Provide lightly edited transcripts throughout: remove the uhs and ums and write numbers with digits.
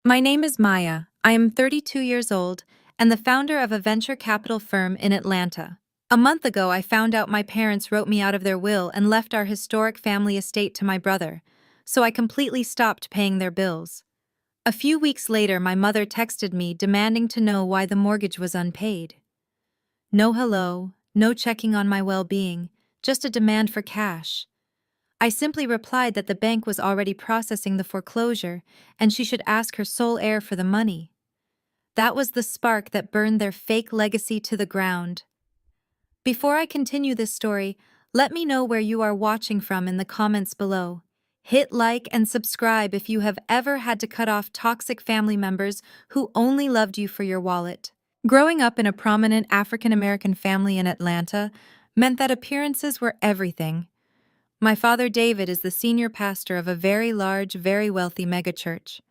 My name is Maya. I am 32 years old and the founder of a venture capital firm in Atlanta. A month ago, I found out my parents wrote me out of their will and left our historic family estate to my brother, so I completely stopped paying their bills. A few weeks later, my mother texted me demanding to know why the mortgage was unpaid. No hello, no checking on my well-being, just a demand for cash. I simply replied that the bank was already processing the foreclosure and she should ask her sole heir for the money. That was the spark that burned their fake legacy to the ground. Before I continue this story, let me know where you are watching from in the comments below. Hit like and subscribe if you have ever had to cut off toxic family members who only loved you for your wallet. Growing up in a prominent African American family in Atlanta meant that appearances were everything. My father David is the senior pastor of a very large, very wealthy megachurch.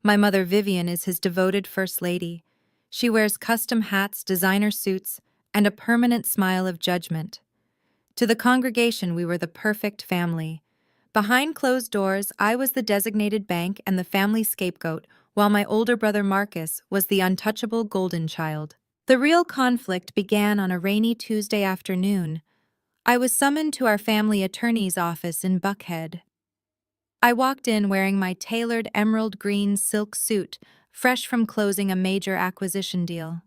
My mother Vivian is his devoted first lady. She wears custom hats, designer suits, and a permanent smile of judgment. To the congregation, we were the perfect family. Behind closed doors, I was the designated bank and the family scapegoat, while my older brother Marcus was the untouchable golden child. The real conflict began on a rainy Tuesday afternoon. I was summoned to our family attorney's office in Buckhead. I walked in wearing my tailored emerald green silk suit, fresh from closing a major acquisition deal.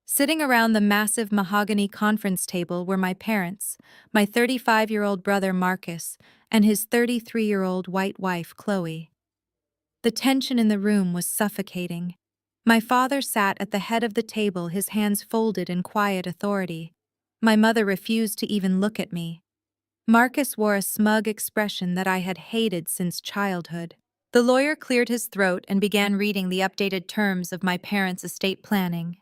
Sitting around the massive mahogany conference table were my parents, my 35-year-old brother Marcus, and his 33-year-old white wife Chloe. The tension in the room was suffocating. My father sat at the head of the table, his hands folded in quiet authority. My mother refused to even look at me. Marcus wore a smug expression that I had hated since childhood. The lawyer cleared his throat and began reading the updated terms of my parents' estate planning.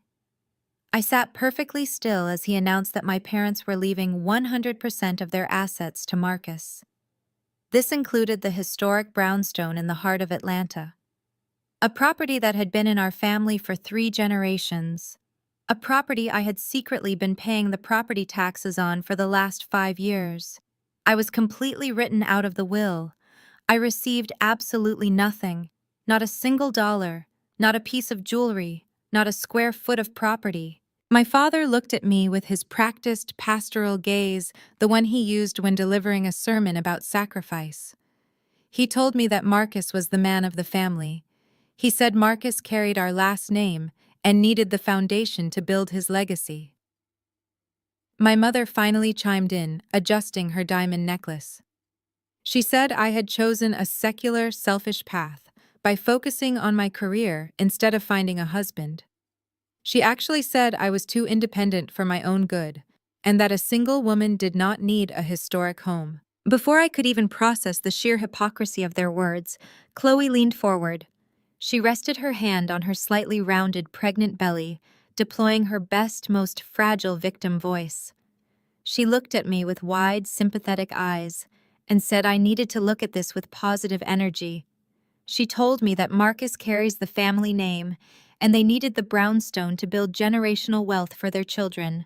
I sat perfectly still as he announced that my parents were leaving 100% of their assets to Marcus. This included the historic brownstone in the heart of Atlanta, a property that had been in our family for 3 generations, a property I had secretly been paying the property taxes on for the last 5 years. I was completely written out of the will. I received absolutely nothing, not a single dollar, not a piece of jewelry, not a square foot of property. My father looked at me with his practiced pastoral gaze, the one he used when delivering a sermon about sacrifice. He told me that Marcus was the man of the family. He said Marcus carried our last name and needed the foundation to build his legacy. My mother finally chimed in, adjusting her diamond necklace. She said I had chosen a secular, selfish path by focusing on my career instead of finding a husband. She actually said I was too independent for my own good, and that a single woman did not need a historic home. Before I could even process the sheer hypocrisy of their words, Chloe leaned forward. She rested her hand on her slightly rounded, pregnant belly, deploying her best, most fragile victim voice. She looked at me with wide, sympathetic eyes and said I needed to look at this with positive energy. She told me that Marcus carries the family name and they needed the brownstone to build generational wealth for their children.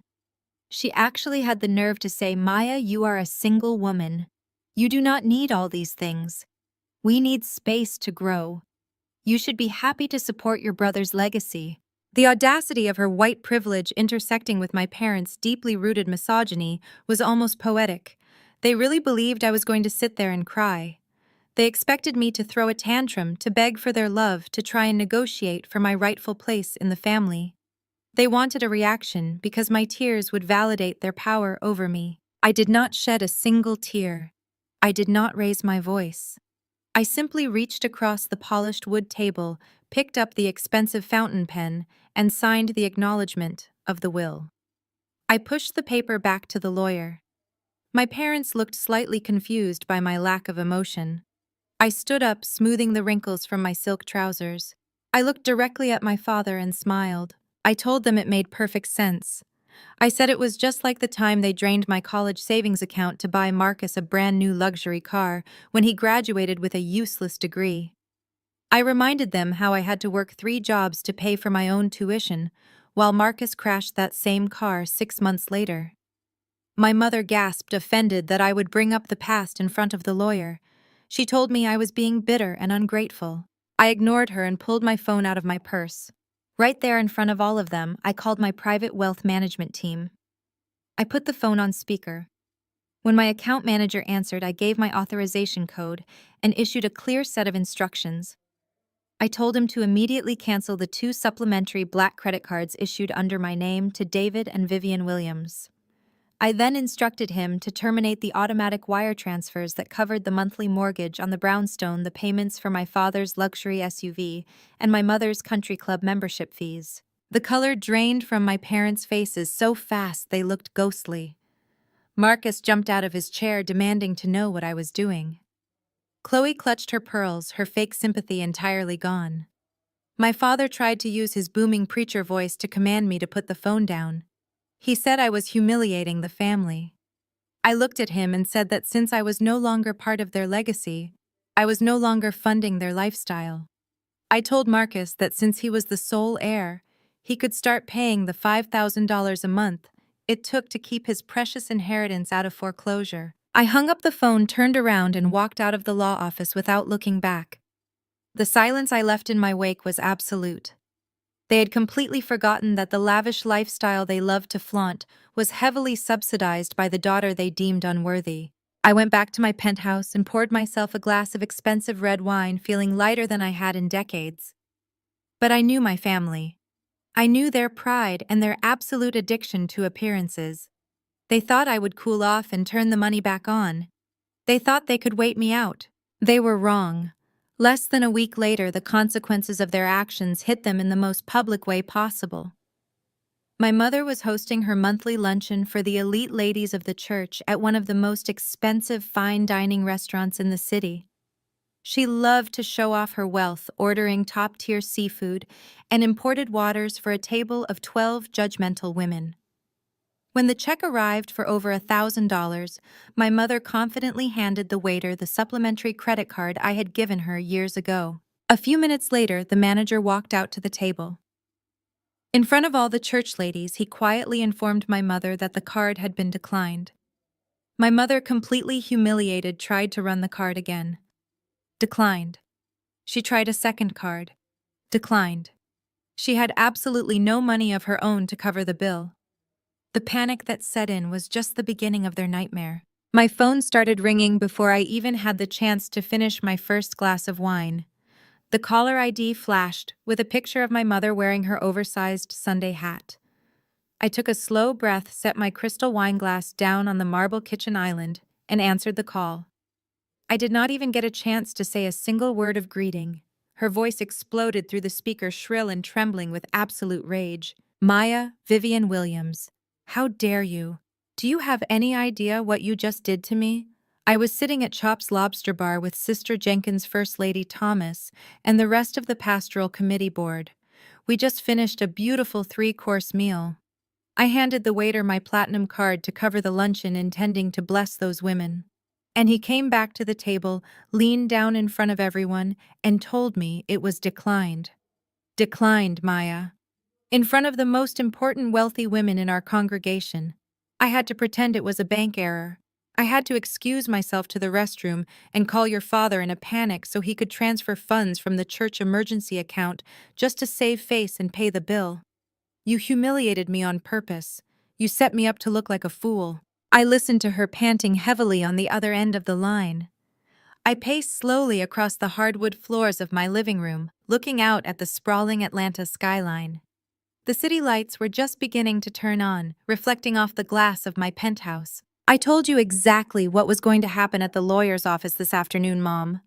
She actually had the nerve to say, "Maya, you are a single woman. You do not need all these things. We need space to grow. You should be happy to support your brother's legacy." The audacity of her white privilege intersecting with my parents' deeply rooted misogyny was almost poetic. They really believed I was going to sit there and cry. They expected me to throw a tantrum, to beg for their love, to try and negotiate for my rightful place in the family. They wanted a reaction because my tears would validate their power over me. I did not shed a single tear. I did not raise my voice. I simply reached across the polished wood table, picked up the expensive fountain pen, and signed the acknowledgement of the will. I pushed the paper back to the lawyer. My parents looked slightly confused by my lack of emotion. I stood up, smoothing the wrinkles from my silk trousers. I looked directly at my father and smiled. I told them it made perfect sense. I said it was just like the time they drained my college savings account to buy Marcus a brand new luxury car when he graduated with a useless degree. I reminded them how I had to work 3 jobs to pay for my own tuition, while Marcus crashed that same car 6 months later. My mother gasped, offended that I would bring up the past in front of the lawyer. She told me I was being bitter and ungrateful. I ignored her and pulled my phone out of my purse. Right there in front of all of them, I called my private wealth management team. I put the phone on speaker. When my account manager answered, I gave my authorization code and issued a clear set of instructions. I told him to immediately cancel the 2 supplementary black credit cards issued under my name to David and Vivian Williams. I then instructed him to terminate the automatic wire transfers that covered the monthly mortgage on the brownstone, the payments for my father's luxury SUV, and my mother's country club membership fees. The color drained from my parents' faces so fast they looked ghostly. Marcus jumped out of his chair, demanding to know what I was doing. Chloe clutched her pearls, her fake sympathy entirely gone. My father tried to use his booming preacher voice to command me to put the phone down. He said I was humiliating the family. I looked at him and said that since I was no longer part of their legacy, I was no longer funding their lifestyle. I told Marcus that since he was the sole heir, he could start paying the $5,000 a month it took to keep his precious inheritance out of foreclosure. I hung up the phone, turned around, and walked out of the law office without looking back. The silence I left in my wake was absolute. They had completely forgotten that the lavish lifestyle they loved to flaunt was heavily subsidized by the daughter they deemed unworthy. I went back to my penthouse and poured myself a glass of expensive red wine, feeling lighter than I had in decades. But I knew my family. I knew their pride and their absolute addiction to appearances. They thought I would cool off and turn the money back on. They thought they could wait me out. They were wrong. Less than a week later, the consequences of their actions hit them in the most public way possible. My mother was hosting her monthly luncheon for the elite ladies of the church at one of the most expensive fine dining restaurants in the city. She loved to show off her wealth, ordering top-tier seafood and imported waters for a table of 12 judgmental women. When the check arrived for over $1,000, my mother confidently handed the waiter the supplementary credit card I had given her years ago. A few minutes later, the manager walked out to the table. In front of all the church ladies, he quietly informed my mother that the card had been declined. My mother, completely humiliated, tried to run the card again. Declined. She tried a second card. Declined. She had absolutely no money of her own to cover the bill. The panic that set in was just the beginning of their nightmare. My phone started ringing before I even had the chance to finish my first glass of wine. The caller ID flashed, with a picture of my mother wearing her oversized Sunday hat. I took a slow breath, set my crystal wine glass down on the marble kitchen island, and answered the call. I did not even get a chance to say a single word of greeting. Her voice exploded through the speaker, shrill and trembling with absolute rage. "Maya, Vivian Williams. How dare you? Do you have any idea what you just did to me?" I was sitting at Chop's Lobster Bar with Sister Jenkins' First Lady Thomas and the rest of the pastoral committee board. We just finished a beautiful 3-course meal. I handed the waiter my platinum card to cover the luncheon, intending to bless those women. And he came back to the table, leaned down in front of everyone, and told me it was declined. Declined, Maya. In front of the most important wealthy women in our congregation. I had to pretend it was a bank error. I had to excuse myself to the restroom and call your father in a panic so he could transfer funds from the church emergency account just to save face and pay the bill. You humiliated me on purpose. You set me up to look like a fool. I listened to her, panting heavily on the other end of the line. I paced slowly across the hardwood floors of my living room, looking out at the sprawling Atlanta skyline. The city lights were just beginning to turn on, reflecting off the glass of my penthouse. "I told you exactly what was going to happen at the lawyer's office this afternoon, Mom.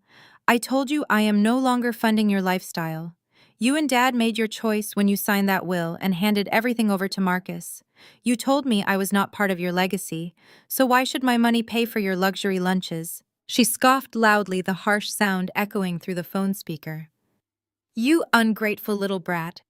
I told you I am no longer funding your lifestyle. You and Dad made your choice when you signed that will and handed everything over to Marcus. You told me I was not part of your legacy, so why should my money pay for your luxury lunches?" She scoffed loudly, the harsh sound echoing through the phone speaker. "You ungrateful little brat.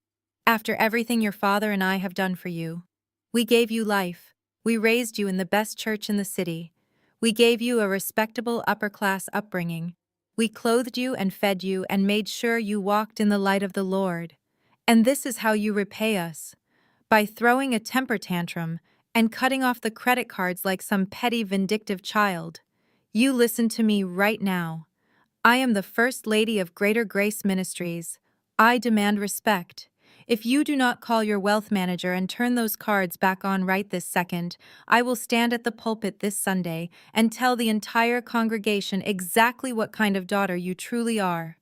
After everything your father and I have done for you. We gave you life. We raised you in the best church in the city. We gave you a respectable upper-class upbringing. We clothed you and fed you and made sure you walked in the light of the Lord. And this is how you repay us. By throwing a temper tantrum and cutting off the credit cards like some petty vindictive child. You listen to me right now. I am the First Lady of Greater Grace Ministries. I demand respect. If you do not call your wealth manager and turn those cards back on right this second, I will stand at the pulpit this Sunday and tell the entire congregation exactly what kind of daughter you truly are.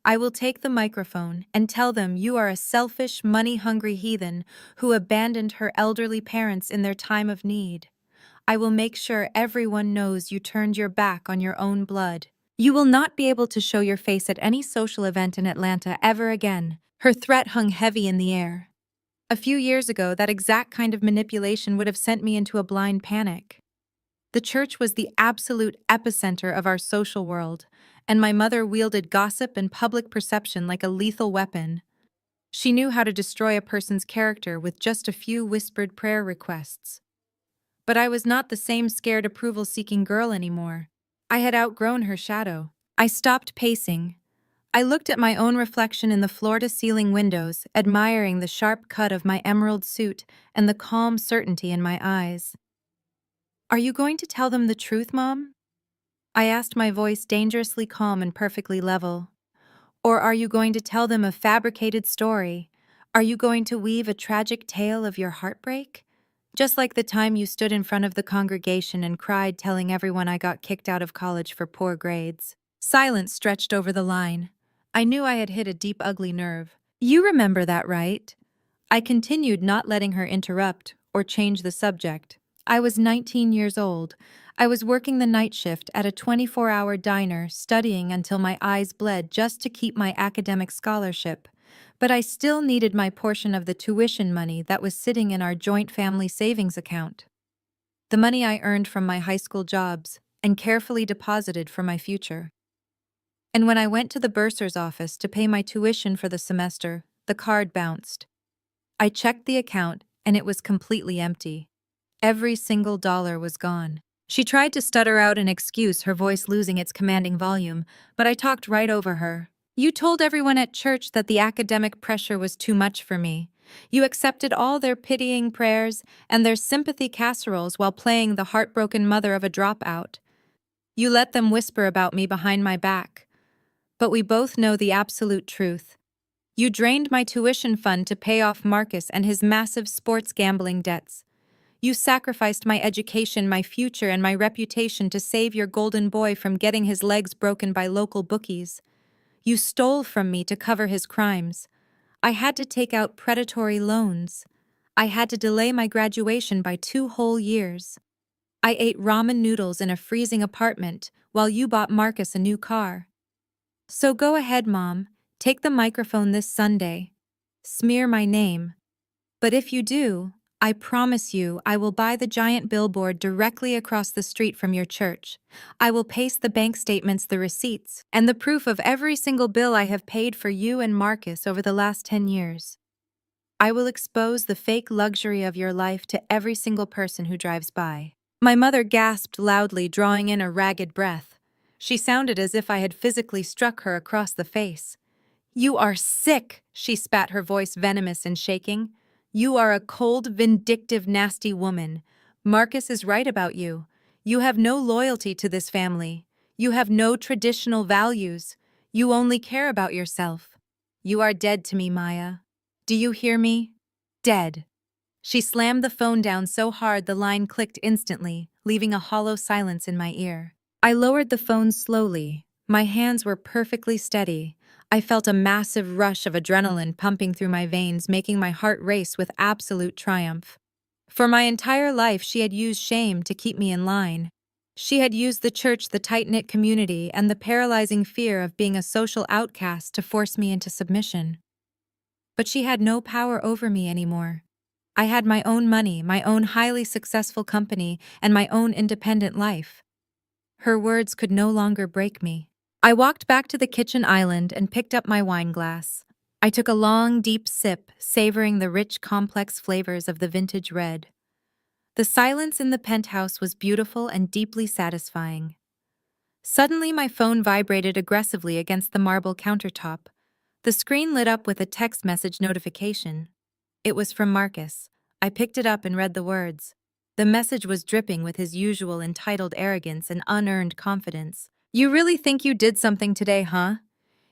I will take the microphone and tell them you are a selfish, money-hungry heathen who abandoned her elderly parents in their time of need. I will make sure everyone knows you turned your back on your own blood. You will not be able to show your face at any social event in Atlanta ever again. Her threat hung heavy in the air. A few years ago, that exact kind of manipulation would have sent me into a blind panic. The church was the absolute epicenter of our social world, and my mother wielded gossip and public perception like a lethal weapon. She knew how to destroy a person's character with just a few whispered prayer requests. But I was not the same scared approval-seeking girl anymore. I had outgrown her shadow. I stopped pacing. I looked at my own reflection in the floor-to-ceiling windows, admiring the sharp cut of my emerald suit and the calm certainty in my eyes. "Are you going to tell them the truth, Mom?" I asked, my voice dangerously calm and perfectly level. "Or are you going to tell them a fabricated story? Are you going to weave a tragic tale of your heartbreak? Just like the time you stood in front of the congregation and cried, telling everyone I got kicked out of college for poor grades." Silence stretched over the line. I knew I had hit a deep, ugly nerve. "You remember that, right?" I continued, not letting her interrupt or change the subject. I was 19 years old. I was working the night shift at a 24-hour diner, studying until my eyes bled just to keep my academic scholarship. But I still needed my portion of the tuition money that was sitting in our joint family savings account. The money I earned from my high school jobs and carefully deposited for my future. And when I went to the bursar's office to pay my tuition for the semester, the card bounced. I checked the account, and it was completely empty. Every single dollar was gone. She tried to stutter out an excuse, her voice losing its commanding volume, but I talked right over her. "You told everyone at church that the academic pressure was too much for me. You accepted all their pitying prayers and their sympathy casseroles while playing the heartbroken mother of a dropout. You let them whisper about me behind my back. But we both know the absolute truth. You drained my tuition fund to pay off Marcus and his massive sports gambling debts. You sacrificed my education, my future, and my reputation to save your golden boy from getting his legs broken by local bookies. You stole from me to cover his crimes. I had to take out predatory loans. I had to delay my graduation by 2 whole years. I ate ramen noodles in a freezing apartment while you bought Marcus a new car. So go ahead, Mom. Take the microphone this Sunday. Smear my name. But if you do, I promise you I will buy the giant billboard directly across the street from your church. I will paste the bank statements, the receipts, and the proof of every single bill I have paid for you and Marcus over the last 10 years. I will expose the fake luxury of your life to every single person who drives by." My mother gasped loudly, drawing in a ragged breath. She sounded as if I had physically struck her across the face. "You are sick," she spat, her voice venomous and shaking. "You are a cold, vindictive, nasty woman. Marcus is right about you. You have no loyalty to this family. You have no traditional values. You only care about yourself. You are dead to me, Maya. Do you hear me? Dead." She slammed the phone down so hard the line clicked instantly, leaving a hollow silence in my ear. I lowered the phone slowly. My hands were perfectly steady. I felt a massive rush of adrenaline pumping through my veins, making my heart race with absolute triumph. For my entire life, she had used shame to keep me in line. She had used the church, the tight-knit community, and the paralyzing fear of being a social outcast to force me into submission. But she had no power over me anymore. I had my own money, my own highly successful company, and my own independent life. Her words could no longer break me. I walked back to the kitchen island and picked up my wine glass. I took a long, deep sip, savoring the rich, complex flavors of the vintage red. The silence in the penthouse was beautiful and deeply satisfying. Suddenly, my phone vibrated aggressively against the marble countertop. The screen lit up with a text message notification. It was from Marcus. I picked it up and read the words. The message was dripping with his usual entitled arrogance and unearned confidence. You really think you did something today, huh?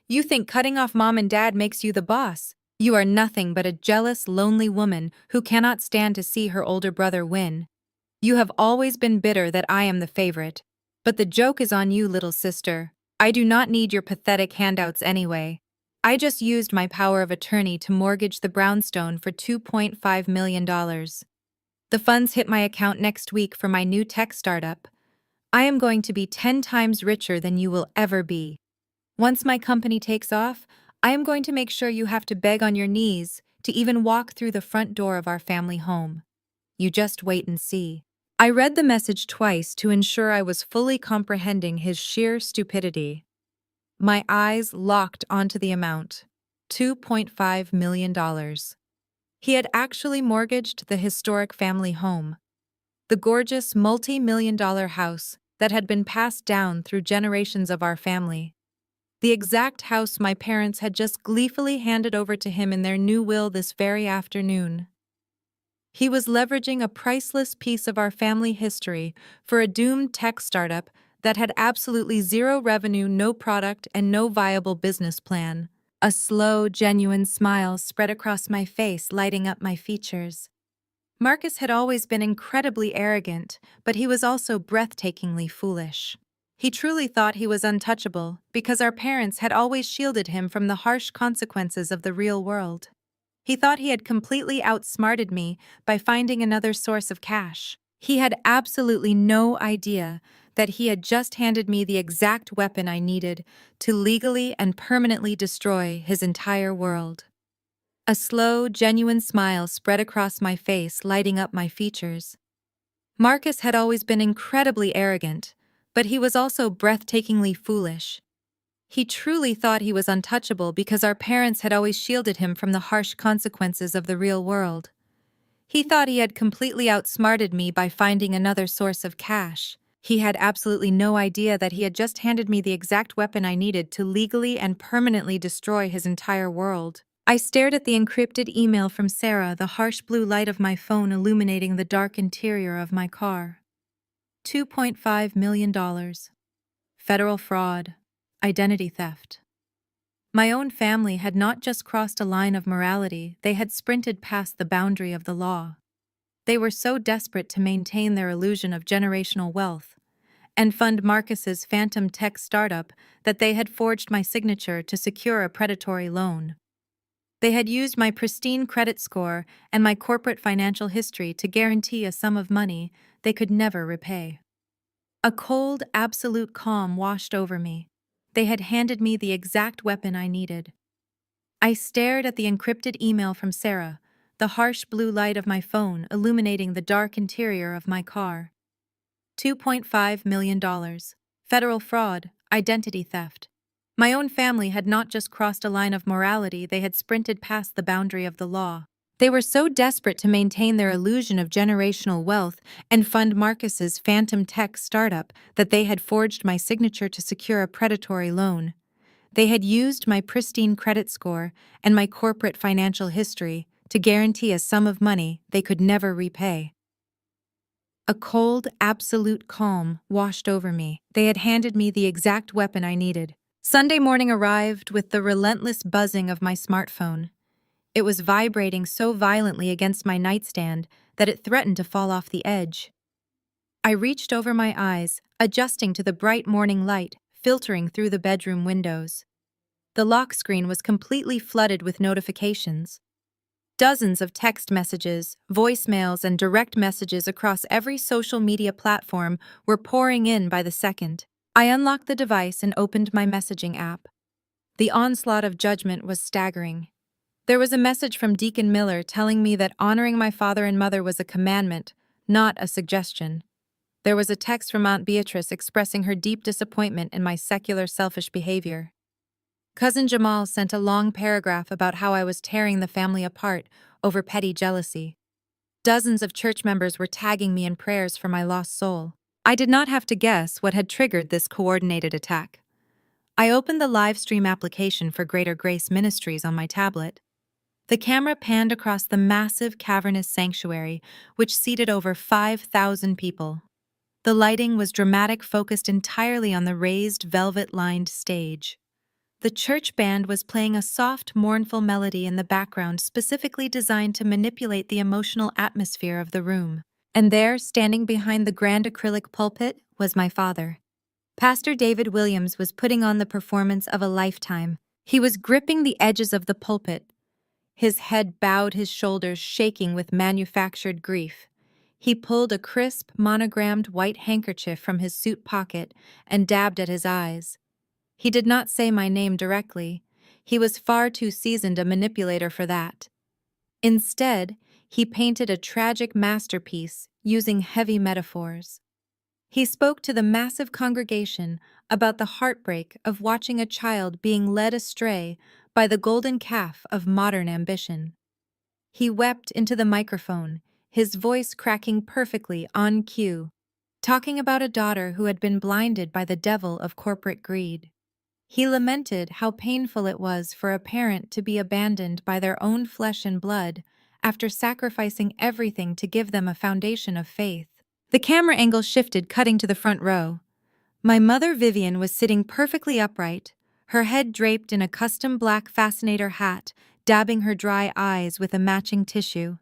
You think cutting off mom and dad makes you the boss. You are nothing but a jealous, lonely woman who cannot stand to see her older brother win. You have always been bitter that I am the favorite. But the joke is on you, little sister. I do not need your pathetic handouts anyway. I just used my power of attorney to mortgage the brownstone for $2.5 million. The funds hit my account next week for my new tech startup. I am going to be 10 times richer than you will ever be. Once my company takes off, I am going to make sure you have to beg on your knees to even walk through the front door of our family home. You just wait and see. I read the message twice to ensure I was fully comprehending his sheer stupidity. My eyes locked onto the amount. $2.5 million. He had actually mortgaged the historic family home. The gorgeous multi-million-dollar house that had been passed down through generations of our family. The exact house my parents had just gleefully handed over to him in their new will this very afternoon. He was leveraging a priceless piece of our family history for a doomed tech startup that had absolutely zero revenue, no product, and no viable business plan. A slow, genuine smile spread across my face, lighting up my features. Marcus had always been incredibly arrogant, but he was also breathtakingly foolish. He truly thought he was untouchable because our parents had always shielded him from the harsh consequences of the real world. He thought he had completely outsmarted me by finding another source of cash. He had absolutely no idea that he had just handed me the exact weapon I needed to legally and permanently destroy his entire world. A slow, genuine smile spread across my face, lighting up my features. Marcus had always been incredibly arrogant, but he was also breathtakingly foolish. He truly thought he was untouchable because our parents had always shielded him from the harsh consequences of the real world. He thought he had completely outsmarted me by finding another source of cash. He had absolutely no idea that he had just handed me the exact weapon I needed to legally and permanently destroy his entire world. I stared at the encrypted email from Sarah, the harsh blue light of my phone illuminating the dark interior of my car. $2.5 million. Federal fraud. Identity theft. My own family had not just crossed a line of morality, they had sprinted past the boundary of the law. They were so desperate to maintain their illusion of generational wealth and fund Marcus's phantom tech startup that they had forged my signature to secure a predatory loan. They had used my pristine credit score and my corporate financial history to guarantee a sum of money they could never repay. A cold, absolute calm washed over me. They had handed me the exact weapon I needed. I stared at the encrypted email from Sarah, the harsh blue light of my phone illuminating the dark interior of my car. $2.5 million. Federal fraud, identity theft. My own family had not just crossed a line of morality, they had sprinted past the boundary of the law. They were so desperate to maintain their illusion of generational wealth and fund Marcus's phantom tech startup that they had forged my signature to secure a predatory loan. They had used my pristine credit score and my corporate financial history to guarantee a sum of money they could never repay. A cold, absolute calm washed over me. They had handed me the exact weapon I needed. Sunday morning arrived with the relentless buzzing of my smartphone. It was vibrating so violently against my nightstand that it threatened to fall off the edge. I reached over my eyes, adjusting to the bright morning light filtering through the bedroom windows. The lock screen was completely flooded with notifications. Dozens of text messages, voicemails, and direct messages across every social media platform were pouring in by the second. I unlocked the device and opened my messaging app. The onslaught of judgment was staggering. There was a message from Deacon Miller telling me that honoring my father and mother was a commandment, not a suggestion. There was a text from Aunt Beatrice expressing her deep disappointment in my secular, selfish behavior. Cousin Jamal sent a long paragraph about how I was tearing the family apart over petty jealousy. Dozens of church members were tagging me in prayers for my lost soul. I did not have to guess what had triggered this coordinated attack. I opened the live stream application for Greater Grace Ministries on my tablet. The camera panned across the massive cavernous sanctuary, which seated over 5,000 people. The lighting was dramatic, focused entirely on the raised, velvet-lined stage. The church band was playing a soft, mournful melody in the background specifically designed to manipulate the emotional atmosphere of the room. And there, standing behind the grand acrylic pulpit, was my father. Pastor David Williams was putting on the performance of a lifetime. He was gripping the edges of the pulpit, his head bowed, his shoulders shaking with manufactured grief. He pulled a crisp, monogrammed white handkerchief from his suit pocket and dabbed at his eyes. He did not say my name directly. He was far too seasoned a manipulator for that. Instead, he painted a tragic masterpiece using heavy metaphors. He spoke to the massive congregation about the heartbreak of watching a child being led astray by the golden calf of modern ambition. He wept into the microphone, his voice cracking perfectly on cue, talking about a daughter who had been blinded by the devil of corporate greed. He lamented how painful it was for a parent to be abandoned by their own flesh and blood after sacrificing everything to give them a foundation of faith. The camera angle shifted, cutting to the front row. My mother Vivian was sitting perfectly upright, her head draped in a custom black fascinator hat, dabbing her dry eyes with a matching tissue.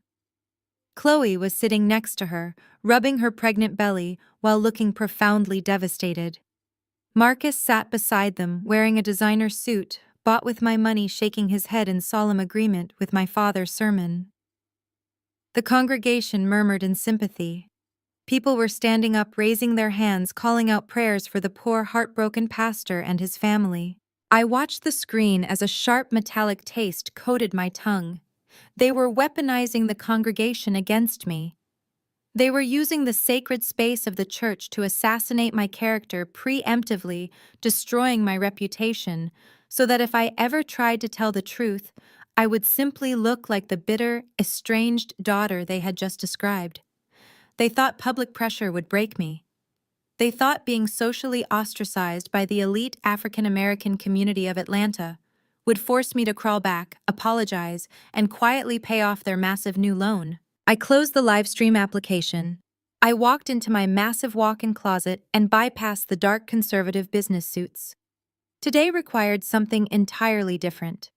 Chloe was sitting next to her, rubbing her pregnant belly while looking profoundly devastated. Marcus sat beside them, wearing a designer suit, bought with my money, shaking his head in solemn agreement with my father's sermon. The congregation murmured in sympathy. People were standing up, raising their hands, calling out prayers for the poor, heartbroken pastor and his family. I watched the screen as a sharp metallic taste coated my tongue. They were weaponizing the congregation against me. They were using the sacred space of the church to assassinate my character preemptively, destroying my reputation, so that if I ever tried to tell the truth, I would simply look like the bitter, estranged daughter they had just described. They thought public pressure would break me. They thought being socially ostracized by the elite African American community of Atlanta would force me to crawl back, apologize, and quietly pay off their massive new loan. I closed the live stream application. I walked into my massive walk-in closet and bypassed the dark conservative business suits. Today required something entirely different.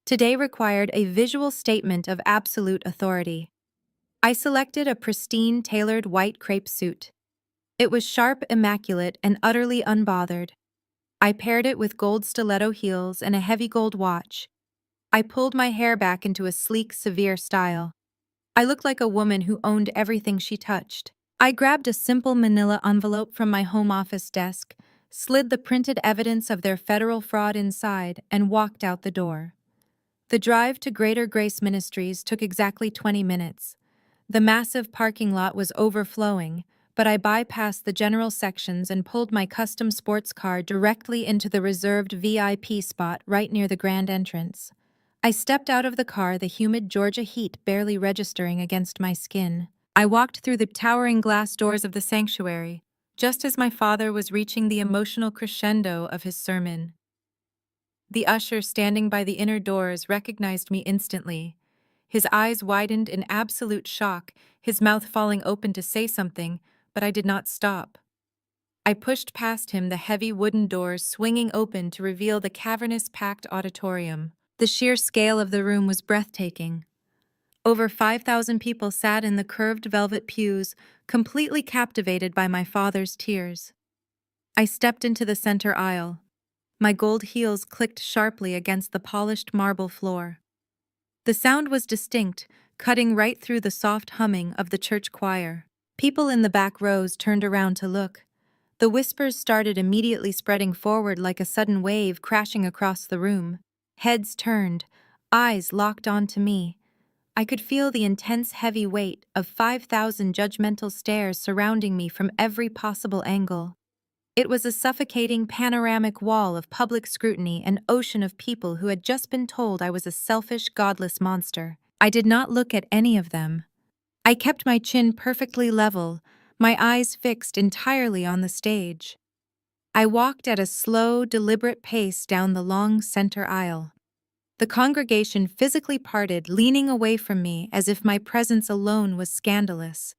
Today required a visual statement of absolute authority. I selected a pristine, tailored white crepe suit. It was sharp, immaculate, and utterly unbothered. I paired it with gold stiletto heels and a heavy gold watch. I pulled my hair back into a sleek, severe style. I looked like a woman who owned everything she touched. I grabbed a simple manila envelope from my home office desk, slid the printed evidence of their federal fraud inside, and walked out the door. The drive to Greater Grace Ministries took exactly 20 minutes. The massive parking lot was overflowing, but I bypassed the general sections and pulled my custom sports car directly into the reserved VIP spot right near the grand entrance. I stepped out of the car, the humid Georgia heat barely registering against my skin. I walked through the towering glass doors of the sanctuary, just as my father was reaching the emotional crescendo of his sermon. The usher standing by the inner doors recognized me instantly. His eyes widened in absolute shock, his mouth falling open to say something, but I did not stop. I pushed past him, the heavy wooden doors swinging open to reveal the cavernous, packed auditorium. The sheer scale of the room was breathtaking. Over 5,000 people sat in the curved velvet pews, completely captivated by my father's tears. I stepped into the center aisle. My gold heels clicked sharply against the polished marble floor. The sound was distinct, cutting right through the soft humming of the church choir. People in the back rows turned around to look. The whispers started immediately spreading forward like a sudden wave crashing across the room. Heads turned, eyes locked onto me. I could feel the intense heavy weight of 5,000 judgmental stares surrounding me from every possible angle. It was a suffocating panoramic wall of public scrutiny, an ocean of people who had just been told I was a selfish, godless monster. I did not look at any of them. I kept my chin perfectly level, my eyes fixed entirely on the stage. I walked at a slow, deliberate pace down the long center aisle. The congregation physically parted, leaning away from me as if my presence alone was scandalous.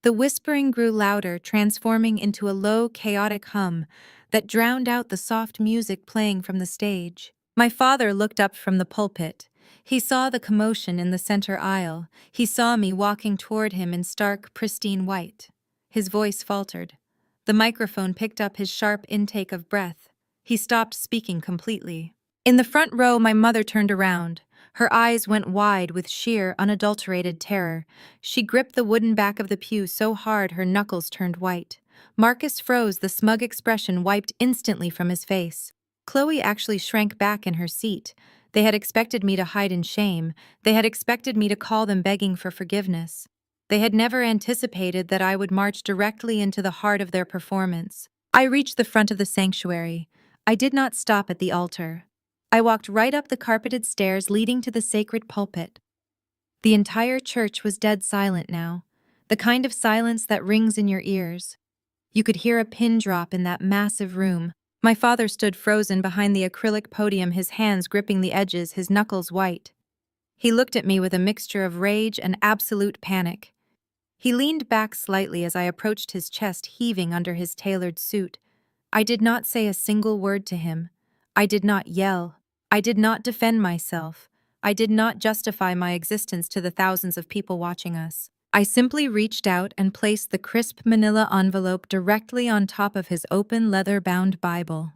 The whispering grew louder, transforming into a low, chaotic hum that drowned out the soft music playing from the stage. My father looked up from the pulpit. He saw the commotion in the center aisle. He saw me walking toward him in stark, pristine white. His voice faltered. The microphone picked up his sharp intake of breath. He stopped speaking completely. In the front row, my mother turned around. Her eyes went wide with sheer, unadulterated terror. She gripped the wooden back of the pew so hard her knuckles turned white. Marcus froze, the smug expression wiped instantly from his face. Chloe actually shrank back in her seat. They had expected me to hide in shame. They had expected me to call them begging for forgiveness. They had never anticipated that I would march directly into the heart of their performance. I reached the front of the sanctuary. I did not stop at the altar. I walked right up the carpeted stairs leading to the sacred pulpit. The entire church was dead silent now, the kind of silence that rings in your ears. You could hear a pin drop in that massive room. My father stood frozen behind the acrylic podium, his hands gripping the edges, his knuckles white. He looked at me with a mixture of rage and absolute panic. He leaned back slightly as I approached, his chest heaving under his tailored suit. I did not say a single word to him. I did not yell. I did not defend myself. I did not justify my existence to the thousands of people watching us. I simply reached out and placed the crisp manila envelope directly on top of his open leather-bound Bible.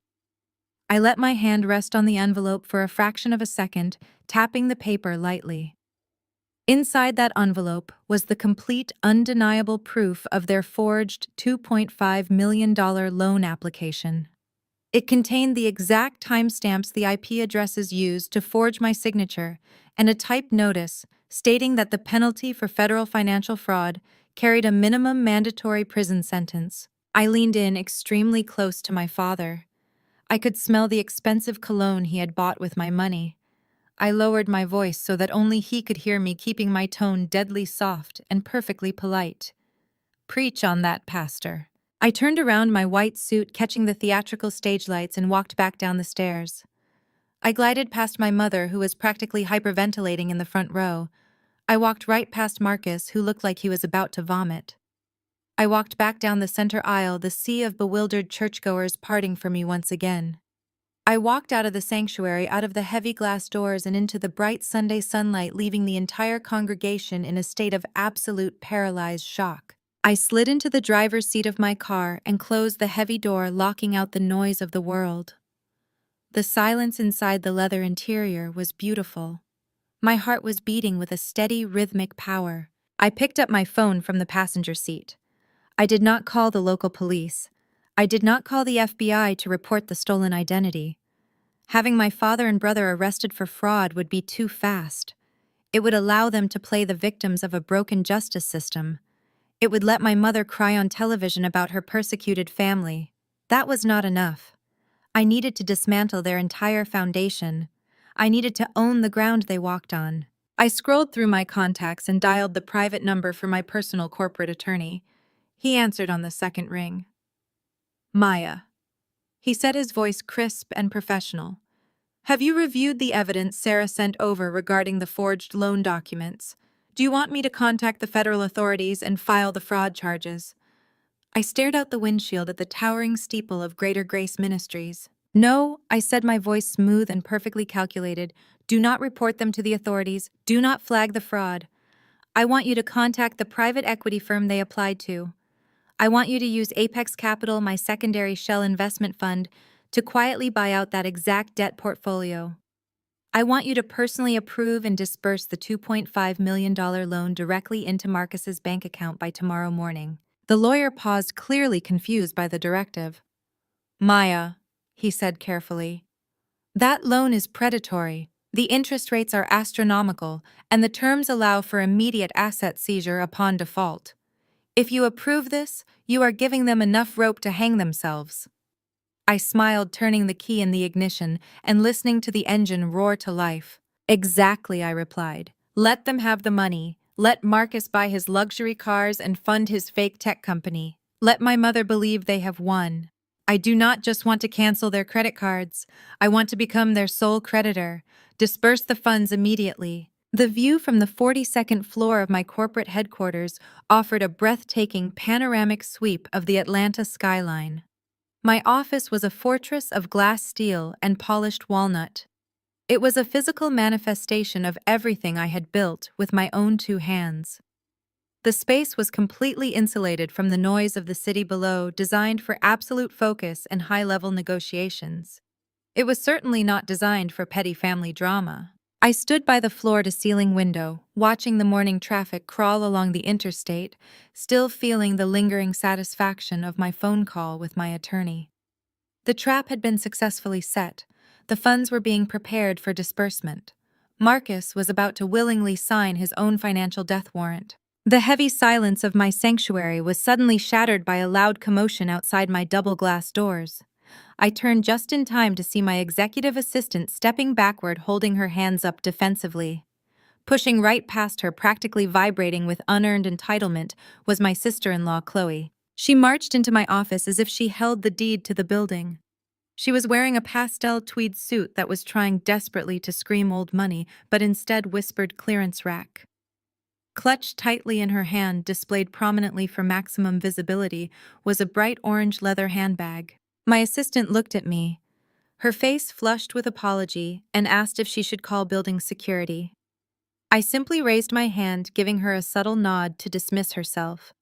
I let my hand rest on the envelope for a fraction of a second, tapping the paper lightly. Inside that envelope was the complete, undeniable proof of their forged $2.5 million loan application. It contained the exact timestamps the IP addresses used to forge my signature and a typed notice stating that the penalty for federal financial fraud carried a minimum mandatory prison sentence. I leaned in extremely close to my father. I could smell the expensive cologne he had bought with my money. I lowered my voice so that only he could hear me, keeping my tone deadly soft and perfectly polite. Preach on that, Pastor. I turned around my white suit, catching the theatrical stage lights, and walked back down the stairs. I glided past my mother, who was practically hyperventilating in the front row. I walked right past Marcus, who looked like he was about to vomit. I walked back down the center aisle, the sea of bewildered churchgoers parting for me once again. I walked out of the sanctuary, out of the heavy glass doors, and into the bright Sunday sunlight, leaving the entire congregation in a state of absolute paralyzed shock. I slid into the driver's seat of my car and closed the heavy door, locking out the noise of the world. The silence inside the leather interior was beautiful. My heart was beating with a steady, rhythmic power. I picked up my phone from the passenger seat. I did not call the local police. I did not call the FBI to report the stolen identity. Having my father and brother arrested for fraud would be too fast. It would allow them to play the victims of a broken justice system. It would let my mother cry on television about her persecuted family. That was not enough. I needed to dismantle their entire foundation. I needed to own the ground they walked on. I scrolled through my contacts and dialed the private number for my personal corporate attorney. He answered on the second ring. Maya. He said, his voice crisp and professional. Have you reviewed the evidence Sarah sent over regarding the forged loan documents? Do you want me to contact the federal authorities and file the fraud charges? I stared out the windshield at the towering steeple of Greater Grace Ministries. No, I said, my voice smooth and perfectly calculated. Do not report them to the authorities. Do not flag the fraud. I want you to contact the private equity firm they applied to. I want you to use Apex Capital, my secondary shell investment fund, to quietly buy out that exact debt portfolio. I want you to personally approve and disburse the $2.5 million loan directly into Marcus's bank account by tomorrow morning. The lawyer paused, clearly confused by the directive. Maya, he said carefully, that loan is predatory. The interest rates are astronomical, and the terms allow for immediate asset seizure upon default. If you approve this, you are giving them enough rope to hang themselves. I smiled, turning the key in the ignition and listening to the engine roar to life. Exactly, I replied. Let them have the money. Let Marcus buy his luxury cars and fund his fake tech company. Let my mother believe they have won. I do not just want to cancel their credit cards. I want to become their sole creditor. Disperse the funds immediately. The view from the 42nd floor of my corporate headquarters offered a breathtaking panoramic sweep of the Atlanta skyline. My office was a fortress of glass steel and polished walnut. It was a physical manifestation of everything I had built with my own two hands. The space was completely insulated from the noise of the city below, designed for absolute focus and high-level negotiations. It was certainly not designed for petty family drama. I stood by the floor-to-ceiling window, watching the morning traffic crawl along the interstate, still feeling the lingering satisfaction of my phone call with my attorney. The trap had been successfully set. The funds were being prepared for disbursement. Marcus was about to willingly sign his own financial death warrant. The heavy silence of my sanctuary was suddenly shattered by a loud commotion outside my double-glass doors. I turned just in time to see my executive assistant stepping backward, holding her hands up defensively. Pushing right past her, practically vibrating with unearned entitlement, was my sister-in-law, Chloe. She marched into my office as if she held the deed to the building. She was wearing a pastel tweed suit that was trying desperately to scream old money, but instead whispered clearance rack. Clutched tightly in her hand, displayed prominently for maximum visibility, was a bright orange leather handbag. My assistant looked at me, her face flushed with apology, and asked if she should call building security. I simply raised my hand, giving her a subtle nod to dismiss herself.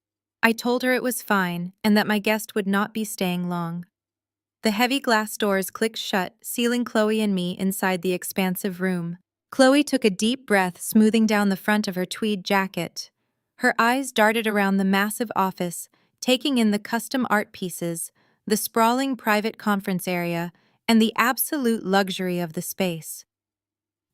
I told her it was fine and that my guest would not be staying long. The heavy glass doors clicked shut, sealing Chloe and me inside the expansive room. Chloe took a deep breath, smoothing down the front of her tweed jacket. Her eyes darted around the massive office, taking in the custom art pieces, the sprawling private conference area, and the absolute luxury of the space.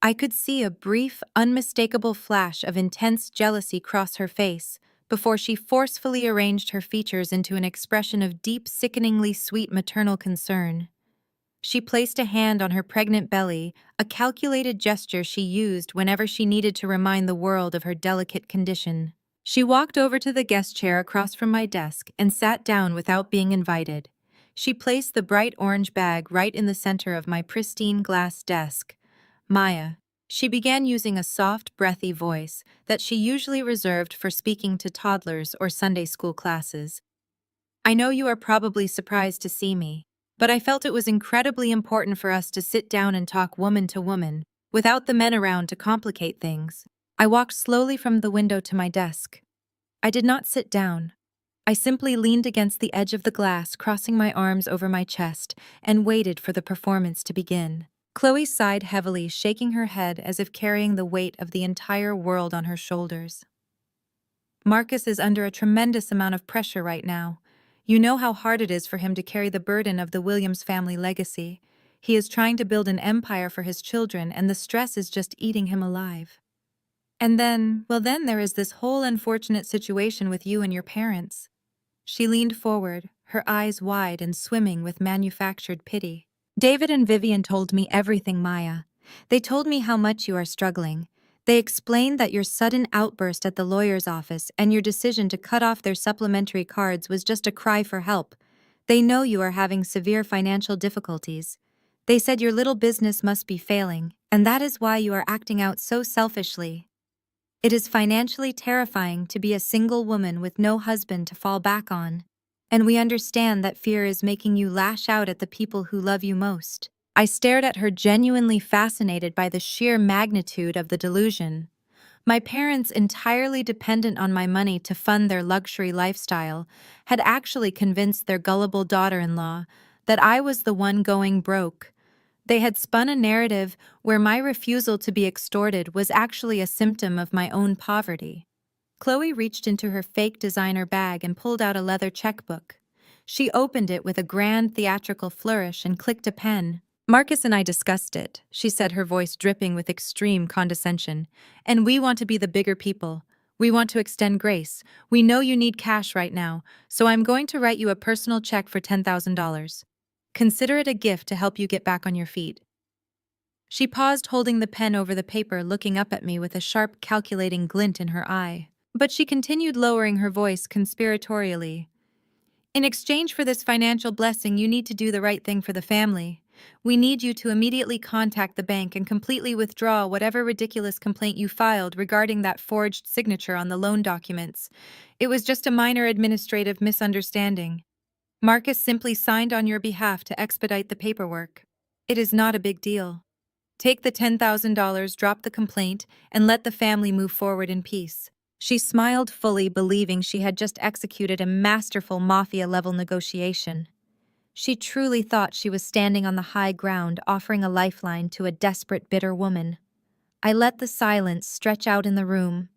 I could see a brief, unmistakable flash of intense jealousy cross her face before she forcefully arranged her features into an expression of deep, sickeningly sweet maternal concern. She placed a hand on her pregnant belly, a calculated gesture she used whenever she needed to remind the world of her delicate condition. She walked over to the guest chair across from my desk and sat down without being invited. She placed the bright orange bag right in the center of my pristine glass desk. Maya. She began using a soft, breathy voice that she usually reserved for speaking to toddlers or Sunday school classes. I know you are probably surprised to see me, but I felt it was incredibly important for us to sit down and talk woman to woman, without the men around to complicate things. I walked slowly from the window to my desk. I did not sit down. I simply leaned against the edge of the glass, crossing my arms over my chest, and waited for the performance to begin. Chloe sighed heavily, shaking her head as if carrying the weight of the entire world on her shoulders. Marcus is under a tremendous amount of pressure right now. You know how hard it is for him to carry the burden of the Williams family legacy. He is trying to build an empire for his children, and the stress is just eating him alive. And then there is this whole unfortunate situation with you and your parents. She leaned forward, her eyes wide and swimming with manufactured pity. David and Vivian told me everything, Maya. They told me how much you are struggling. They explained that your sudden outburst at the lawyer's office and your decision to cut off their supplementary cards was just a cry for help. They know you are having severe financial difficulties. They said your little business must be failing, and that is why you are acting out so selfishly. It is financially terrifying to be a single woman with no husband to fall back on. And we understand that fear is making you lash out at the people who love you most. I stared at her, genuinely fascinated by the sheer magnitude of the delusion. My parents, entirely dependent on my money to fund their luxury lifestyle, had actually convinced their gullible daughter-in-law that I was the one going broke. They had spun a narrative where my refusal to be extorted was actually a symptom of my own poverty. Chloe reached into her fake designer bag and pulled out a leather checkbook. She opened it with a grand theatrical flourish and clicked a pen. Marcus and I discussed it, she said, her voice dripping with extreme condescension. And we want to be the bigger people. We want to extend grace. We know you need cash right now, so I'm going to write you a personal check for $10,000. Consider it a gift to help you get back on your feet. She paused, holding the pen over the paper, looking up at me with a sharp, calculating glint in her eye. But she continued, lowering her voice conspiratorially. In exchange for this financial blessing, you need to do the right thing for the family. We need you to immediately contact the bank and completely withdraw whatever ridiculous complaint you filed regarding that forged signature on the loan documents. It was just a minor administrative misunderstanding. Marcus simply signed on your behalf to expedite the paperwork. It is not a big deal. Take the $10,000, drop the complaint, and let the family move forward in peace. She smiled fully, believing she had just executed a masterful mafia-level negotiation. She truly thought she was standing on the high ground, offering a lifeline to a desperate, bitter woman. I let the silence stretch out in the room.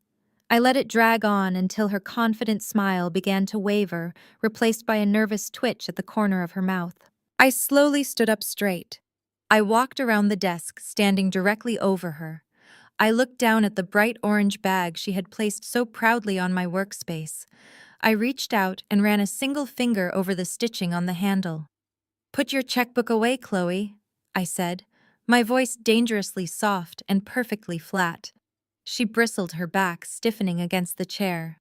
I let it drag on until her confident smile began to waver, replaced by a nervous twitch at the corner of her mouth. I slowly stood up straight. I walked around the desk, standing directly over her. I looked down at the bright orange bag she had placed so proudly on my workspace. I reached out and ran a single finger over the stitching on the handle. "Put your checkbook away, Chloe," I said, my voice dangerously soft and perfectly flat. She bristled, her back stiffening against the chair.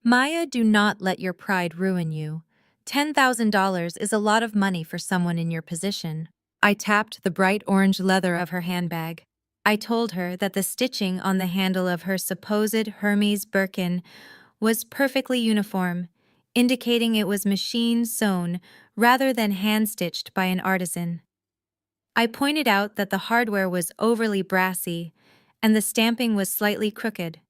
"Maya, do not let your pride ruin you. $10,000 is a lot of money for someone in your position." I tapped the bright orange leather of her handbag. I told her that the stitching on the handle of her supposed Hermes Birkin was perfectly uniform, indicating it was machine-sewn rather than hand-stitched by an artisan. I pointed out that the hardware was overly brassy and the stamping was slightly crooked.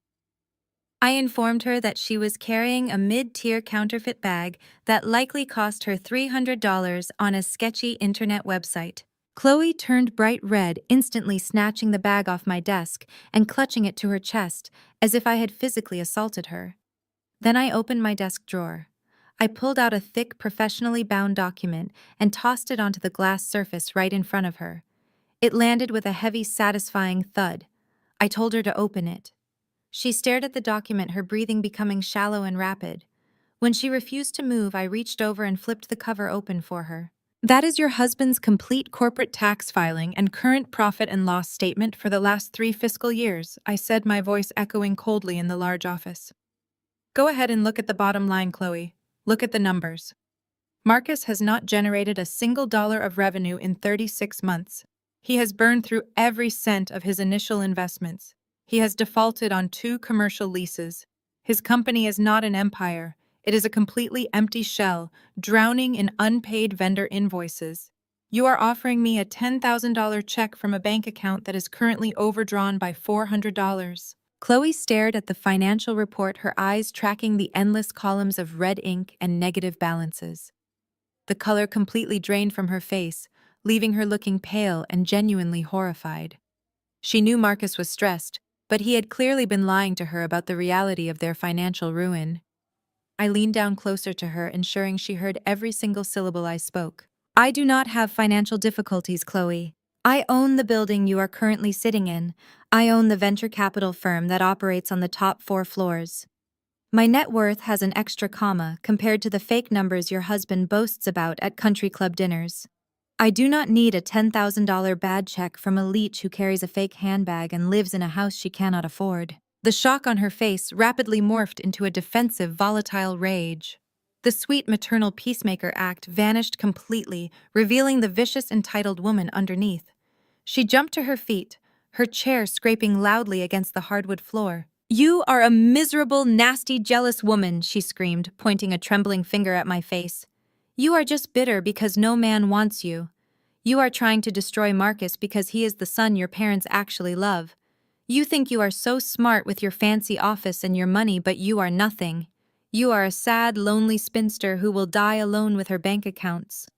I informed her that she was carrying a mid-tier counterfeit bag that likely cost her $300 on a sketchy internet website. Chloe turned bright red, instantly snatching the bag off my desk and clutching it to her chest, as if I had physically assaulted her. Then I opened my desk drawer. I pulled out a thick, professionally bound document and tossed it onto the glass surface right in front of her. It landed with a heavy, satisfying thud. I told her to open it. She stared at the document, her breathing becoming shallow and rapid. When she refused to move, I reached over and flipped the cover open for her. "That is your husband's complete corporate tax filing and current profit and loss statement for the last 3 fiscal years," I said, my voice echoing coldly in the large office. "Go ahead and look at the bottom line, Chloe. Look at the numbers. Marcus has not generated a single dollar of revenue in 36 months. He has burned through every cent of his initial investments. He has defaulted on 2 commercial leases. His company is not an empire. It is a completely empty shell, drowning in unpaid vendor invoices. You are offering me a $10,000 check from a bank account that is currently overdrawn by $400. Chloe stared at the financial report, her eyes tracking the endless columns of red ink and negative balances. The color completely drained from her face, leaving her looking pale and genuinely horrified. She knew Marcus was stressed, but he had clearly been lying to her about the reality of their financial ruin. I leaned down closer to her, ensuring she heard every single syllable I spoke. "I do not have financial difficulties, Chloe. I own the building you are currently sitting in. I own the venture capital firm that operates on the top 4 floors. My net worth has an extra comma compared to the fake numbers your husband boasts about at country club dinners. I do not need a $10,000 bad check from a leech who carries a fake handbag and lives in a house she cannot afford." The shock on her face rapidly morphed into a defensive, volatile rage. The sweet maternal peacemaker act vanished completely, revealing the vicious, entitled woman underneath. She jumped to her feet, her chair scraping loudly against the hardwood floor. "You are a miserable, nasty, jealous woman," she screamed, pointing a trembling finger at my face. "You are just bitter because no man wants you. You are trying to destroy Marcus because he is the son your parents actually love. You think you are so smart with your fancy office and your money, but you are nothing. You are a sad, lonely spinster who will die alone with her bank accounts."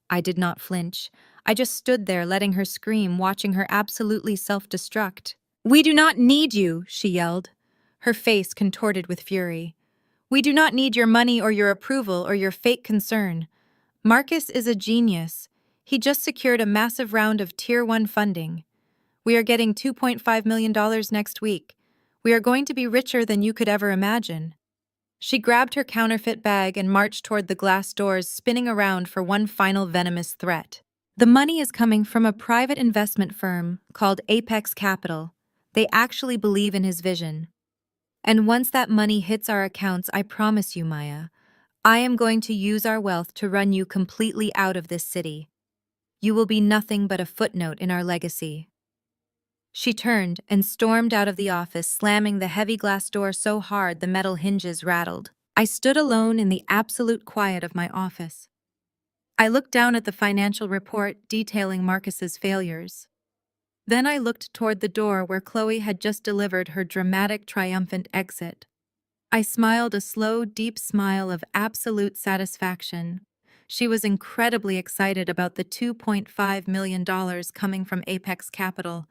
I did not flinch. I just stood there letting her scream, watching her absolutely self-destruct. "We do not need you," she yelled, her face contorted with fury. "We do not need your money or your approval or your fake concern. Marcus is a genius. He just secured a massive round of Tier 1 funding. We are getting $2.5 million next week. We are going to be richer than you could ever imagine." She grabbed her counterfeit bag and marched toward the glass doors, spinning around for one final venomous threat. "The money is coming from a private investment firm called Apex Capital. They actually believe in his vision. And once that money hits our accounts, I promise you, Maya, I am going to use our wealth to run you completely out of this city. You will be nothing but a footnote in our legacy." She turned and stormed out of the office, slamming the heavy glass door so hard the metal hinges rattled. I stood alone in the absolute quiet of my office. I looked down at the financial report detailing Marcus's failures. Then I looked toward the door where Chloe had just delivered her dramatic, triumphant exit. I smiled a slow, deep smile of absolute satisfaction. She was incredibly excited about the $2.5 million coming from Apex Capital.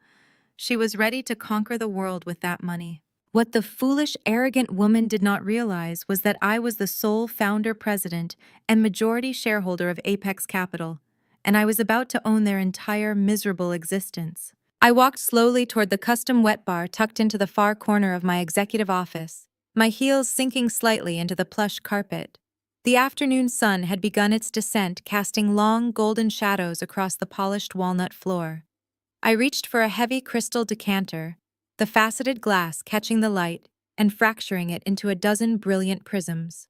She was ready to conquer the world with that money. What the foolish, arrogant woman did not realize was that I was the sole founder, president, and majority shareholder of Apex Capital, and I was about to own their entire miserable existence. I walked slowly toward the custom wet bar tucked into the far corner of my executive office, my heels sinking slightly into the plush carpet. The afternoon sun had begun its descent, casting long, golden shadows across the polished walnut floor. I reached for a heavy crystal decanter, the faceted glass catching the light and fracturing it into a dozen brilliant prisms.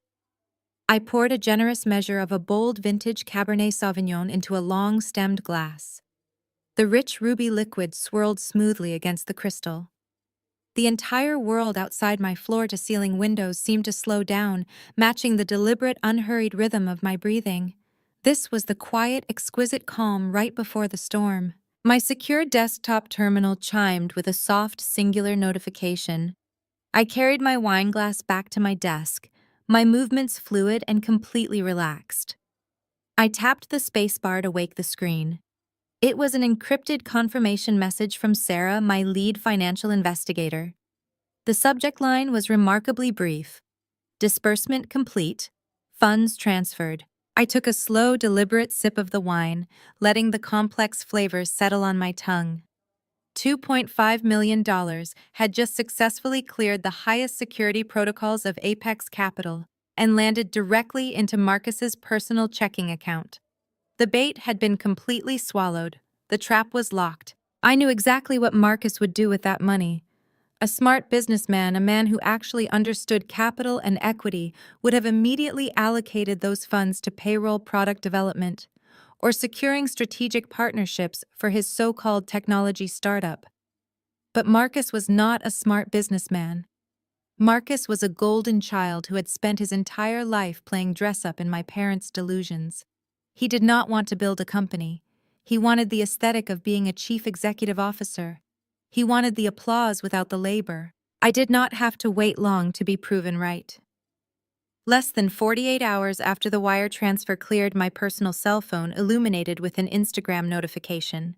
I poured a generous measure of a bold vintage Cabernet Sauvignon into a long-stemmed glass. The rich ruby liquid swirled smoothly against the crystal. The entire world outside my floor-to-ceiling windows seemed to slow down, matching the deliberate, unhurried rhythm of my breathing. This was the quiet, exquisite calm right before the storm. My secure desktop terminal chimed with a soft, singular notification. I carried my wine glass back to my desk, my movements fluid and completely relaxed. I tapped the spacebar to wake the screen. It was an encrypted confirmation message from Sarah, my lead financial investigator. The subject line was remarkably brief. Disbursement complete. Funds transferred. I took a slow, deliberate sip of the wine, letting the complex flavors settle on my tongue. $2.5 million had just successfully cleared the highest security protocols of Apex Capital and landed directly into Marcus's personal checking account. The bait had been completely swallowed. The trap was locked. I knew exactly what Marcus would do with that money. A smart businessman, a man who actually understood capital and equity, would have immediately allocated those funds to payroll, product development, or securing strategic partnerships for his so-called technology startup. But Marcus was not a smart businessman. Marcus was a golden child who had spent his entire life playing dress-up in my parents' delusions. He did not want to build a company. He wanted the aesthetic of being a chief executive officer. He wanted the applause without the labor. I did not have to wait long to be proven right. Less than 48 hours after the wire transfer cleared, my personal cell phone illuminated with an Instagram notification.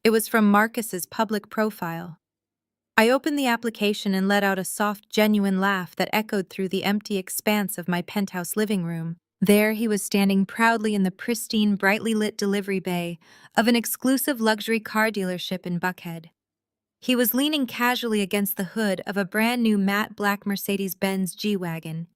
It was from Marcus's public profile. I opened the application and let out a soft, genuine laugh that echoed through the empty expanse of my penthouse living room. There he was standing proudly in the pristine, brightly lit delivery bay of an exclusive luxury car dealership in Buckhead. He was leaning casually against the hood of a brand-new matte black Mercedes-Benz G-Wagon.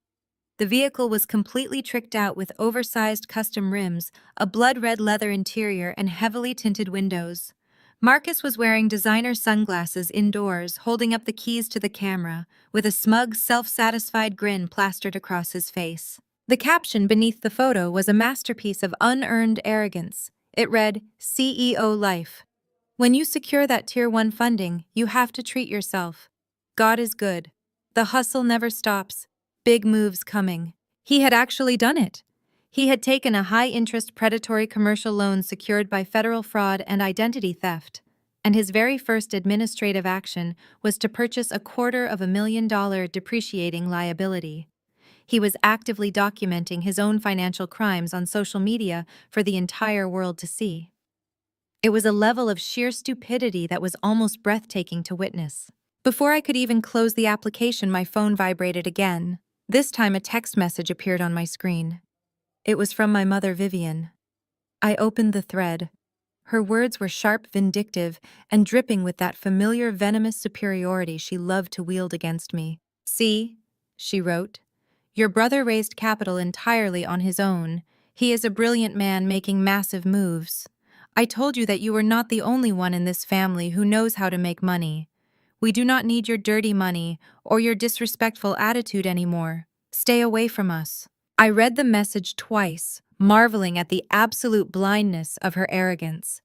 The vehicle was completely tricked out with oversized custom rims, a blood-red leather interior, and heavily tinted windows. Marcus was wearing designer sunglasses indoors, holding up the keys to the camera, with a smug, self-satisfied grin plastered across his face. The caption beneath the photo was a masterpiece of unearned arrogance. It read, "CEO Life. When you secure that Tier 1 funding, you have to treat yourself. God is good. The hustle never stops. Big moves coming." He had actually done it. He had taken a high-interest predatory commercial loan secured by federal fraud and identity theft, and his very first administrative action was to purchase a $250,000 depreciating liability. He was actively documenting his own financial crimes on social media for the entire world to see. It was a level of sheer stupidity that was almost breathtaking to witness. Before I could even close the application, my phone vibrated again. This time a text message appeared on my screen. It was from my mother, Vivian. I opened the thread. Her words were sharp, vindictive, and dripping with that familiar venomous superiority she loved to wield against me. "See," she wrote, "your brother raised capital entirely on his own. He is a brilliant man making massive moves. I told you that you were not the only one in this family who knows how to make money. We do not need your dirty money or your disrespectful attitude anymore. Stay away from us." I read the message twice, marveling at the absolute blindness of her arrogance.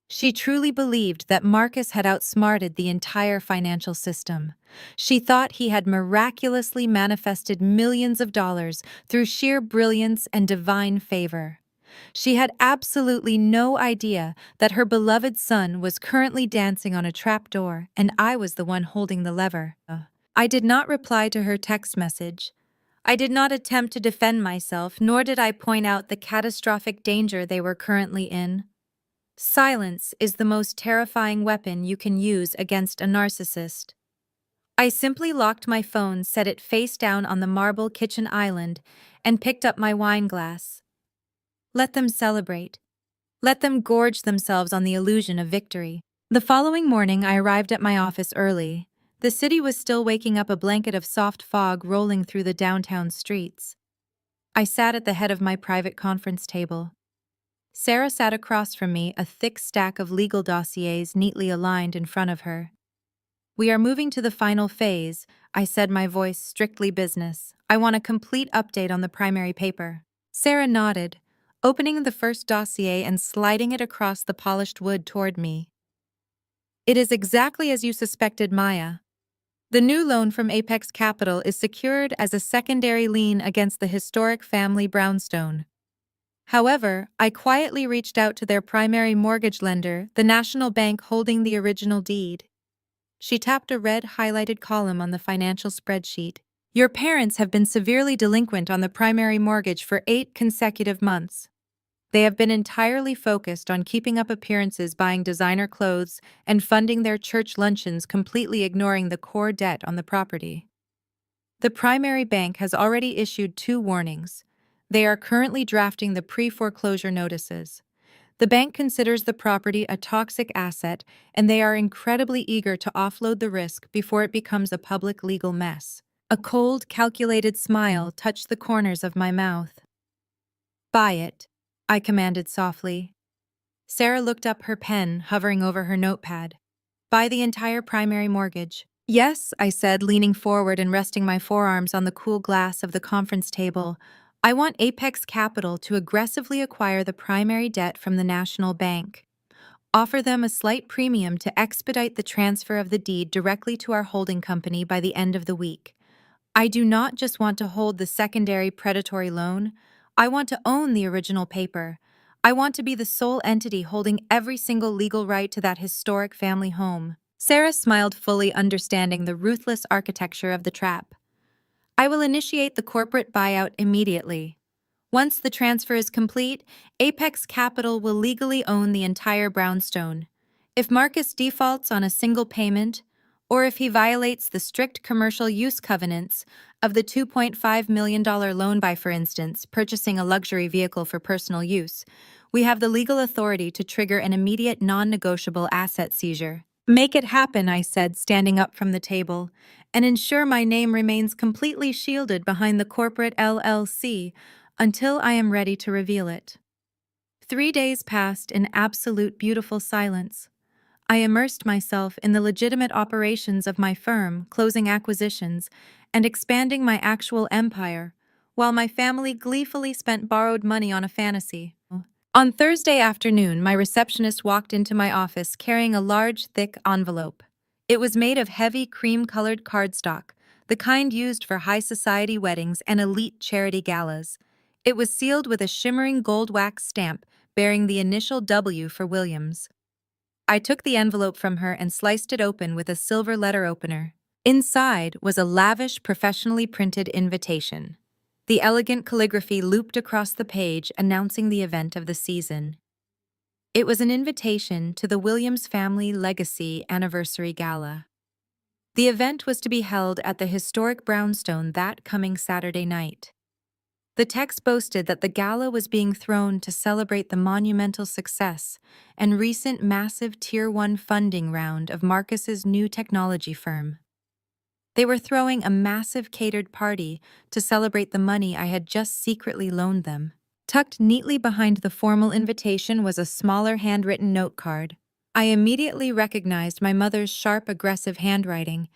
She truly believed that Marcus had outsmarted the entire financial system. She thought he had miraculously manifested millions of dollars through sheer brilliance and divine favor. She had absolutely no idea that her beloved son was currently dancing on a trapdoor, and I was the one holding the lever. I did not reply to her text message. I did not attempt to defend myself, nor did I point out the catastrophic danger they were currently in. Silence is the most terrifying weapon you can use against a narcissist. I simply locked my phone, set it face down on the marble kitchen island, and picked up my wine glass. Let them celebrate. Let them gorge themselves on the illusion of victory. The following morning, I arrived at my office early. The city was still waking up, a blanket of soft fog rolling through the downtown streets. I sat at the head of my private conference table. Sarah sat across from me, a thick stack of legal dossiers neatly aligned in front of her. "We are moving to the final phase," I said, my voice strictly business. "I want a complete update on the primary paper." Sarah nodded, opening the first dossier and sliding it across the polished wood toward me. "It is exactly as you suspected, Maya. The new loan from Apex Capital is secured as a secondary lien against the historic family brownstone. However, I quietly reached out to their primary mortgage lender, the national bank holding the original deed." She tapped a red highlighted column on the financial spreadsheet. "Your parents have been severely delinquent on the primary mortgage for 8 consecutive months. They have been entirely focused on keeping up appearances, buying designer clothes, and funding their church luncheons, completely ignoring the core debt on the property. The primary bank has already issued 2 warnings. They are currently drafting the pre-foreclosure notices. The bank considers the property a toxic asset, and they are incredibly eager to offload the risk before it becomes a public legal mess." A cold, calculated smile touched the corners of my mouth. "Buy it," I commanded softly. Sarah looked up, her pen hovering over her notepad. "Buy the entire primary mortgage." "Yes," I said, leaning forward and resting my forearms on the cool glass of the conference table. "I want Apex Capital to aggressively acquire the primary debt from the national bank. Offer them a slight premium to expedite the transfer of the deed directly to our holding company by the end of the week. I do not just want to hold the secondary predatory loan. I want to own the original paper. I want to be the sole entity holding every single legal right to that historic family home." Sarah smiled, fully understanding the ruthless architecture of the trap. "I will initiate the corporate buyout immediately. Once the transfer is complete, Apex Capital will legally own the entire brownstone. If Marcus defaults on a single payment, or if he violates the strict commercial use covenants of the $2.5 million loan by, for instance, purchasing a luxury vehicle for personal use, we have the legal authority to trigger an immediate non-negotiable asset seizure." "Make it happen," I said, standing up from the table, "and ensure my name remains completely shielded behind the corporate LLC until I am ready to reveal it." 3 days passed in absolute beautiful silence. I immersed myself in the legitimate operations of my firm, closing acquisitions, and expanding my actual empire, while my family gleefully spent borrowed money on a fantasy. On Thursday afternoon, my receptionist walked into my office carrying a large, thick envelope. It was made of heavy, cream-colored cardstock, the kind used for high society weddings and elite charity galas. It was sealed with a shimmering gold wax stamp bearing the initial W for Williams. I took the envelope from her and sliced it open with a silver letter opener. Inside was a lavish, professionally printed invitation. The elegant calligraphy looped across the page, announcing the event of the season. It was an invitation to the Williams Family Legacy Anniversary Gala. The event was to be held at the historic brownstone that coming Saturday night. The text boasted that the gala was being thrown to celebrate the monumental success and recent massive Tier 1 funding round of Marcus's new technology firm. They were throwing a massive catered party to celebrate the money I had just secretly loaned them. Tucked neatly behind the formal invitation was a smaller handwritten note card. I immediately recognized my mother's sharp, aggressive handwriting.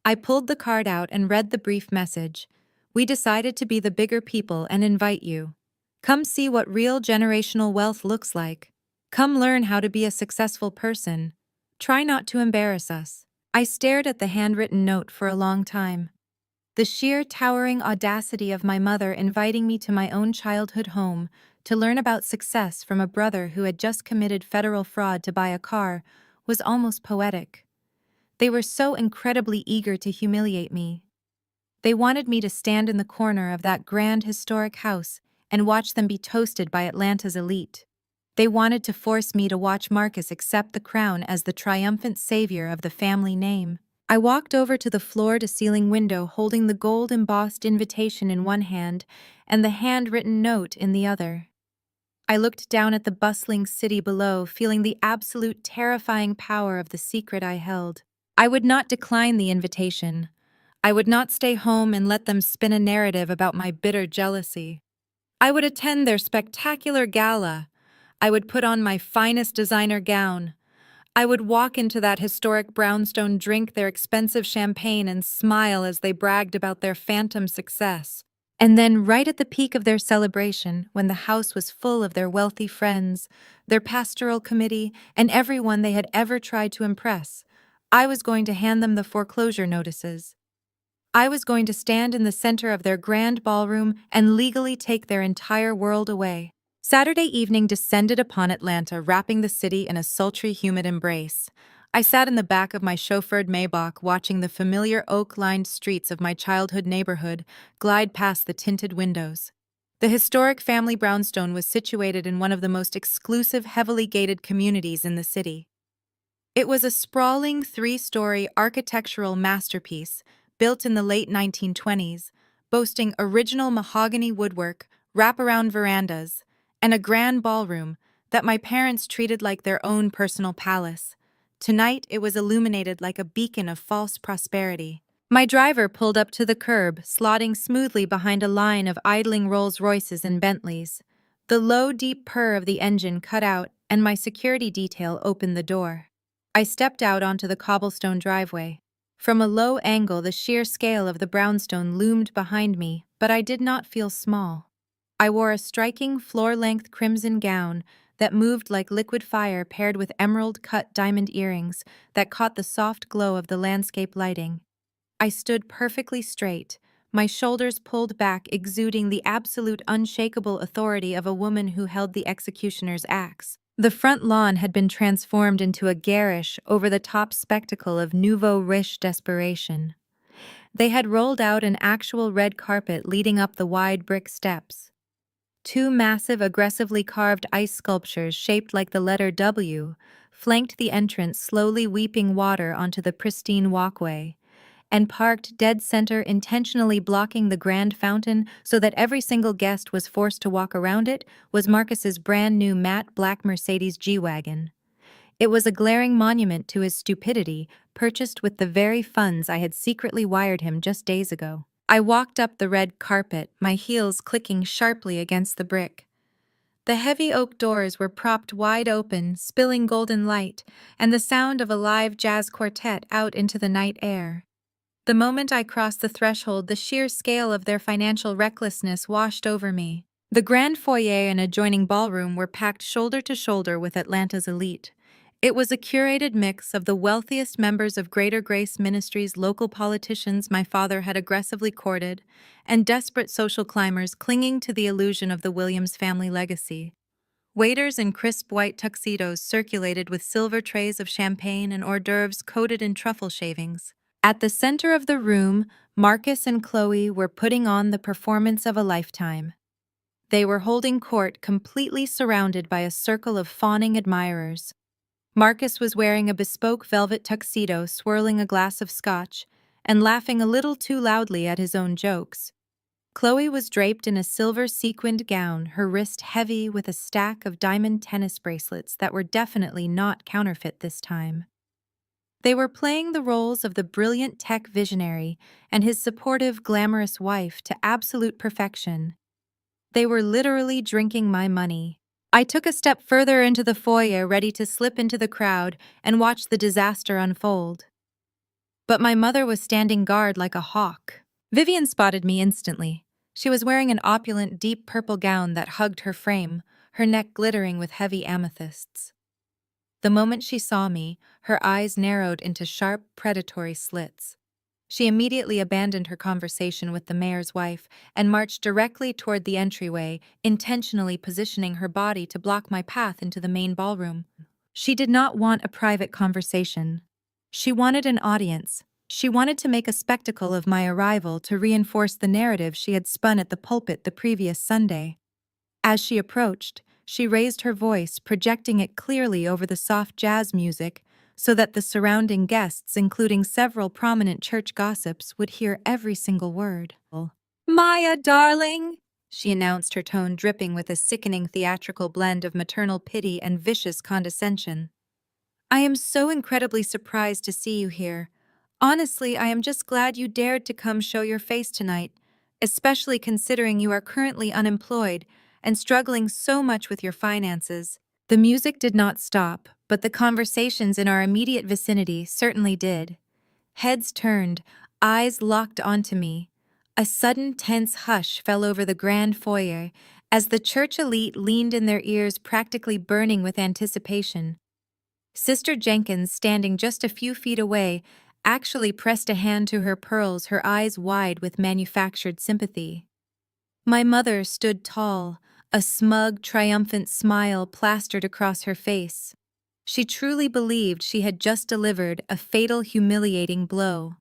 I pulled the card out and read the brief message. "We decided to be the bigger people and invite you. Come see what real generational wealth looks like. Come learn how to be a successful person. Try not to embarrass us." I stared at the handwritten note for a long time. The sheer towering audacity of my mother inviting me to my own childhood home to learn about success from a brother who had just committed federal fraud to buy a car was almost poetic. They were so incredibly eager to humiliate me. They wanted me to stand in the corner of that grand historic house and watch them be toasted by Atlanta's elite. They wanted to force me to watch Marcus accept the crown as the triumphant savior of the family name. I walked over to the floor-to-ceiling window holding the gold-embossed invitation in one hand and the handwritten note in the other. I looked down at the bustling city below, feeling the absolute terrifying power of the secret I held. I would not decline the invitation. I would not stay home and let them spin a narrative about my bitter jealousy. I would attend their spectacular gala. I would put on my finest designer gown. I would walk into that historic brownstone, drink their expensive champagne, and smile as they bragged about their phantom success. And then, right at the peak of their celebration, when the house was full of their wealthy friends, their pastoral committee, and everyone they had ever tried to impress, I was going to hand them the foreclosure notices. I was going to stand in the center of their grand ballroom and legally take their entire world away. Saturday evening descended upon Atlanta, wrapping the city in a sultry, humid embrace. I sat in the back of my chauffeured Maybach, watching the familiar oak-lined streets of my childhood neighborhood glide past the tinted windows. The historic family brownstone was situated in one of the most exclusive, heavily gated communities in the city. It was a sprawling three-story architectural masterpiece built in the late 1920s, boasting original mahogany woodwork, wraparound verandas, and a grand ballroom that my parents treated like their own personal palace. Tonight, it was illuminated like a beacon of false prosperity. My driver pulled up to the curb, slotting smoothly behind a line of idling Rolls-Royces and Bentleys. The low, deep purr of the engine cut out, and my security detail opened the door. I stepped out onto the cobblestone driveway. From a low angle, the sheer scale of the brownstone loomed behind me, but I did not feel small. I wore a striking floor-length crimson gown that moved like liquid fire, paired with emerald-cut diamond earrings that caught the soft glow of the landscape lighting. I stood perfectly straight, my shoulders pulled back, exuding the absolute unshakable authority of a woman who held the executioner's axe. The front lawn had been transformed into a garish, over-the-top spectacle of nouveau riche desperation. They had rolled out an actual red carpet leading up the wide brick steps. Two massive, aggressively carved ice sculptures shaped like the letter W flanked the entrance, slowly weeping water onto the pristine walkway, and parked dead center, intentionally blocking the grand fountain so that every single guest was forced to walk around it, was Marcus's brand new matte black Mercedes G-Wagon. It was a glaring monument to his stupidity, purchased with the very funds I had secretly wired him just days ago. I walked up the red carpet, my heels clicking sharply against the brick. The heavy oak doors were propped wide open, spilling golden light, and the sound of a live jazz quartet out into the night air. The moment I crossed the threshold, the sheer scale of their financial recklessness washed over me. The grand foyer and adjoining ballroom were packed shoulder to shoulder with Atlanta's elite. It was a curated mix of the wealthiest members of Greater Grace Ministries, local politicians my father had aggressively courted, and desperate social climbers clinging to the illusion of the Williams family legacy. Waiters in crisp white tuxedos circulated with silver trays of champagne and hors d'oeuvres coated in truffle shavings. At the center of the room, Marcus and Chloe were putting on the performance of a lifetime. They were holding court, completely surrounded by a circle of fawning admirers. Marcus was wearing a bespoke velvet tuxedo, swirling a glass of scotch, and laughing a little too loudly at his own jokes. Chloe was draped in a silver sequined gown, her wrist heavy with a stack of diamond tennis bracelets that were definitely not counterfeit this time. They were playing the roles of the brilliant tech visionary and his supportive, glamorous wife to absolute perfection. They were literally drinking my money. I took a step further into the foyer, ready to slip into the crowd and watch the disaster unfold. But my mother was standing guard like a hawk. Vivian spotted me instantly. She was wearing an opulent, deep purple gown that hugged her frame, her neck glittering with heavy amethysts. The moment she saw me, her eyes narrowed into sharp, predatory slits. She immediately abandoned her conversation with the mayor's wife and marched directly toward the entryway, intentionally positioning her body to block my path into the main ballroom. She did not want a private conversation. She wanted an audience. She wanted to make a spectacle of my arrival to reinforce the narrative she had spun at the pulpit the previous Sunday. As she approached, she raised her voice, projecting it clearly over the soft jazz music so that the surrounding guests, including several prominent church gossips, would hear every single word. "Maya, darling," she announced, her tone dripping with a sickening theatrical blend of maternal pity and vicious condescension. "I am so incredibly surprised to see you here. Honestly, I am just glad you dared to come show your face tonight, especially considering you are currently unemployed and struggling so much with your finances." The music did not stop, but the conversations in our immediate vicinity certainly did. Heads turned, eyes locked onto me. A sudden tense hush fell over the grand foyer as the church elite leaned in their ears, practically burning with anticipation. Sister Jenkins, standing just a few feet away, actually pressed a hand to her pearls, her eyes wide with manufactured sympathy. My mother stood tall, a smug, triumphant smile plastered across her face. She truly believed she had just delivered a fatal, humiliating blow.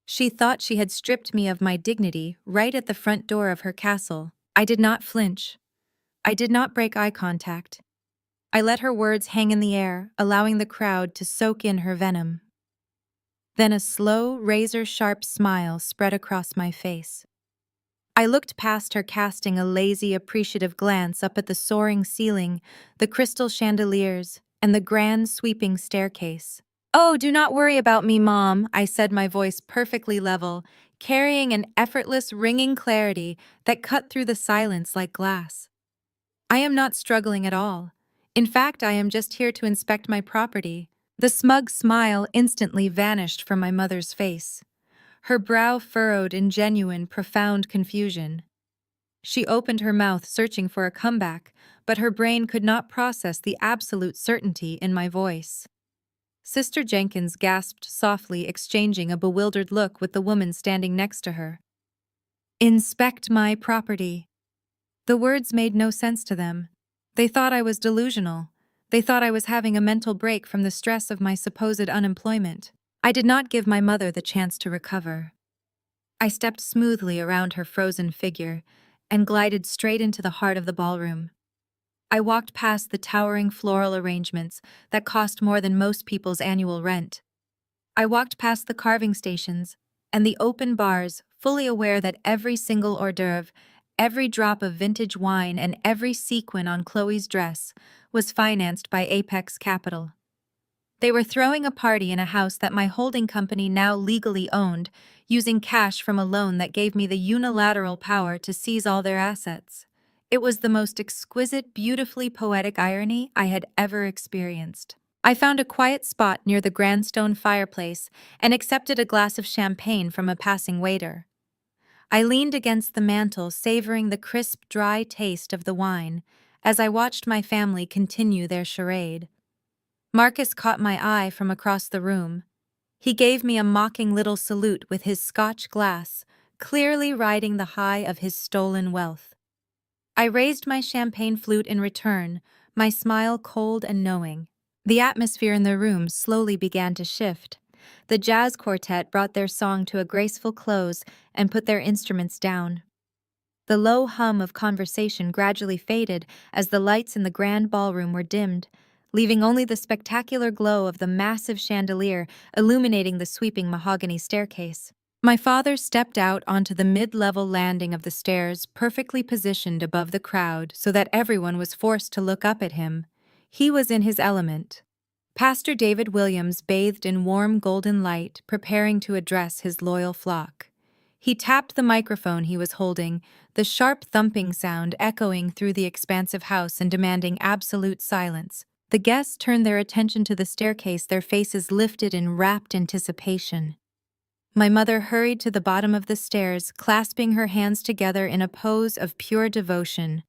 She thought she had stripped me of my dignity right at the front door of her castle. I did not flinch. I did not break eye contact. I let her words hang in the air, allowing the crowd to soak in her venom. Then a slow, razor-sharp smile spread across my face. I looked past her, casting a lazy, appreciative glance up at the soaring ceiling, the crystal chandeliers, and the grand, sweeping staircase. "Oh, do not worry about me, Mom," I said, my voice perfectly level, carrying an effortless, ringing clarity that cut through the silence like glass. "I am not struggling at all. In fact, I am just here to inspect my property." The smug smile instantly vanished from my mother's face. Her brow furrowed in genuine, profound confusion. She opened her mouth, searching for a comeback, but her brain could not process the absolute certainty in my voice. Sister Jenkins gasped softly, exchanging a bewildered look with the woman standing next to her. "Inspect my property." The words made no sense to them. They thought I was delusional. They thought I was having a mental break from the stress of my supposed unemployment. I did not give my mother the chance to recover. I stepped smoothly around her frozen figure and glided straight into the heart of the ballroom. I walked past the towering floral arrangements that cost more than most people's annual rent. I walked past the carving stations and the open bars, fully aware that every single hors d'oeuvre, every drop of vintage wine, and every sequin on Chloe's dress was financed by Apex Capital. They were throwing a party in a house that my holding company now legally owned, using cash from a loan that gave me the unilateral power to seize all their assets. It was the most exquisite, beautifully poetic irony I had ever experienced. I found a quiet spot near the grand stone fireplace and accepted a glass of champagne from a passing waiter. I leaned against the mantel, savoring the crisp, dry taste of the wine as I watched my family continue their charade. Marcus caught my eye from across the room. He gave me a mocking little salute with his Scotch glass, clearly riding the high of his stolen wealth. I raised my champagne flute in return, my smile cold and knowing. The atmosphere in the room slowly began to shift. The jazz quartet brought their song to a graceful close and put their instruments down. The low hum of conversation gradually faded as the lights in the grand ballroom were dimmed, leaving only the spectacular glow of the massive chandelier illuminating the sweeping mahogany staircase. My father stepped out onto the mid-level landing of the stairs, perfectly positioned above the crowd so that everyone was forced to look up at him. He was in his element. Pastor David Williams bathed in warm golden light, preparing to address his loyal flock. He tapped the microphone he was holding, the sharp thumping sound echoing through the expansive house and demanding absolute silence. The guests turned their attention to the staircase, their faces lifted in rapt anticipation. My mother hurried to the bottom of the stairs, clasping her hands together in a pose of pure devotion.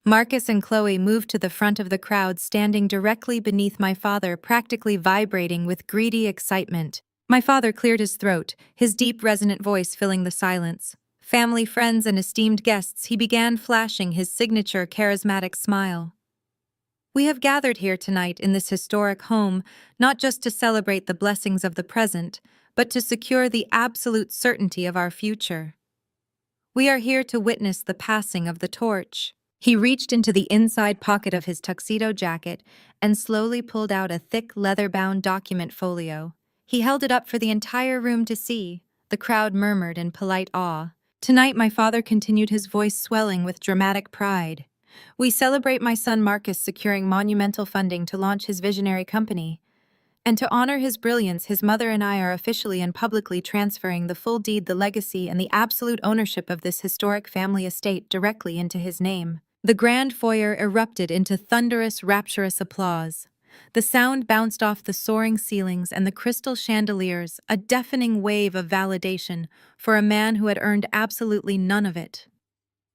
Marcus and Chloe moved to the front of the crowd, standing directly beneath my father, practically vibrating with greedy excitement. My father cleared his throat, his deep, resonant voice filling the silence. Family, friends, and esteemed guests, he began flashing his signature charismatic smile. We have gathered here tonight in this historic home, not just to celebrate the blessings of the present, but to secure the absolute certainty of our future. We are here to witness the passing of the torch. He reached into the inside pocket of his tuxedo jacket and slowly pulled out a thick leather-bound document folio. He held it up for the entire room to see. The crowd murmured in polite awe. Tonight, my father continued, his voice swelling with dramatic pride. We celebrate my son Marcus securing monumental funding to launch his visionary company. And to honor his brilliance, his mother and I are officially and publicly transferring the full deed, the legacy, and the absolute ownership of this historic family estate directly into his name. The grand foyer erupted into thunderous, rapturous applause. The sound bounced off the soaring ceilings and the crystal chandeliers, a deafening wave of validation for a man who had earned absolutely none of it.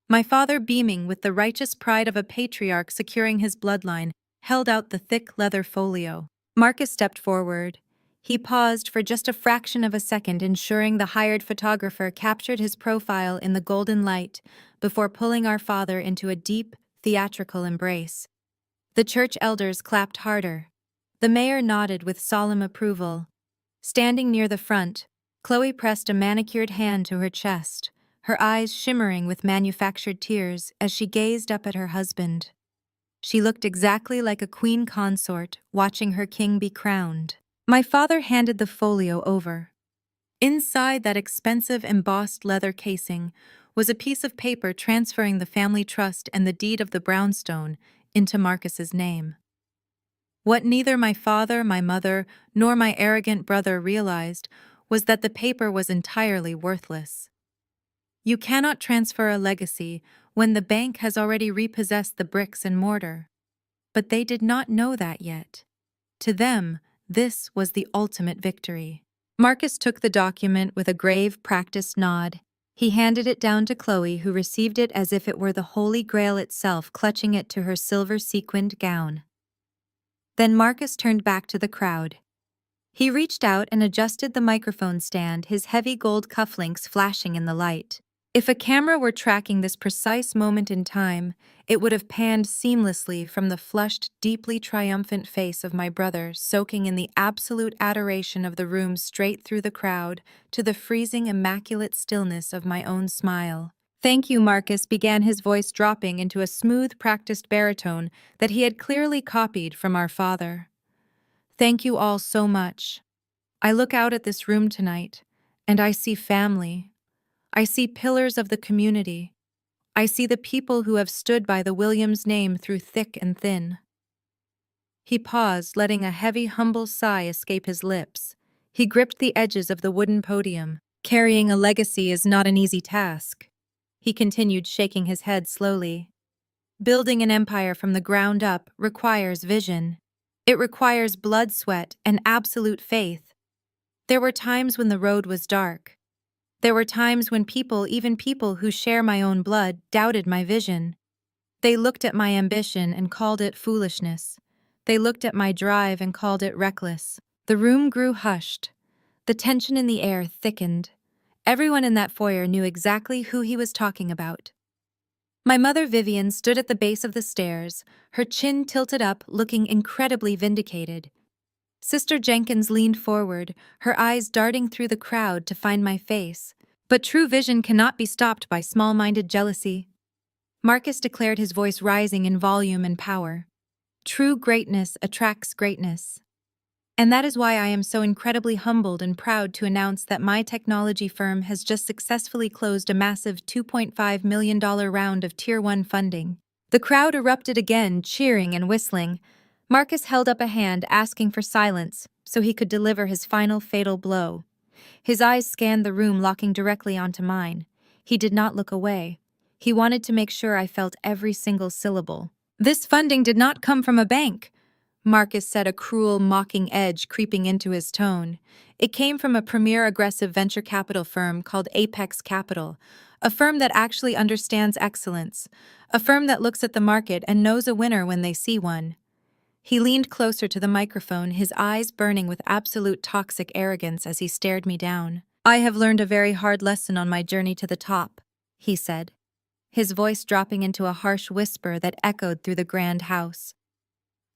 My father, beaming with the righteous pride of a patriarch securing his bloodline, held out the thick leather folio. Marcus stepped forward. He paused for just a fraction of a second, ensuring the hired photographer captured his profile in the golden light before pulling our father into a deep, theatrical embrace. The church elders clapped harder. The mayor nodded with solemn approval. Standing near the front, Chloe pressed a manicured hand to her chest, her eyes shimmering with manufactured tears as she gazed up at her husband. She looked exactly like a queen consort watching her king be crowned. My father handed the folio over. Inside that expensive embossed leather casing was a piece of paper transferring the family trust and the deed of the brownstone into Marcus's name. What neither my father, my mother, nor my arrogant brother realized was that the paper was entirely worthless. You cannot transfer a legacy when the bank has already repossessed the bricks and mortar. But they did not know that yet. To them, this was the ultimate victory. Marcus took the document with a grave, practiced nod. He handed it down to Chloe, who received it as if it were the Holy Grail itself, clutching it to her silver-sequined gown. Then Marcus turned back to the crowd. He reached out and adjusted the microphone stand, his heavy gold cufflinks flashing in the light. If a camera were tracking this precise moment in time, it would have panned seamlessly from the flushed, deeply triumphant face of my brother, soaking in the absolute adoration of the room, straight through the crowd, to the freezing, immaculate stillness of my own smile. "Thank you, Marcus," began, his voice dropping into a smooth, practiced baritone that he had clearly copied from our father. "Thank you all so much. I look out at this room tonight, and I see family. I see pillars of the community. I see the people who have stood by the Williams name through thick and thin." He paused, letting a heavy, humble sigh escape his lips. He gripped the edges of the wooden podium. "Carrying a legacy is not an easy task," he continued, shaking his head slowly. "Building an empire from the ground up requires vision. It requires blood, sweat, and absolute faith. There were times when the road was dark. There were times when people, even people who share my own blood, doubted my vision. They looked at my ambition and called it foolishness. They looked at my drive and called it reckless. The room grew hushed. The tension in the air thickened. Everyone in that foyer knew exactly who he was talking about. My mother, Vivian, stood at the base of the stairs, her chin tilted up, looking incredibly vindicated. Sister Jenkins leaned forward, her eyes darting through the crowd to find my face. But true vision cannot be stopped by small-minded jealousy. Marcus declared, his voice rising in volume and power. True greatness attracts greatness. And that is why I am so incredibly humbled and proud to announce that my technology firm has just successfully closed a massive $2.5 million round of Tier 1 funding. The crowd erupted again, cheering and whistling. Marcus held up a hand, asking for silence, so he could deliver his final fatal blow. His eyes scanned the room, locking directly onto mine. He did not look away. He wanted to make sure I felt every single syllable. This funding did not come from a bank. Marcus said, a cruel, mocking edge creeping into his tone. It came from a premier aggressive venture capital firm called Apex Capital, a firm that actually understands excellence, a firm that looks at the market and knows a winner when they see one. He leaned closer to the microphone, his eyes burning with absolute toxic arrogance as he stared me down. "I have learned a very hard lesson on my journey to the top," he said, his voice dropping into a harsh whisper that echoed through the grand house.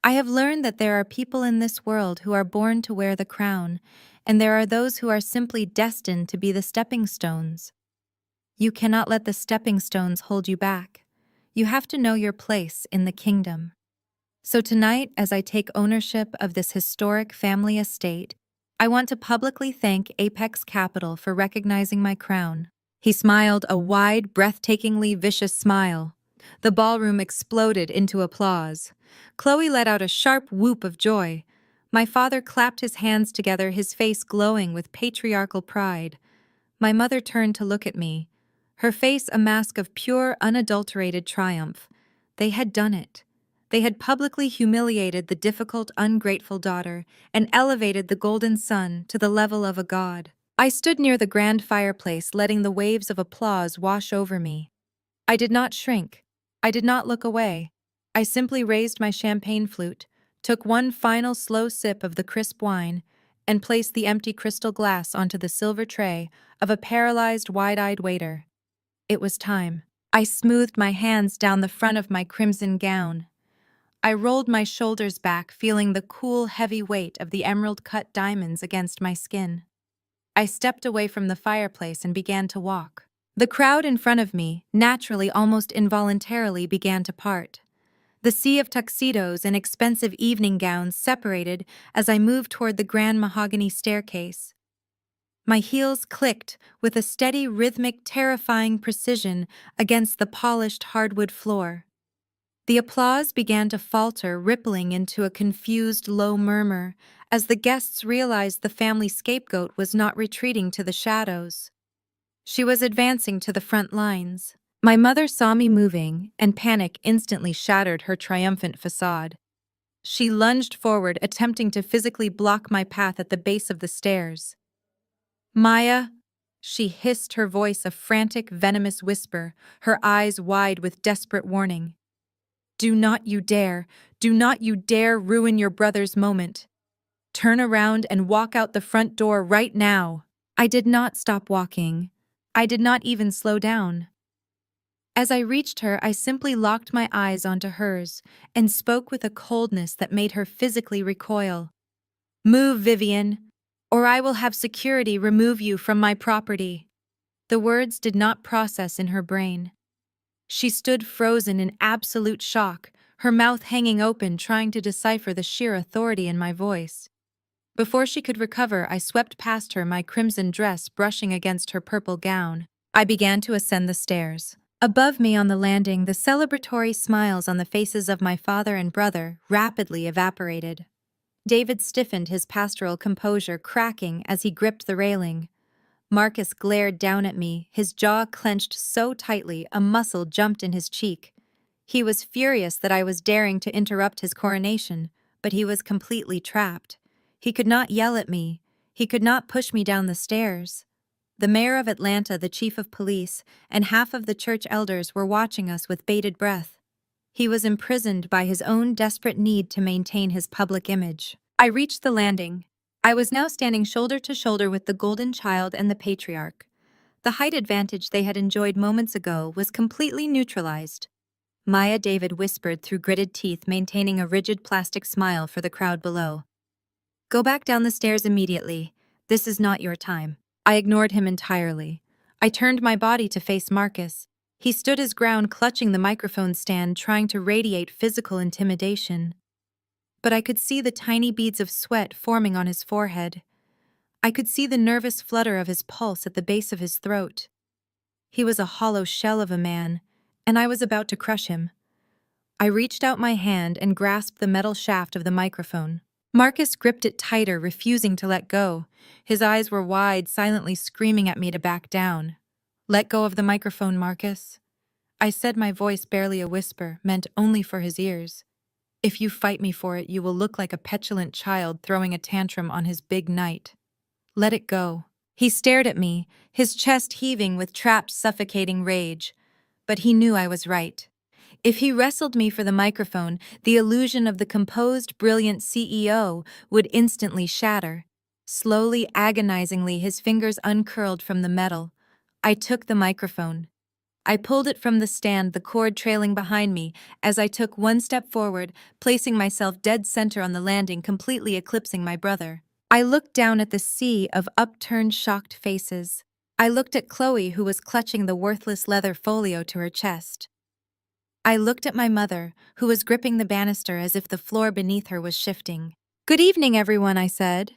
"I have learned that there are people in this world who are born to wear the crown, and there are those who are simply destined to be the stepping stones. You cannot let the stepping stones hold you back. You have to know your place in the kingdom. So tonight, as I take ownership of this historic family estate, I want to publicly thank Apex Capital for recognizing my crown." He smiled, a wide, breathtakingly vicious smile. The ballroom exploded into applause. Chloe let out a sharp whoop of joy. My father clapped his hands together, his face glowing with patriarchal pride. My mother turned to look at me, her face a mask of pure, unadulterated triumph. They had done it. They had publicly humiliated the difficult, ungrateful daughter and elevated the golden son to the level of a god. I stood near the grand fireplace, letting the waves of applause wash over me. I did not shrink. I did not look away. I simply raised my champagne flute, took one final slow sip of the crisp wine, and placed the empty crystal glass onto the silver tray of a paralyzed, wide-eyed waiter. It was time. I smoothed my hands down the front of my crimson gown. I rolled my shoulders back, feeling the cool, heavy weight of the emerald-cut diamonds against my skin. I stepped away from the fireplace and began to walk. The crowd in front of me, naturally, almost involuntarily, began to part. The sea of tuxedos and expensive evening gowns separated as I moved toward the grand mahogany staircase. My heels clicked with a steady, rhythmic, terrifying precision against the polished hardwood floor. The applause began to falter, rippling into a confused, low murmur, as the guests realized the family scapegoat was not retreating to the shadows. She was advancing to the front lines. My mother saw me moving, and panic instantly shattered her triumphant facade. She lunged forward, attempting to physically block my path at the base of the stairs. "Maya," she hissed, her voice a frantic, venomous whisper, her eyes wide with desperate warning. Do not you dare ruin your brother's moment. Turn around and walk out the front door right now." I did not stop walking. I did not even slow down. As I reached her, I simply locked my eyes onto hers and spoke with a coldness that made her physically recoil. "Move, Vivian, or I will have security remove you from my property." The words did not process in her brain. She stood frozen in absolute shock, her mouth hanging open, trying to decipher the sheer authority in my voice. Before she could recover, I swept past her, my crimson dress brushing against her purple gown. I began to ascend the stairs. Above me on the landing, the celebratory smiles on the faces of my father and brother rapidly evaporated. David stiffened, his pastoral composure cracking as he gripped the railing. Marcus glared down at me, his jaw clenched so tightly a muscle jumped in his cheek. He was furious that I was daring to interrupt his coronation, but he was completely trapped. He could not yell at me. He could not push me down the stairs. The mayor of Atlanta, the chief of police, and half of the church elders were watching us with bated breath. He was imprisoned by his own desperate need to maintain his public image. I reached the landing. I was now standing shoulder to shoulder with the golden child and the patriarch. The height advantage they had enjoyed moments ago was completely neutralized. "Maya," David whispered through gritted teeth, maintaining a rigid plastic smile for the crowd below. "Go back down the stairs immediately. This is not your time." I ignored him entirely. I turned my body to face Marcus. He stood his ground, clutching the microphone stand, trying to radiate physical intimidation. But I could see the tiny beads of sweat forming on his forehead. I could see the nervous flutter of his pulse at the base of his throat. He was a hollow shell of a man, and I was about to crush him. I reached out my hand and grasped the metal shaft of the microphone. Marcus gripped it tighter, refusing to let go. His eyes were wide, silently screaming at me to back down. "Let go of the microphone, Marcus," I said, my voice barely a whisper, meant only for his ears. If you fight me for it, you will look like a petulant child throwing a tantrum on his big night. Let it go." He stared at me, his chest heaving with trapped, suffocating rage. But he knew I was right. If he wrestled me for the microphone, the illusion of the composed, brilliant CEO would instantly shatter. Slowly, agonizingly, his fingers uncurled from the metal. I took the microphone. I pulled it from the stand, the cord trailing behind me, as I took one step forward, placing myself dead center on the landing, completely eclipsing my brother. I looked down at the sea of upturned, shocked faces. I looked at Chloe, who was clutching the worthless leather folio to her chest. I looked at my mother, who was gripping the banister as if the floor beneath her was shifting. "Good evening, everyone," I said.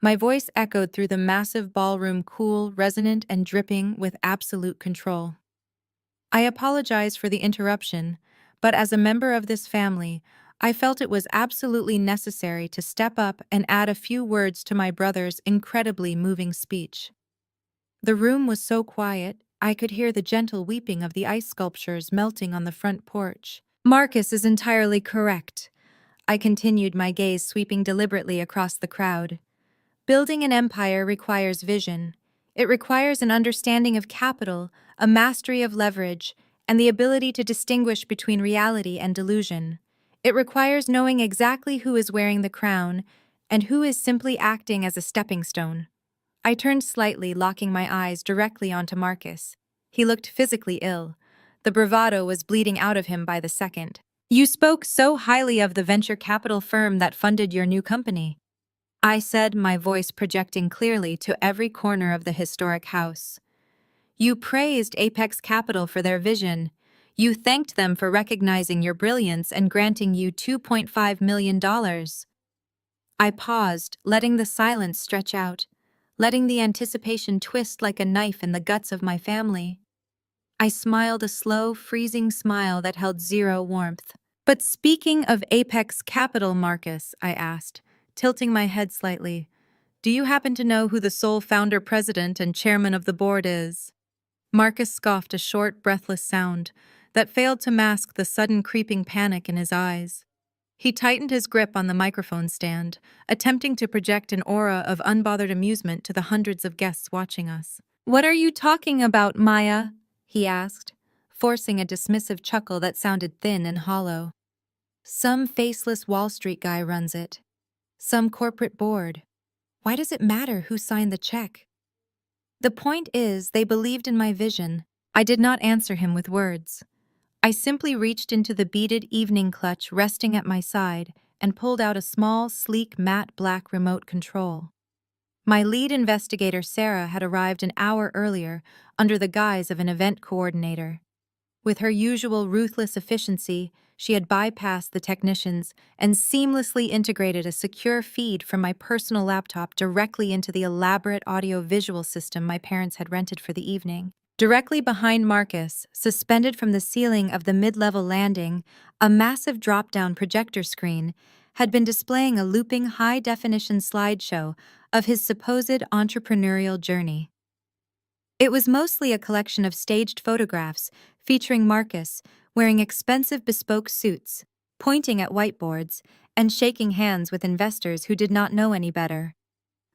My voice echoed through the massive ballroom, cool, resonant, and dripping with absolute control. I apologize for the interruption, but as a member of this family, I felt it was absolutely necessary to step up and add a few words to my brother's incredibly moving speech. The room was so quiet, I could hear the gentle weeping of the ice sculptures melting on the front porch. "Marcus is entirely correct," I continued, my gaze sweeping deliberately across the crowd. "Building an empire requires vision. It requires an understanding of capital, a mastery of leverage, and the ability to distinguish between reality and delusion. It requires knowing exactly who is wearing the crown and who is simply acting as a stepping stone." I turned slightly, locking my eyes directly onto Marcus. He looked physically ill. The bravado was bleeding out of him by the second. "You spoke so highly of the venture capital firm that funded your new company," I said, my voice projecting clearly to every corner of the historic house. "You praised Apex Capital for their vision. You thanked them for recognizing your brilliance and granting you $2.5 million. I paused, letting the silence stretch out, letting the anticipation twist like a knife in the guts of my family. I smiled, a slow, freezing smile that held zero warmth. "But speaking of Apex Capital, Marcus," I asked, tilting my head slightly, "do you happen to know who the sole founder, president, and chairman of the board is?" Marcus scoffed, a short, breathless sound that failed to mask the sudden creeping panic in his eyes. He tightened his grip on the microphone stand, attempting to project an aura of unbothered amusement to the hundreds of guests watching us. "What are you talking about, Maya?" he asked, forcing a dismissive chuckle that sounded thin and hollow. "Some faceless Wall Street guy runs it. Some corporate board. Why does it matter who signed the check? The point is, they believed in my vision." I did not answer him with words. I simply reached into the beaded evening clutch resting at my side and pulled out a small, sleek, matte black remote control. My lead investigator, Sarah, had arrived an hour earlier under the guise of an event coordinator. With her usual ruthless efficiency, she had bypassed the technicians and seamlessly integrated a secure feed from my personal laptop directly into the elaborate audio-visual system my parents had rented for the evening. Directly behind Marcus, suspended from the ceiling of the mid-level landing, a massive drop-down projector screen had been displaying a looping high-definition slideshow of his supposed entrepreneurial journey. It was mostly a collection of staged photographs featuring Marcus wearing expensive bespoke suits, pointing at whiteboards, and shaking hands with investors who did not know any better.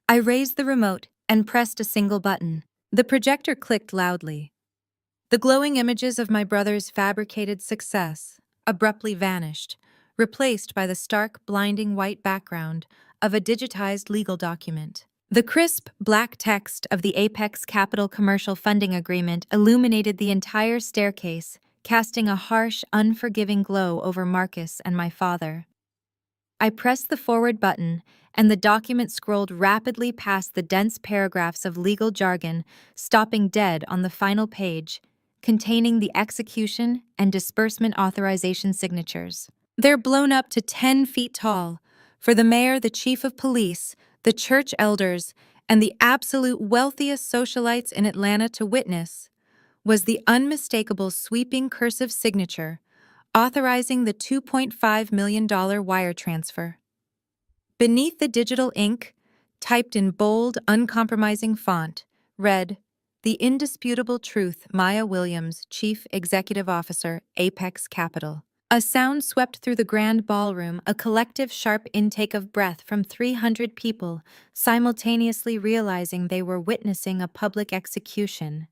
I raised the remote and pressed a single button. The projector clicked loudly. The glowing images of my brother's fabricated success abruptly vanished, replaced by the stark, blinding white background of a digitized legal document. The crisp, black text of the Apex Capital commercial funding agreement illuminated the entire staircase, casting a harsh, unforgiving glow over Marcus and my father. I pressed the forward button, and the document scrolled rapidly past the dense paragraphs of legal jargon, stopping dead on the final page, containing the execution and disbursement authorization signatures. They're blown up to 10 feet tall, for the mayor, the chief of police, the church elders, and the absolute wealthiest socialites in Atlanta to witness, was the unmistakable sweeping cursive signature authorizing the $2.5 million wire transfer. Beneath the digital ink, typed in bold, uncompromising font, read, "The indisputable truth, Maya Williams, Chief Executive Officer, Apex Capital." A sound swept through the grand ballroom, a collective sharp intake of breath from 300 people, simultaneously realizing they were witnessing a public execution.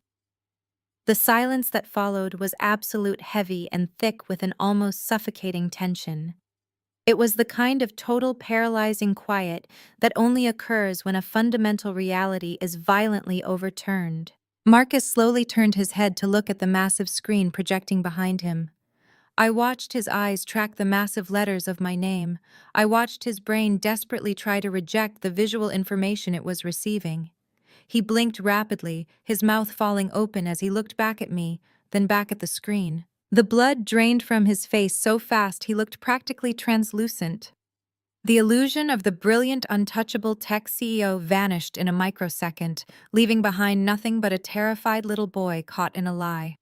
The silence that followed was absolute, heavy and thick with an almost suffocating tension. It was the kind of total paralyzing quiet that only occurs when a fundamental reality is violently overturned. Marcus slowly turned his head to look at the massive screen projecting behind him. I watched his eyes track the massive letters of my name. I watched his brain desperately try to reject the visual information it was receiving. He blinked rapidly, his mouth falling open as he looked back at me, then back at the screen. The blood drained from his face so fast he looked practically translucent. The illusion of the brilliant, untouchable tech CEO vanished in a microsecond, leaving behind nothing but a terrified little boy caught in a lie.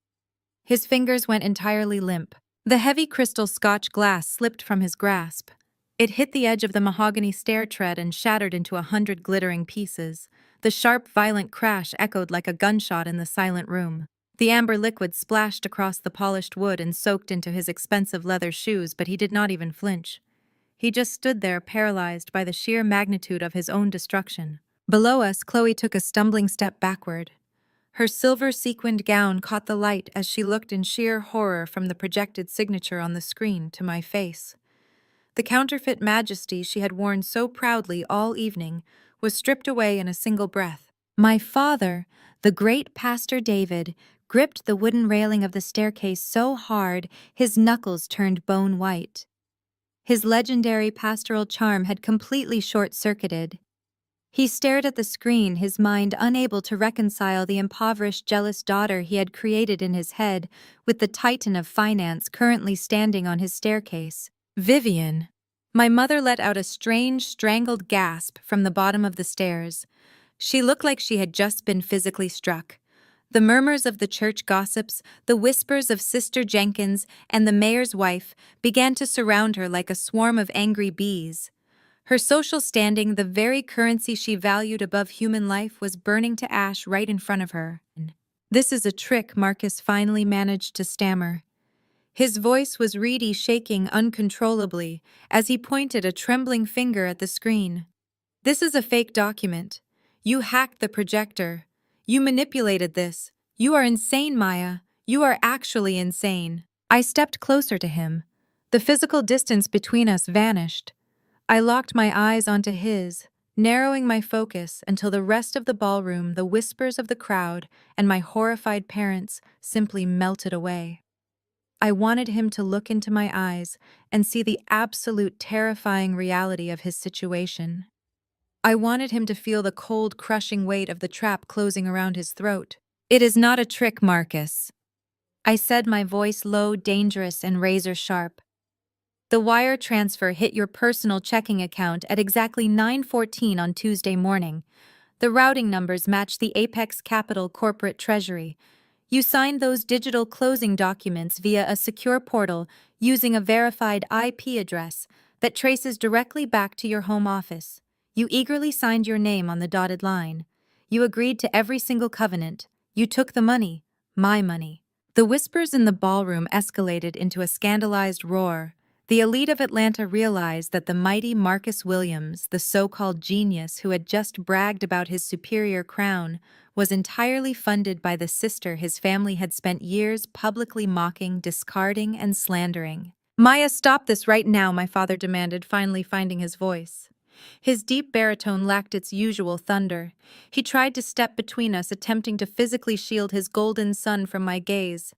His fingers went entirely limp. The heavy crystal Scotch glass slipped from his grasp. It hit the edge of the mahogany stair tread and shattered into 100 glittering pieces. The sharp, violent crash echoed like a gunshot in the silent room. The amber liquid splashed across the polished wood and soaked into his expensive leather shoes, but he did not even flinch. He just stood there, paralyzed by the sheer magnitude of his own destruction. Below us, Chloe took a stumbling step backward. Her silver-sequined gown caught the light as she looked in sheer horror from the projected signature on the screen to my face. The counterfeit majesty she had worn so proudly all evening was stripped away in a single breath. My father, the great Pastor David, gripped the wooden railing of the staircase so hard his knuckles turned bone white. His legendary pastoral charm had completely short-circuited. He stared at the screen, his mind unable to reconcile the impoverished, jealous daughter he had created in his head with the titan of finance currently standing on his staircase. Vivian. My mother let out a strange, strangled gasp from the bottom of the stairs. She looked like she had just been physically struck. The murmurs of the church gossips, the whispers of Sister Jenkins and the mayor's wife began to surround her like a swarm of angry bees. Her social standing, the very currency she valued above human life, was burning to ash right in front of her. "This is a trick," Marcus finally managed to stammer. His voice was reedy, shaking uncontrollably as he pointed a trembling finger at the screen. "This is a fake document. You hacked the projector. You manipulated this. You are insane, Maya. You are actually insane." I stepped closer to him. The physical distance between us vanished. I locked my eyes onto his, narrowing my focus until the rest of the ballroom, the whispers of the crowd, and my horrified parents simply melted away. I wanted him to look into my eyes and see the absolute terrifying reality of his situation. I wanted him to feel the cold, crushing weight of the trap closing around his throat. "It is not a trick, Marcus," I said, my voice low, dangerous, and razor-sharp. "The wire transfer hit your personal checking account at exactly 9:14 on Tuesday morning. The routing numbers match the Apex Capital corporate treasury. You signed those digital closing documents via a secure portal using a verified IP address that traces directly back to your home office. You eagerly signed your name on the dotted line. You agreed to every single covenant. You took the money, my money." The whispers in the ballroom escalated into a scandalized roar. The elite of Atlanta realized that the mighty Marcus Williams, the so-called genius who had just bragged about his superior crown, was entirely funded by the sister his family had spent years publicly mocking, discarding, and slandering. "Maya, stop this right now," my father demanded, finally finding his voice. His deep baritone lacked its usual thunder. He tried to step between us, attempting to physically shield his golden son from my gaze.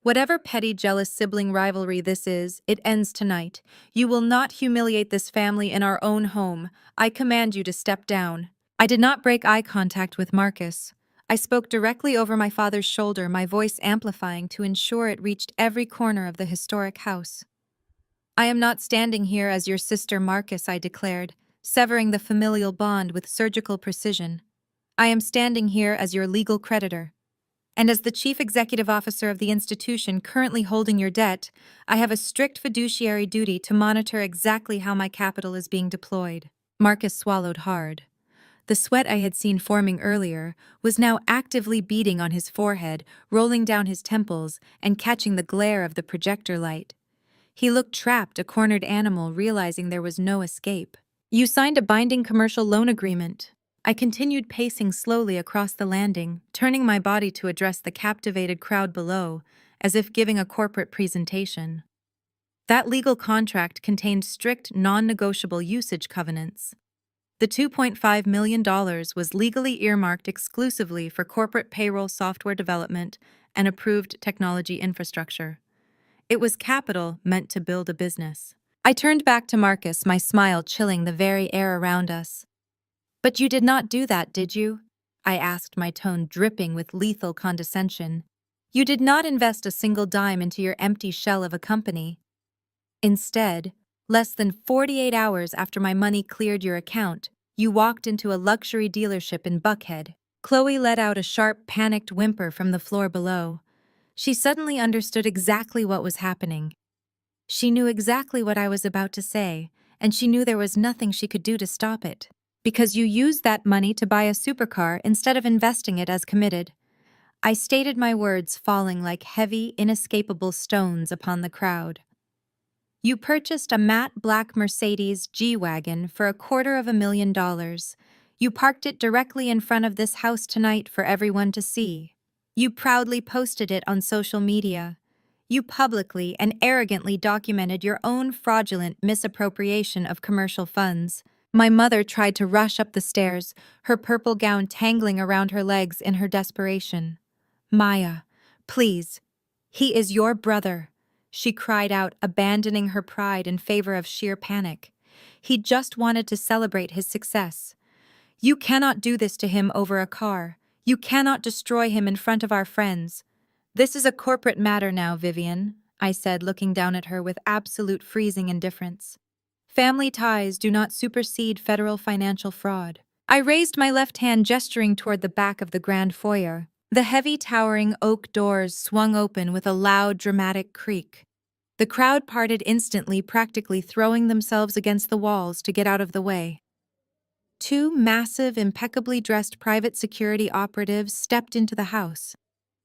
"Whatever petty, jealous sibling rivalry this is, it ends tonight. You will not humiliate this family in our own home. I command you to step down." I did not break eye contact with Marcus. I spoke directly over my father's shoulder, my voice amplifying to ensure it reached every corner of the historic house. "I am not standing here as your sister, Marcus," I declared, severing the familial bond with surgical precision. "I am standing here as your legal creditor. And as the chief executive officer of the institution currently holding your debt, I have a strict fiduciary duty to monitor exactly how my capital is being deployed." Marcus swallowed hard. The sweat I had seen forming earlier was now actively beading on his forehead, rolling down his temples, and catching the glare of the projector light. He looked trapped, a cornered animal, realizing there was no escape. You signed a binding commercial loan agreement. I continued pacing slowly across the landing, turning my body to address the captivated crowd below, as if giving a corporate presentation. That legal contract contained strict, non-negotiable usage covenants. The $2.5 million was legally earmarked exclusively for corporate payroll software development and approved technology infrastructure. It was capital meant to build a business. I turned back to Marcus, my smile chilling the very air around us. "But you did not do that, did you?" I asked, my tone dripping with lethal condescension. "You did not invest a single dime into your empty shell of a company. Instead, less than 48 hours after my money cleared your account, you walked into a luxury dealership in Buckhead." Chloe let out a sharp, panicked whimper from the floor below. She suddenly understood exactly what was happening. She knew exactly what I was about to say, and she knew there was nothing she could do to stop it. "Because you used that money to buy a supercar instead of investing it as committed." I stated, my words falling like heavy, inescapable stones upon the crowd. "You purchased a matte black Mercedes G-Wagon for $250,000. You parked it directly in front of this house tonight for everyone to see. You proudly posted it on social media. You publicly and arrogantly documented your own fraudulent misappropriation of commercial funds." My mother tried to rush up the stairs, her purple gown tangling around her legs in her desperation. "Maya, please. He is your brother," she cried out, abandoning her pride in favor of sheer panic. "He just wanted to celebrate his success. You cannot do this to him over a car. You cannot destroy him in front of our friends." "This is a corporate matter now, Vivian," I said, looking down at her with absolute freezing indifference. "Family ties do not supersede federal financial fraud." I raised my left hand, gesturing toward the back of the grand foyer. The heavy, towering oak doors swung open with a loud, dramatic creak. The crowd parted instantly, practically throwing themselves against the walls to get out of the way. Two massive, impeccably dressed private security operatives stepped into the house.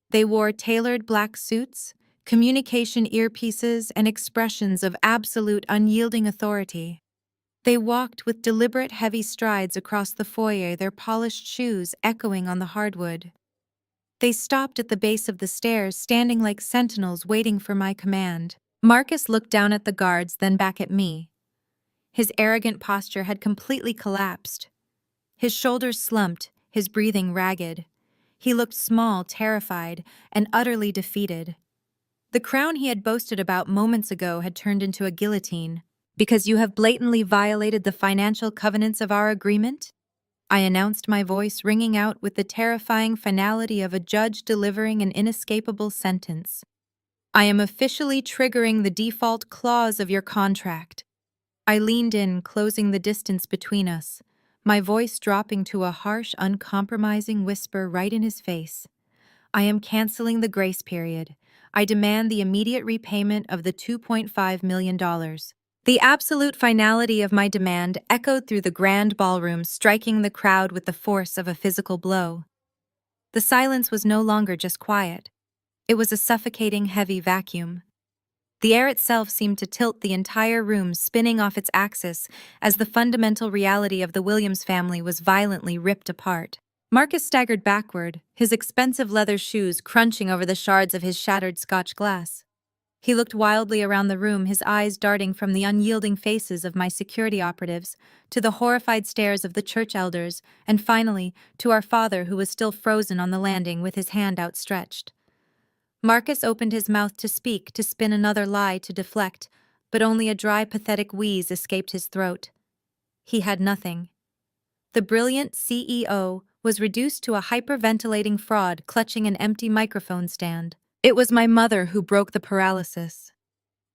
They wore tailored black suits, communication earpieces, and expressions of absolute unyielding authority. They walked with deliberate, heavy strides across the foyer, their polished shoes echoing on the hardwood. They stopped at the base of the stairs, standing like sentinels waiting for my command. Marcus looked down at the guards, then back at me. His arrogant posture had completely collapsed. His shoulders slumped, his breathing ragged. He looked small, terrified, and utterly defeated. The crown he had boasted about moments ago had turned into a guillotine. "Because you have blatantly violated the financial covenants of our agreement?" I announced, my voice ringing out with the terrifying finality of a judge delivering an inescapable sentence. "I am officially triggering the default clause of your contract." I leaned in, closing the distance between us, my voice dropping to a harsh, uncompromising whisper right in his face. "I am canceling the grace period. I demand the immediate repayment of the $2.5 million. The absolute finality of my demand echoed through the grand ballroom, striking the crowd with the force of a physical blow. The silence was no longer just quiet. It was a suffocating, heavy vacuum. The air itself seemed to tilt, the entire room spinning off its axis as the fundamental reality of the Williams family was violently ripped apart. Marcus staggered backward, his expensive leather shoes crunching over the shards of his shattered Scotch glass. He looked wildly around the room, his eyes darting from the unyielding faces of my security operatives to the horrified stares of the church elders, and finally to our father, who was still frozen on the landing with his hand outstretched. Marcus opened his mouth to speak, to spin another lie, to deflect, but only a dry, pathetic wheeze escaped his throat. He had nothing. The brilliant CEO was reduced to a hyperventilating fraud clutching an empty microphone stand. It was my mother who broke the paralysis.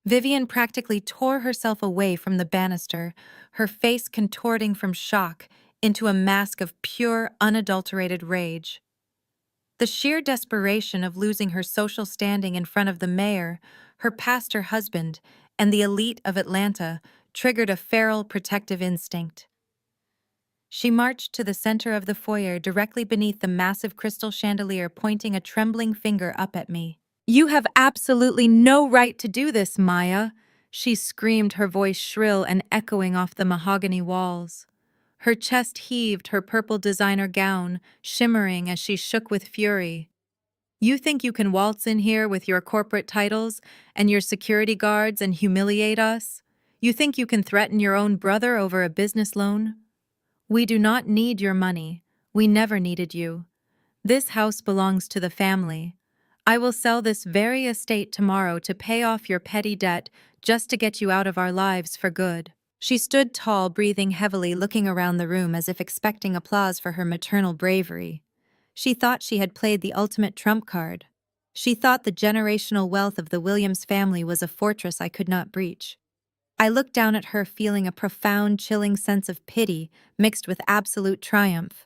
Vivian practically tore herself away from the banister, her face contorting from shock into a mask of pure, unadulterated rage. The sheer desperation of losing her social standing in front of the mayor, her pastor husband, and the elite of Atlanta triggered a feral protective instinct. She marched to the center of the foyer, directly beneath the massive crystal chandelier, pointing a trembling finger up at me. "You have absolutely no right to do this, Maya," She screamed, her voice shrill and echoing off the mahogany walls. Her chest heaved, her purple designer gown shimmering as she shook with fury. You think you can waltz in here with your corporate titles and your security guards and humiliate us? You think you can threaten your own brother over a business loan? We do not need your money. We never needed you. This house belongs to the family. I will sell this very estate tomorrow to pay off your petty debt just to get you out of our lives for good. She stood tall, breathing heavily, looking around the room as if expecting applause for her maternal bravery. She thought she had played the ultimate trump card. She thought the generational wealth of the Williams family was a fortress I could not breach. I looked down at her, feeling a profound, chilling sense of pity mixed with absolute triumph.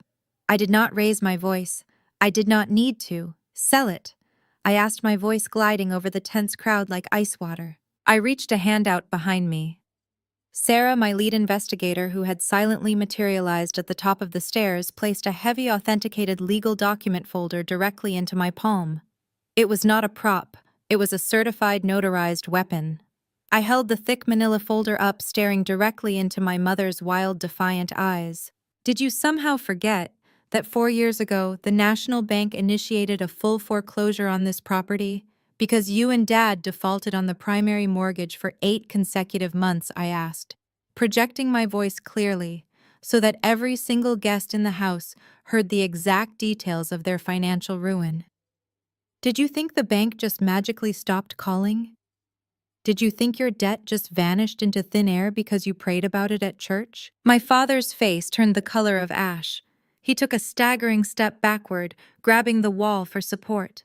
I did not raise my voice. I did not need to. Sell it. I asked, my voice gliding over the tense crowd like ice water. I reached a hand out behind me. Sarah, my lead investigator who had silently materialized at the top of the stairs, placed a heavy authenticated legal document folder directly into my palm. It was not a prop. It was a certified notarized weapon. I held the thick manila folder up, staring directly into my mother's wild, defiant eyes. Did you somehow forget that 4 years ago the National Bank initiated a full foreclosure on this property? Because you and Dad defaulted on the primary mortgage for 8 consecutive months, I asked, projecting my voice clearly so that every single guest in the house heard the exact details of their financial ruin. Did you think the bank just magically stopped calling? Did you think your debt just vanished into thin air because you prayed about it at church? My father's face turned the color of ash. He took a staggering step backward, grabbing the wall for support.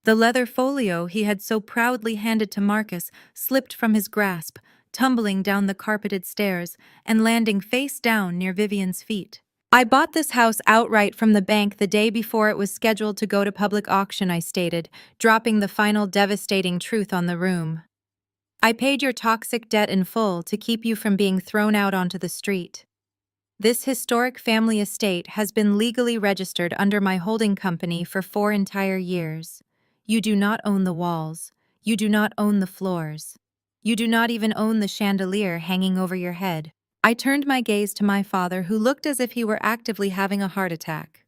The leather folio he had so proudly handed to Marcus slipped from his grasp, tumbling down the carpeted stairs and landing face down near Vivian's feet. I bought this house outright from the bank the day before it was scheduled to go to public auction, I stated, dropping the final devastating truth on the room. I paid your toxic debt in full to keep you from being thrown out onto the street. This historic family estate has been legally registered under my holding company for 4 entire years. You do not own the walls. You do not own the floors. You do not even own the chandelier hanging over your head. I turned my gaze to my father, who looked as if he were actively having a heart attack.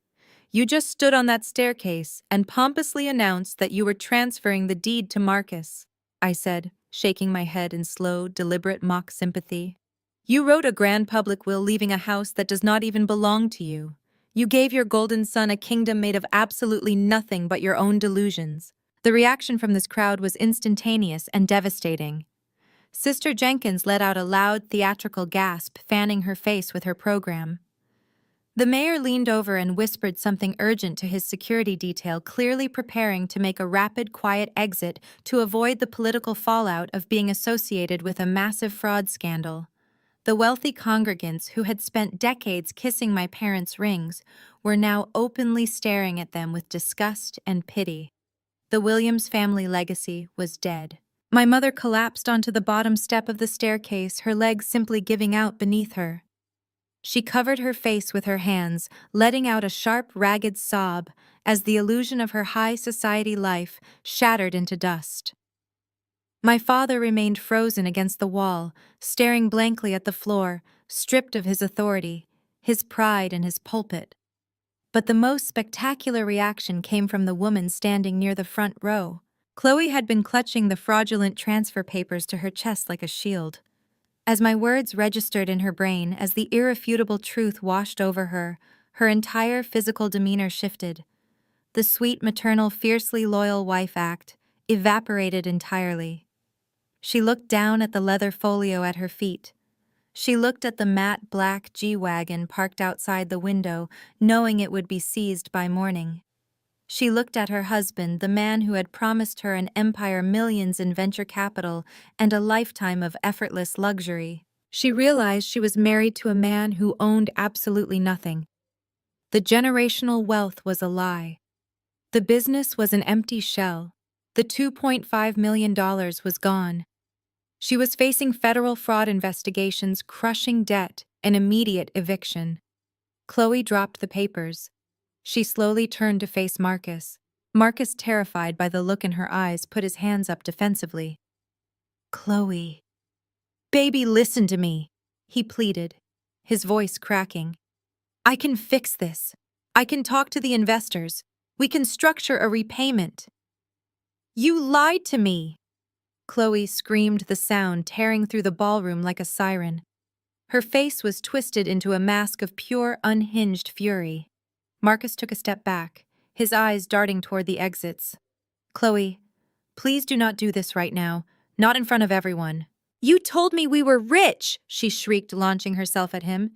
You just stood on that staircase and pompously announced that you were transferring the deed to Marcus, I said, shaking my head in slow, deliberate mock sympathy. You wrote a grand public will leaving a house that does not even belong to you. You gave your golden son a kingdom made of absolutely nothing but your own delusions. The reaction from this crowd was instantaneous and devastating. Sister Jenkins let out a loud, theatrical gasp, fanning her face with her program. The mayor leaned over and whispered something urgent to his security detail, clearly preparing to make a rapid, quiet exit to avoid the political fallout of being associated with a massive fraud scandal. The wealthy congregants who had spent decades kissing my parents' rings were now openly staring at them with disgust and pity. The Williams family legacy was dead. My mother collapsed onto the bottom step of the staircase, her legs simply giving out beneath her. She covered her face with her hands, letting out a sharp, ragged sob as the illusion of her high society life shattered into dust. My father remained frozen against the wall, staring blankly at the floor, stripped of his authority, his pride, and his pulpit. But the most spectacular reaction came from the woman standing near the front row. Chloe had been clutching the fraudulent transfer papers to her chest like a shield. As my words registered in her brain, as the irrefutable truth washed over her, her entire physical demeanor shifted. The sweet, maternal, fiercely loyal wife act evaporated entirely. She looked down at the leather folio at her feet. She looked at the matte black G-Wagon parked outside the window, knowing it would be seized by morning. She looked at her husband, the man who had promised her an empire, millions in venture capital, and a lifetime of effortless luxury. She realized she was married to a man who owned absolutely nothing. The generational wealth was a lie. The business was an empty shell. The $2.5 million was gone. She was facing federal fraud investigations, crushing debt, and immediate eviction. Chloe dropped the papers. She slowly turned to face Marcus. Marcus, terrified by the look in her eyes, put his hands up defensively. "Chloe," Baby, listen to me, he pleaded, his voice cracking. I can fix this. I can talk to the investors. We can structure a repayment. You lied to me! Chloe screamed, the sound tearing through the ballroom like a siren. Her face was twisted into a mask of pure, unhinged fury. Marcus took a step back, his eyes darting toward the exits. Chloe, please do not do this right now, not in front of everyone. You told me we were rich, she shrieked, launching herself at him.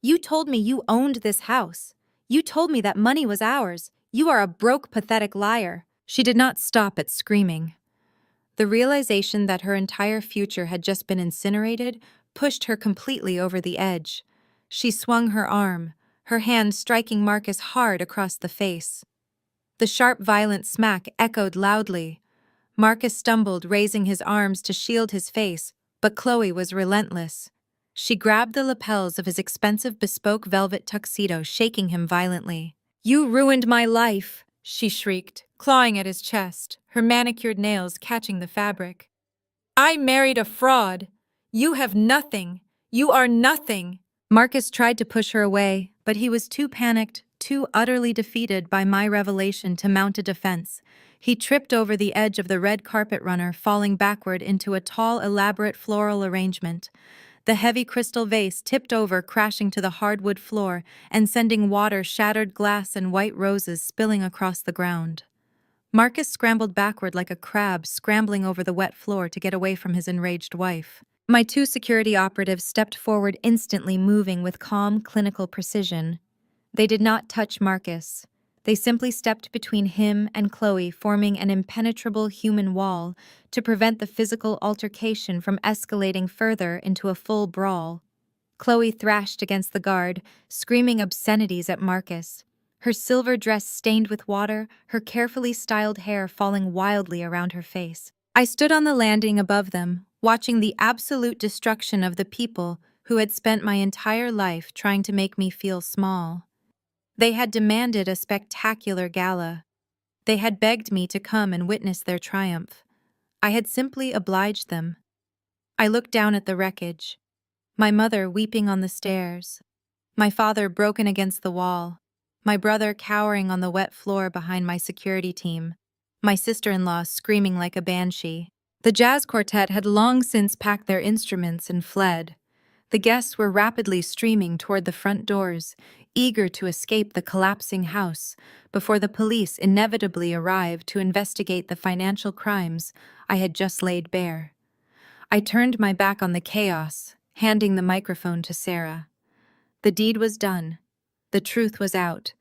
You told me you owned this house. You told me that money was ours. You are a broke, pathetic liar. She did not stop at screaming. The realization that her entire future had just been incinerated pushed her completely over the edge. She swung her arm, her hand striking Marcus hard across the face. The sharp, violent smack echoed loudly. Marcus stumbled, raising his arms to shield his face, but Chloe was relentless. She grabbed the lapels of his expensive bespoke velvet tuxedo, shaking him violently. You ruined my life, she shrieked, clawing at his chest, her manicured nails catching the fabric. I married a fraud. You have nothing. You are nothing. Marcus tried to push her away, but he was too panicked, too utterly defeated by my revelation to mount a defense. He tripped over the edge of the red carpet runner, falling backward into a tall, elaborate floral arrangement. The heavy crystal vase tipped over, crashing to the hardwood floor and sending water, shattered glass, and white roses spilling across the ground. Marcus scrambled backward like a crab scrambling over the wet floor to get away from his enraged wife. My two security operatives stepped forward, instantly moving with calm, clinical precision. They did not touch Marcus. They simply stepped between him and Chloe, forming an impenetrable human wall to prevent the physical altercation from escalating further into a full brawl. Chloe thrashed against the guard, screaming obscenities at Marcus. Her silver dress stained with water, her carefully styled hair falling wildly around her face. I stood on the landing above them, watching the absolute destruction of the people who had spent my entire life trying to make me feel small. They had demanded a spectacular gala. They had begged me to come and witness their triumph. I had simply obliged them. I looked down at the wreckage. My mother weeping on the stairs. My father broken against the wall. My brother cowering on the wet floor behind my security team. My sister-in-law screaming like a banshee. The jazz quartet had long since packed their instruments and fled. The guests were rapidly streaming toward the front doors, eager to escape the collapsing house before the police inevitably arrived to investigate the financial crimes I had just laid bare. I turned my back on the chaos, handing the microphone to Sarah. The deed was done. The truth was out.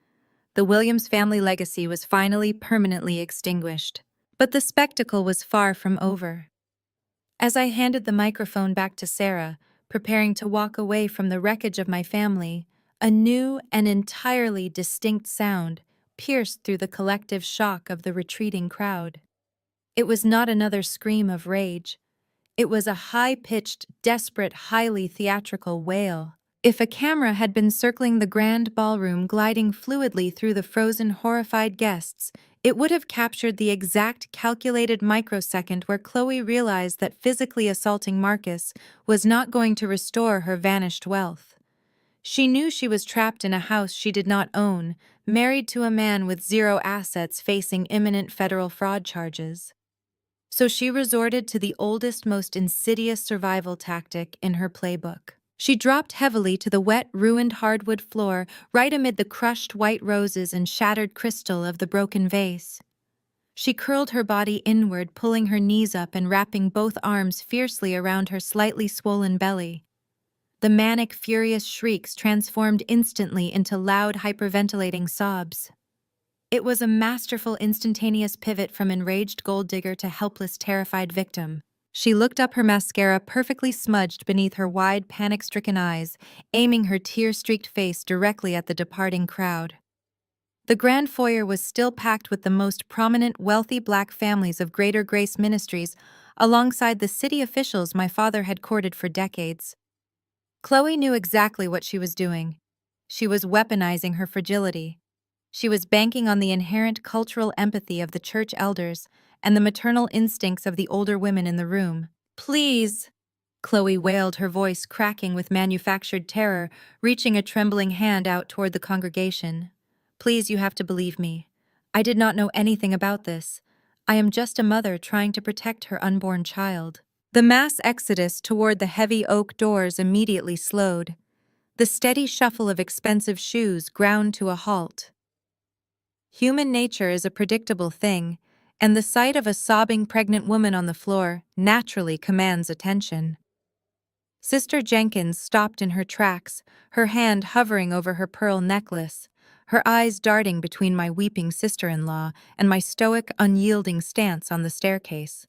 The Williams family legacy was finally permanently extinguished. But the spectacle was far from over. As I handed the microphone back to Sarah, preparing to walk away from the wreckage of my family, a new and entirely distinct sound pierced through the collective shock of the retreating crowd. It was not another scream of rage. It was a high-pitched, desperate, highly theatrical wail. If a camera had been circling the grand ballroom, gliding fluidly through the frozen, horrified guests, it would have captured the exact calculated microsecond where Chloe realized that physically assaulting Marcus was not going to restore her vanished wealth. She knew she was trapped in a house she did not own, married to a man with zero assets facing imminent federal fraud charges. So she resorted to the oldest, most insidious survival tactic in her playbook. She dropped heavily to the wet, ruined hardwood floor, right amid the crushed white roses and shattered crystal of the broken vase. She curled her body inward, pulling her knees up and wrapping both arms fiercely around her slightly swollen belly. The manic, furious shrieks transformed instantly into loud, hyperventilating sobs. It was a masterful, instantaneous pivot from enraged gold digger to helpless, terrified victim. She looked up, her mascara perfectly smudged beneath her wide, panic-stricken eyes, aiming her tear-streaked face directly at the departing crowd. The grand foyer was still packed with the most prominent, wealthy black families of Greater Grace Ministries, alongside the city officials my father had courted for decades. Chloe knew exactly what she was doing. She was weaponizing her fragility. She was banking on the inherent cultural empathy of the church elders and the maternal instincts of the older women in the room. Please, Chloe wailed, her voice cracking with manufactured terror, reaching a trembling hand out toward the congregation. Please, you have to believe me. I did not know anything about this. I am just a mother trying to protect her unborn child. The mass exodus toward the heavy oak doors immediately slowed. The steady shuffle of expensive shoes ground to a halt. Human nature is a predictable thing, and the sight of a sobbing pregnant woman on the floor naturally commands attention. Sister Jenkins stopped in her tracks, her hand hovering over her pearl necklace, her eyes darting between my weeping sister-in-law and my stoic, unyielding stance on the staircase.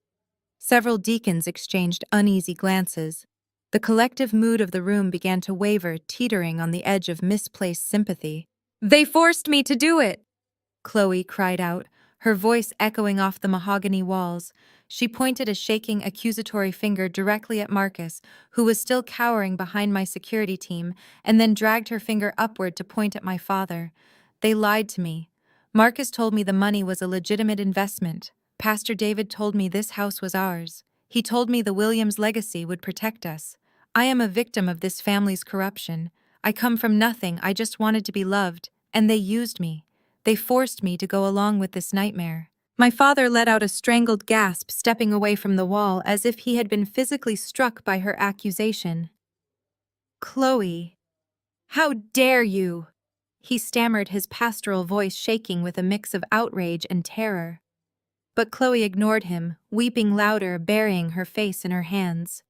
Several deacons exchanged uneasy glances. The collective mood of the room began to waver, teetering on the edge of misplaced sympathy. "They forced me to do it!" Chloe cried out, her voice echoing off the mahogany walls. She pointed a shaking, accusatory finger directly at Marcus, who was still cowering behind my security team, and then dragged her finger upward to point at my father. They lied to me. Marcus told me the money was a legitimate investment. Pastor David told me this house was ours. He told me the Williams legacy would protect us. I am a victim of this family's corruption. I come from nothing, I just wanted to be loved, and they used me. They forced me to go along with this nightmare. My father let out a strangled gasp, stepping away from the wall as if he had been physically struck by her accusation. "Chloe, how dare you?" He stammered, his pastoral voice shaking with a mix of outrage and terror. But Chloe ignored him, weeping louder, burying her face in her hands.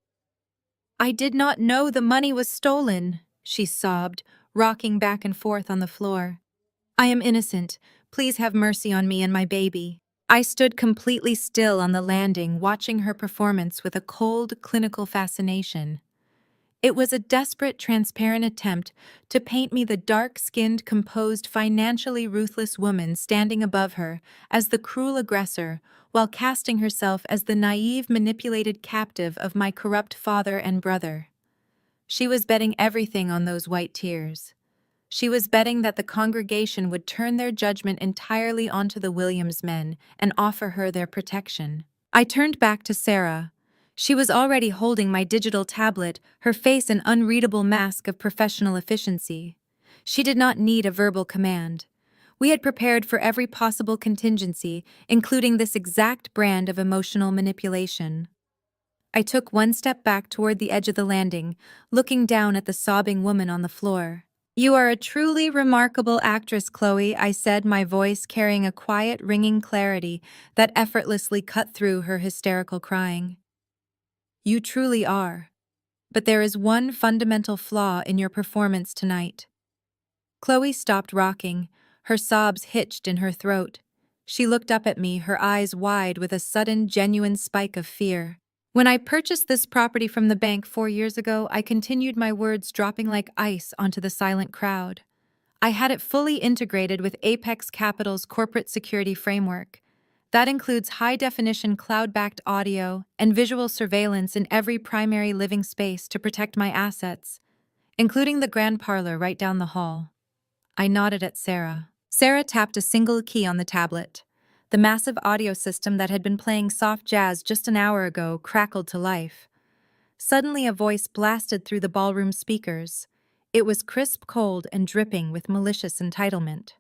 "I did not know the money was stolen," she sobbed, rocking back and forth on the floor. "I am innocent. Please have mercy on me and my baby." I stood completely still on the landing, watching her performance with a cold, clinical fascination. It was a desperate, transparent attempt to paint me the dark-skinned, composed, financially ruthless woman standing above her as the cruel aggressor, while casting herself as the naive, manipulated captive of my corrupt father and brother. She was betting everything on those white tears. She was betting that the congregation would turn their judgment entirely onto the Williams men and offer her their protection. I turned back to Sarah. She was already holding my digital tablet, her face an unreadable mask of professional efficiency. She did not need a verbal command. We had prepared for every possible contingency, including this exact brand of emotional manipulation. I took one step back toward the edge of the landing, looking down at the sobbing woman on the floor. "You are a truly remarkable actress, Chloe," I said, my voice carrying a quiet, ringing clarity that effortlessly cut through her hysterical crying. "You truly are. But there is one fundamental flaw in your performance tonight." Chloe stopped rocking, her sobs hitched in her throat. She looked up at me, her eyes wide with a sudden, genuine spike of fear. "When I purchased this property from the bank 4 years ago," I continued, my words dropping like ice onto the silent crowd. "I had it fully integrated with Apex Capital's corporate security framework. That includes high-definition cloud-backed audio and visual surveillance in every primary living space to protect my assets, including the grand parlor right down the hall." I nodded at Sarah. Sarah tapped a single key on the tablet. The massive audio system that had been playing soft jazz just an hour ago crackled to life. Suddenly a voice blasted through the ballroom speakers. It was crisp, cold, and dripping with malicious entitlement.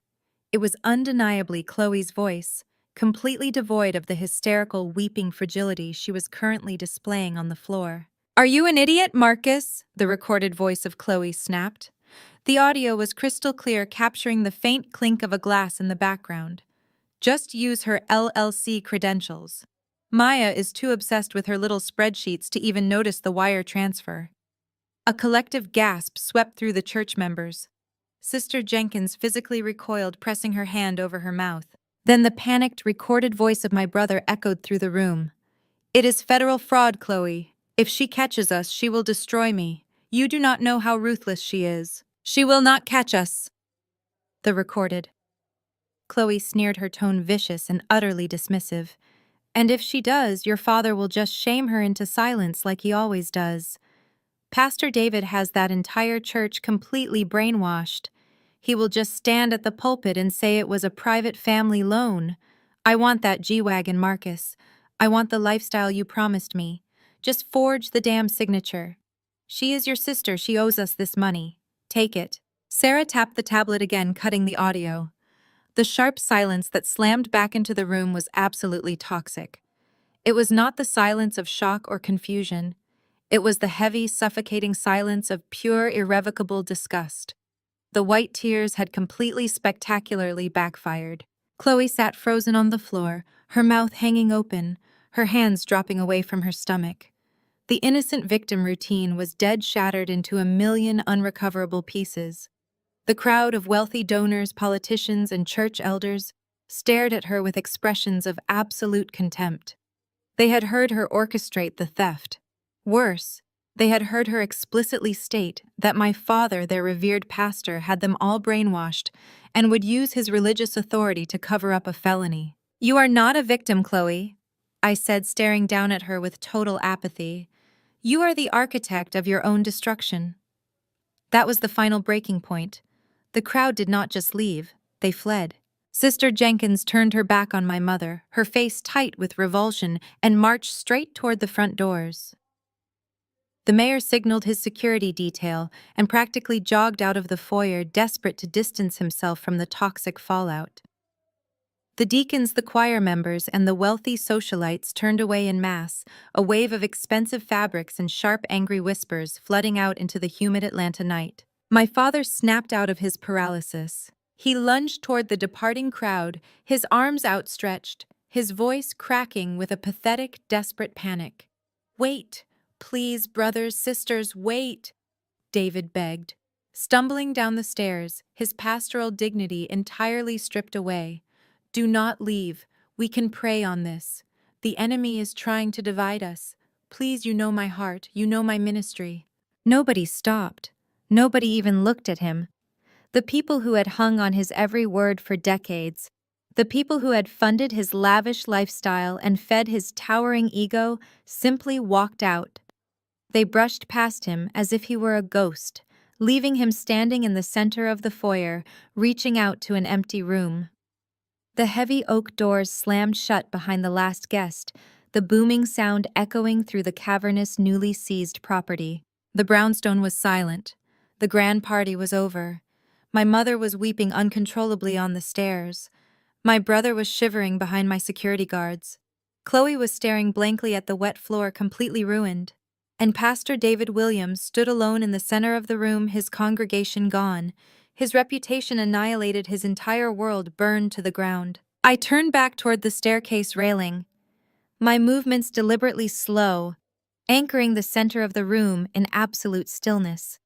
It was undeniably Chloe's voice, completely devoid of the hysterical, weeping fragility she was currently displaying on the floor. "Are you an idiot, Marcus?" the recorded voice of Chloe snapped. The audio was crystal clear, capturing the faint clink of a glass in the background. "Just use her LLC credentials. Maya is too obsessed with her little spreadsheets to even notice the wire transfer." A collective gasp swept through the church members. Sister Jenkins physically recoiled, pressing her hand over her mouth. Then the panicked, recorded voice of my brother echoed through the room. "It is federal fraud, Chloe. If she catches us, she will destroy me. You do not know how ruthless she is. She will not catch us." The recorded. Chloe sneered, her tone vicious and utterly dismissive. "And if she does, your father will just shame her into silence like he always does. Pastor David has that entire church completely brainwashed. He will just stand at the pulpit and say it was a private family loan. I want that G-Wagon, Marcus. I want the lifestyle you promised me. Just forge the damn signature. She is your sister, she owes us this money. Take it. Sarah tapped the tablet again, cutting the audio. The sharp silence that slammed back into the room was absolutely toxic. It was not the silence of shock or confusion. It was the heavy, suffocating silence of pure, irrevocable disgust. The white tears had completely spectacularly backfired. Chloe sat frozen on the floor, her mouth hanging open, her hands dropping away from her stomach. The innocent victim routine was dead, shattered into a million unrecoverable pieces. The crowd of wealthy donors, politicians, and church elders stared at her with expressions of absolute contempt. They had heard her orchestrate the theft. Worse, they had heard her explicitly state that my father, their revered pastor, had them all brainwashed and would use his religious authority to cover up a felony. "You are not a victim, Chloe," I said, staring down at her with total apathy. "You are the architect of your own destruction." That was the final breaking point. The crowd did not just leave, they fled. Sister Jenkins turned her back on my mother, her face tight with revulsion, and marched straight toward the front doors. The mayor signaled his security detail and practically jogged out of the foyer, desperate to distance himself from the toxic fallout. The deacons, the choir members, and the wealthy socialites turned away en masse, a wave of expensive fabrics and sharp, angry whispers flooding out into the humid Atlanta night. My father snapped out of his paralysis. He lunged toward the departing crowd, his arms outstretched, his voice cracking with a pathetic, desperate panic. "Wait! Please, brothers, sisters, wait!" David begged. Stumbling down the stairs, his pastoral dignity entirely stripped away. "Do not leave. We can pray on this. The enemy is trying to divide us. Please, you know my heart, you know my ministry." Nobody stopped. Nobody even looked at him. The people who had hung on his every word for decades, the people who had funded his lavish lifestyle and fed his towering ego, simply walked out. They brushed past him as if he were a ghost, leaving him standing in the center of the foyer, reaching out to an empty room. The heavy oak doors slammed shut behind the last guest, the booming sound echoing through the cavernous, newly seized property. The brownstone was silent. The grand party was over. My mother was weeping uncontrollably on the stairs. My brother was shivering behind my security guards. Chloe was staring blankly at the wet floor, completely ruined. And Pastor David Williams stood alone in the center of the room, his congregation gone. His reputation annihilated, his entire world burned to the ground. I turned back toward the staircase railing, my movements deliberately slow, anchoring the center of the room in absolute stillness.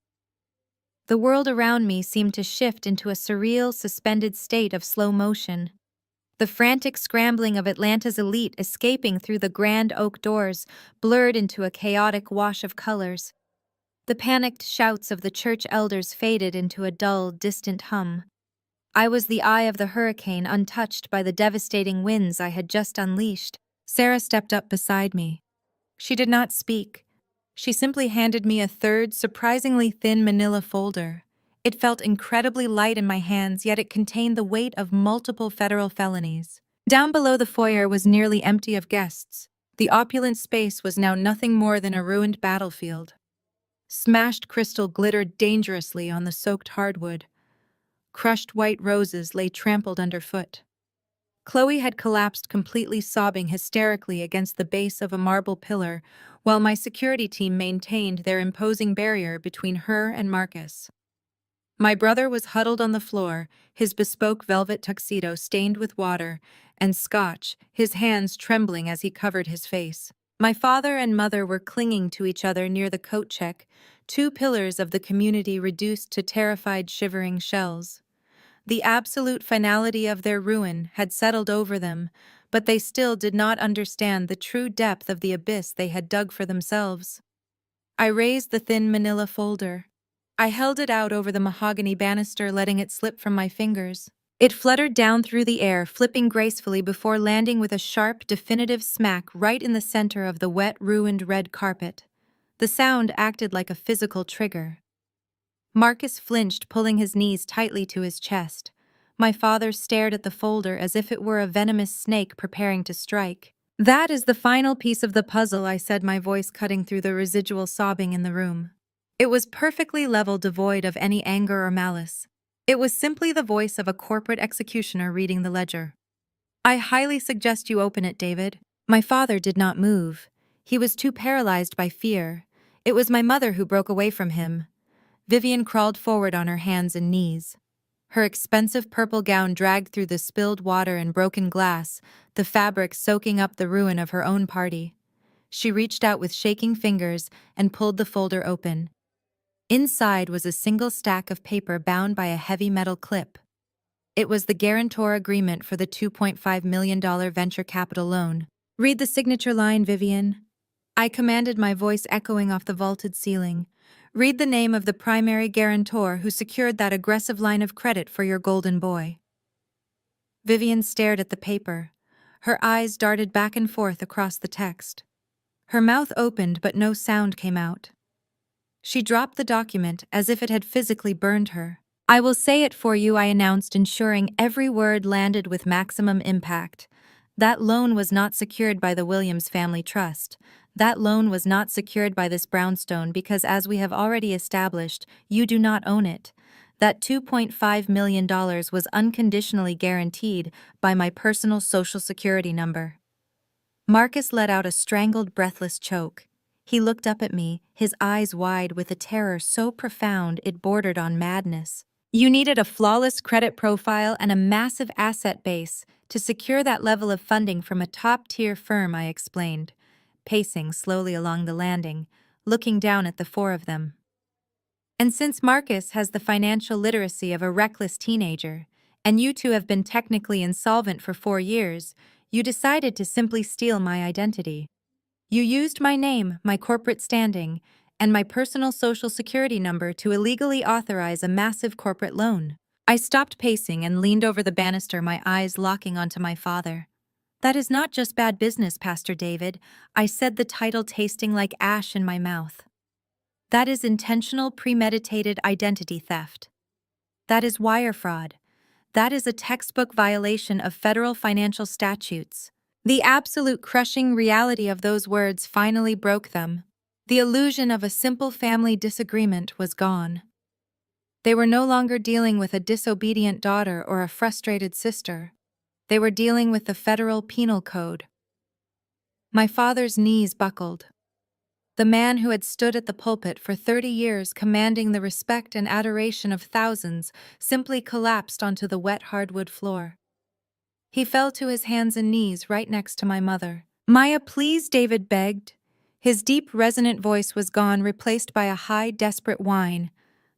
The world around me seemed to shift into a surreal, suspended state of slow motion. The frantic scrambling of Atlanta's elite escaping through the grand oak doors blurred into a chaotic wash of colors. The panicked shouts of the church elders faded into a dull, distant hum. I was the eye of the hurricane, untouched by the devastating winds I had just unleashed. Sarah stepped up beside me. She did not speak. She simply handed me a third, surprisingly thin manila folder. It felt incredibly light in my hands, yet it contained the weight of multiple federal felonies. Down below, the foyer was nearly empty of guests. The opulent space was now nothing more than a ruined battlefield. Smashed crystal glittered dangerously on the soaked hardwood. Crushed white roses lay trampled underfoot. Chloe had collapsed completely, sobbing hysterically against the base of a marble pillar, while my security team maintained their imposing barrier between her and Marcus. My brother was huddled on the floor, his bespoke velvet tuxedo stained with water and scotch, his hands trembling as he covered his face. My father and mother were clinging to each other near the coat check, two pillars of the community reduced to terrified, shivering shells. The absolute finality of their ruin had settled over them, but they still did not understand the true depth of the abyss they had dug for themselves. I raised the thin manila folder. I held it out over the mahogany banister, letting it slip from my fingers. It fluttered down through the air, flipping gracefully before landing with a sharp, definitive smack right in the center of the wet, ruined red carpet. The sound acted like a physical trigger. Marcus flinched, pulling his knees tightly to his chest. My father stared at the folder as if it were a venomous snake preparing to strike. That is the final piece of the puzzle, I said, my voice cutting through the residual sobbing in the room. It was perfectly level, devoid of any anger or malice. It was simply the voice of a corporate executioner reading the ledger. I highly suggest you open it, David. My father did not move. He was too paralyzed by fear. It was my mother who broke away from him. Vivian crawled forward on her hands and knees. Her expensive purple gown dragged through the spilled water and broken glass, the fabric soaking up the ruin of her own party. She reached out with shaking fingers and pulled the folder open. Inside was a single stack of paper bound by a heavy metal clip. It was the guarantor agreement for the $2.5 million venture capital loan. Read the signature line, Vivian. I commanded, my voice echoing off the vaulted ceiling. Read the name of the primary guarantor who secured that aggressive line of credit for your golden boy. Vivian stared at the paper. Her eyes darted back and forth across the text. Her mouth opened, but no sound came out. She dropped the document as if it had physically burned her. I will say it for you, I announced, ensuring every word landed with maximum impact. That loan was not secured by the Williams Family Trust. That loan was not secured by this brownstone because, as we have already established, you do not own it. That $2.5 million was unconditionally guaranteed by my personal Social Security number. Marcus let out a strangled, breathless choke. He looked up at me, his eyes wide with a terror so profound it bordered on madness. You needed a flawless credit profile and a massive asset base to secure that level of funding from a top-tier firm, I explained, pacing slowly along the landing, looking down at the four of them. And since Marcus has the financial literacy of a reckless teenager, and you two have been technically insolvent for 4 years, you decided to simply steal my identity. You used my name, my corporate standing, and my personal Social Security number to illegally authorize a massive corporate loan. I stopped pacing and leaned over the banister, my eyes locking onto my father. That is not just bad business, Pastor David, I said, the title tasting like ash in my mouth. That is intentional, premeditated identity theft. That is wire fraud. That is a textbook violation of federal financial statutes. The absolute crushing reality of those words finally broke them. The illusion of a simple family disagreement was gone. They were no longer dealing with a disobedient daughter or a frustrated sister. They were dealing with the federal penal code. My father's knees buckled. The man who had stood at the pulpit for 30 years commanding the respect and adoration of thousands simply collapsed onto the wet hardwood floor. He fell to his hands and knees right next to my mother. Maya, please, David begged. His deep, resonant voice was gone, replaced by a high, desperate whine.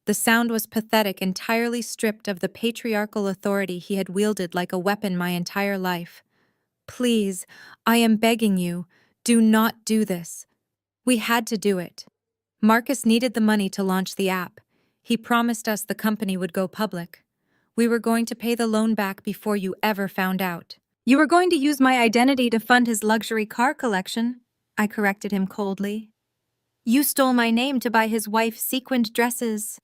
The sound was pathetic, entirely stripped of the patriarchal authority he had wielded like a weapon my entire life. Please, I am begging you, do not do this. We had to do it. Marcus needed the money to launch the app. He promised us the company would go public. We were going to pay the loan back before you ever found out. You were going to use my identity to fund his luxury car collection, I corrected him coldly. You stole my name to buy his wife sequined dresses.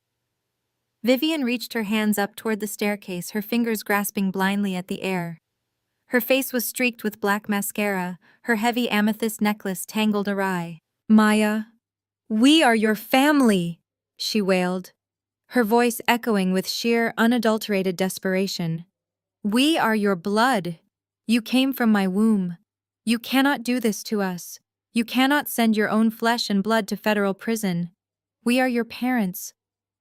Vivian reached her hands up toward the staircase, her fingers grasping blindly at the air. Her face was streaked with black mascara, her heavy amethyst necklace tangled awry. Maya, we are your family, she wailed, her voice echoing with sheer, unadulterated desperation. We are your blood. You came from my womb. You cannot do this to us. You cannot send your own flesh and blood to federal prison. We are your parents.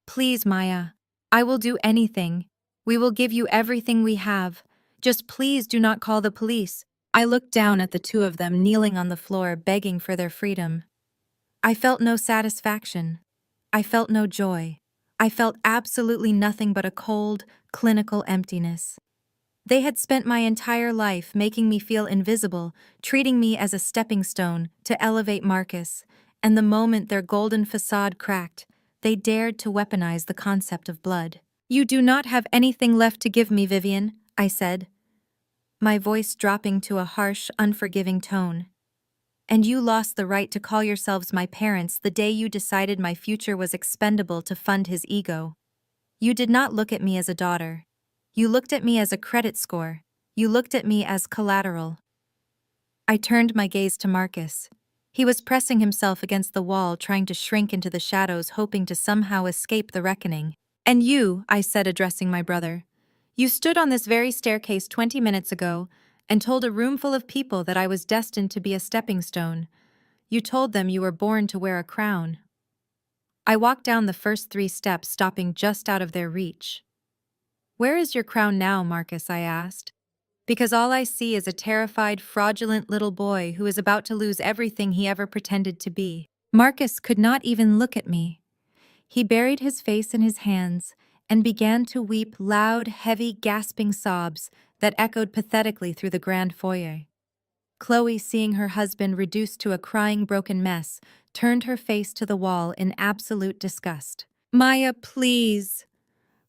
Please, Maya, I will do anything. We will give you everything we have. Just please do not call the police. I looked down at the two of them kneeling on the floor, begging for their freedom. I felt no satisfaction. I felt no joy. I felt absolutely nothing but a cold, clinical emptiness. They had spent my entire life making me feel invisible, treating me as a stepping stone to elevate Marcus, and the moment their golden facade cracked, they dared to weaponize the concept of blood. You do not have anything left to give me, Vivian, I said, my voice dropping to a harsh, unforgiving tone. And you lost the right to call yourselves my parents the day you decided my future was expendable to fund his ego. You did not look at me as a daughter. You looked at me as a credit score. You looked at me as collateral. I turned my gaze to Marcus. He was pressing himself against the wall, trying to shrink into the shadows, hoping to somehow escape the reckoning. "And you," I said, addressing my brother. "You stood on this very staircase 20 minutes ago and told a room full of people that I was destined to be a stepping stone. You told them you were born to wear a crown." I walked down the first 3 steps, stopping just out of their reach. "Where is your crown now, Marcus?" I asked. Because all I see is a terrified, fraudulent little boy who is about to lose everything he ever pretended to be. Marcus could not even look at me. He buried his face in his hands and began to weep loud, heavy, gasping sobs that echoed pathetically through the grand foyer. Chloe, seeing her husband reduced to a crying, broken mess, turned her face to the wall in absolute disgust. "Maya, please."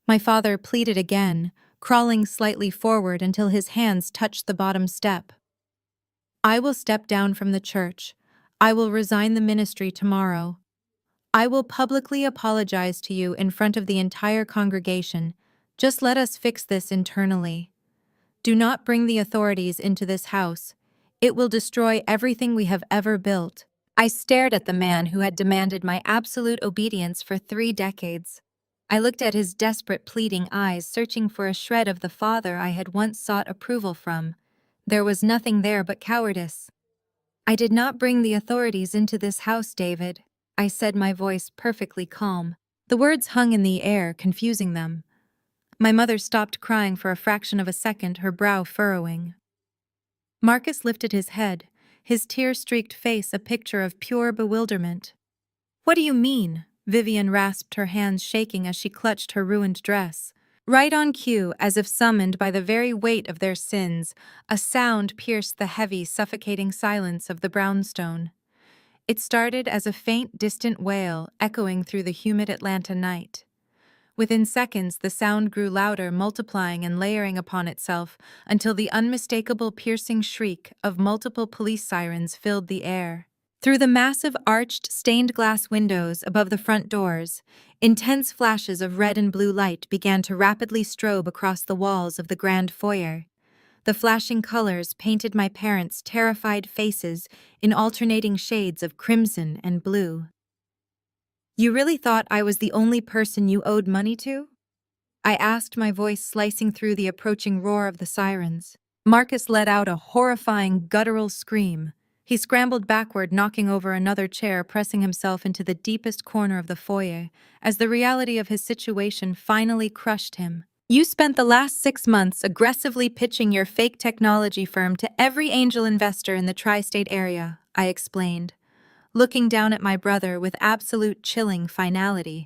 My father pleaded again, crawling slightly forward until his hands touched the bottom step. "I will step down from the church. I will resign the ministry tomorrow. I will publicly apologize to you in front of the entire congregation. Just let us fix this internally. Do not bring the authorities into this house. It will destroy everything we have ever built." I stared at the man who had demanded my absolute obedience for 3 decades. I looked at his desperate, pleading eyes, searching for a shred of the father I had once sought approval from. There was nothing there but cowardice. "I did not bring the authorities into this house, David," I said, my voice perfectly calm. The words hung in the air, confusing them. My mother stopped crying for a fraction of a second, her brow furrowing. Marcus lifted his head, his tear-streaked face a picture of pure bewilderment. "What do you mean?" Vivian rasped, her hands shaking as she clutched her ruined dress. Right on cue, as if summoned by the very weight of their sins, a sound pierced the heavy, suffocating silence of the brownstone. It started as a faint, distant wail echoing through the humid Atlanta night. Within seconds, the sound grew louder, multiplying and layering upon itself until the unmistakable piercing shriek of multiple police sirens filled the air. Through the massive arched, stained glass windows above the front doors, intense flashes of red and blue light began to rapidly strobe across the walls of the grand foyer. The flashing colors painted my parents' terrified faces in alternating shades of crimson and blue. "You really thought I was the only person you owed money to?" I asked, my voice slicing through the approaching roar of the sirens. Marcus let out a horrifying, guttural scream. He scrambled backward, knocking over another chair, pressing himself into the deepest corner of the foyer, as the reality of his situation finally crushed him. "You spent the last 6 months aggressively pitching your fake technology firm to every angel investor in the tri-state area," I explained, looking down at my brother with absolute chilling finality.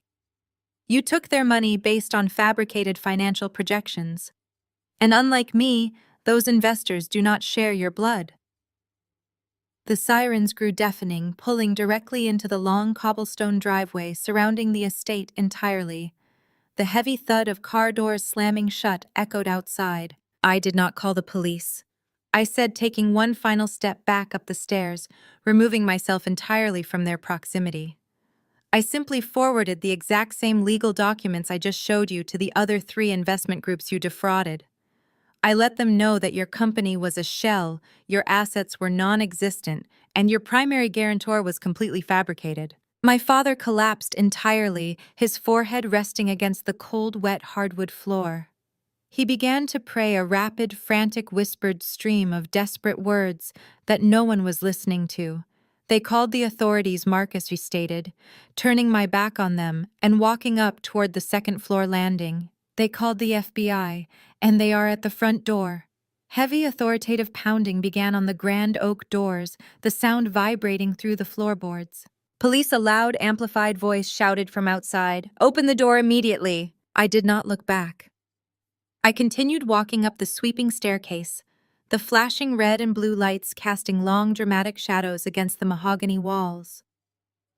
"You took their money based on fabricated financial projections. And unlike me, those investors do not share your blood." The sirens grew deafening, pulling directly into the long cobblestone driveway surrounding the estate entirely. The heavy thud of car doors slamming shut echoed outside. "I did not call the police," I said, taking one final step back up the stairs, removing myself entirely from their proximity. "I simply forwarded the exact same legal documents I just showed you to the other 3 investment groups you defrauded. I let them know that your company was a shell, your assets were non-existent, and your primary guarantor was completely fabricated." My father collapsed entirely, his forehead resting against the cold, wet hardwood floor. He began to pray, a rapid, frantic, whispered stream of desperate words that no one was listening to. "They called the authorities," Marcus restated, turning my back on them and walking up toward the second-floor landing. "They called the FBI, and they are at the front door." Heavy, authoritative pounding began on the grand oak doors, the sound vibrating through the floorboards. Police, a loud, amplified voice shouted from outside, "Open the door immediately!" I did not look back. I continued walking up the sweeping staircase, the flashing red and blue lights casting long, dramatic shadows against the mahogany walls.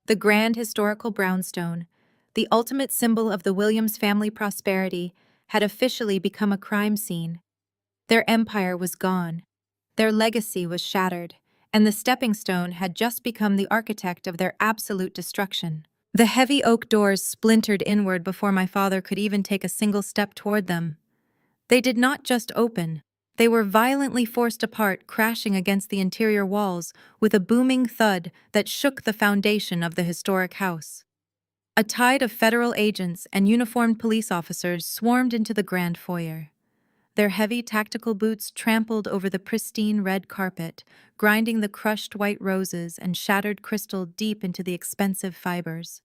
The grand historical brownstone, the ultimate symbol of the Williams family prosperity, had officially become a crime scene. Their empire was gone, their legacy was shattered, and the stepping stone had just become the architect of their absolute destruction. The heavy oak doors splintered inward before my father could even take a single step toward them. They did not just open, They were violently forced apart, crashing against the interior walls with a booming thud that shook the foundation of the historic house. A tide of federal agents and uniformed police officers swarmed into the grand foyer. Their heavy tactical boots trampled over the pristine red carpet, grinding the crushed white roses and shattered crystal deep into the expensive fibers.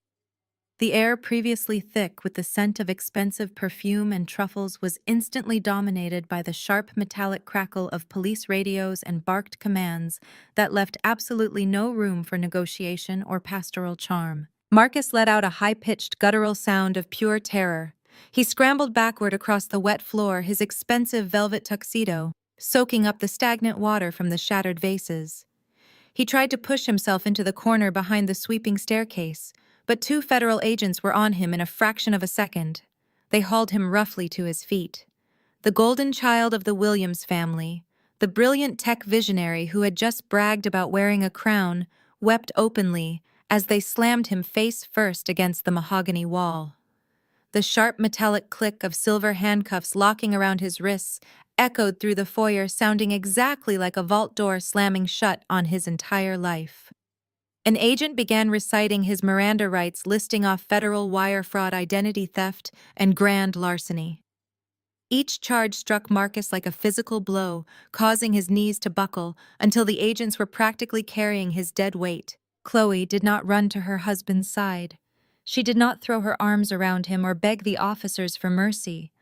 The air, previously thick with the scent of expensive perfume and truffles, was instantly dominated by the sharp metallic crackle of police radios and barked commands that left absolutely no room for negotiation or pastoral charm. Marcus let out a high-pitched guttural sound of pure terror. He scrambled backward across the wet floor, his expensive velvet tuxedo soaking up the stagnant water from the shattered vases. He tried to push himself into the corner behind the sweeping staircase, but two federal agents were on him in a fraction of a second. They hauled him roughly to his feet. The golden child of the Williams family, the brilliant tech visionary who had just bragged about wearing a crown, wept openly as they slammed him face first against the mahogany wall. The sharp metallic click of silver handcuffs locking around his wrists echoed through the foyer, sounding exactly like a vault door slamming shut on his entire life. An agent began reciting his Miranda rights, listing off federal wire fraud, identity theft, and grand larceny. Each charge struck Marcus like a physical blow, causing his knees to buckle until the agents were practically carrying his dead weight. Chloe did not run to her husband's side. She did not throw her arms around him or beg the officers for mercy.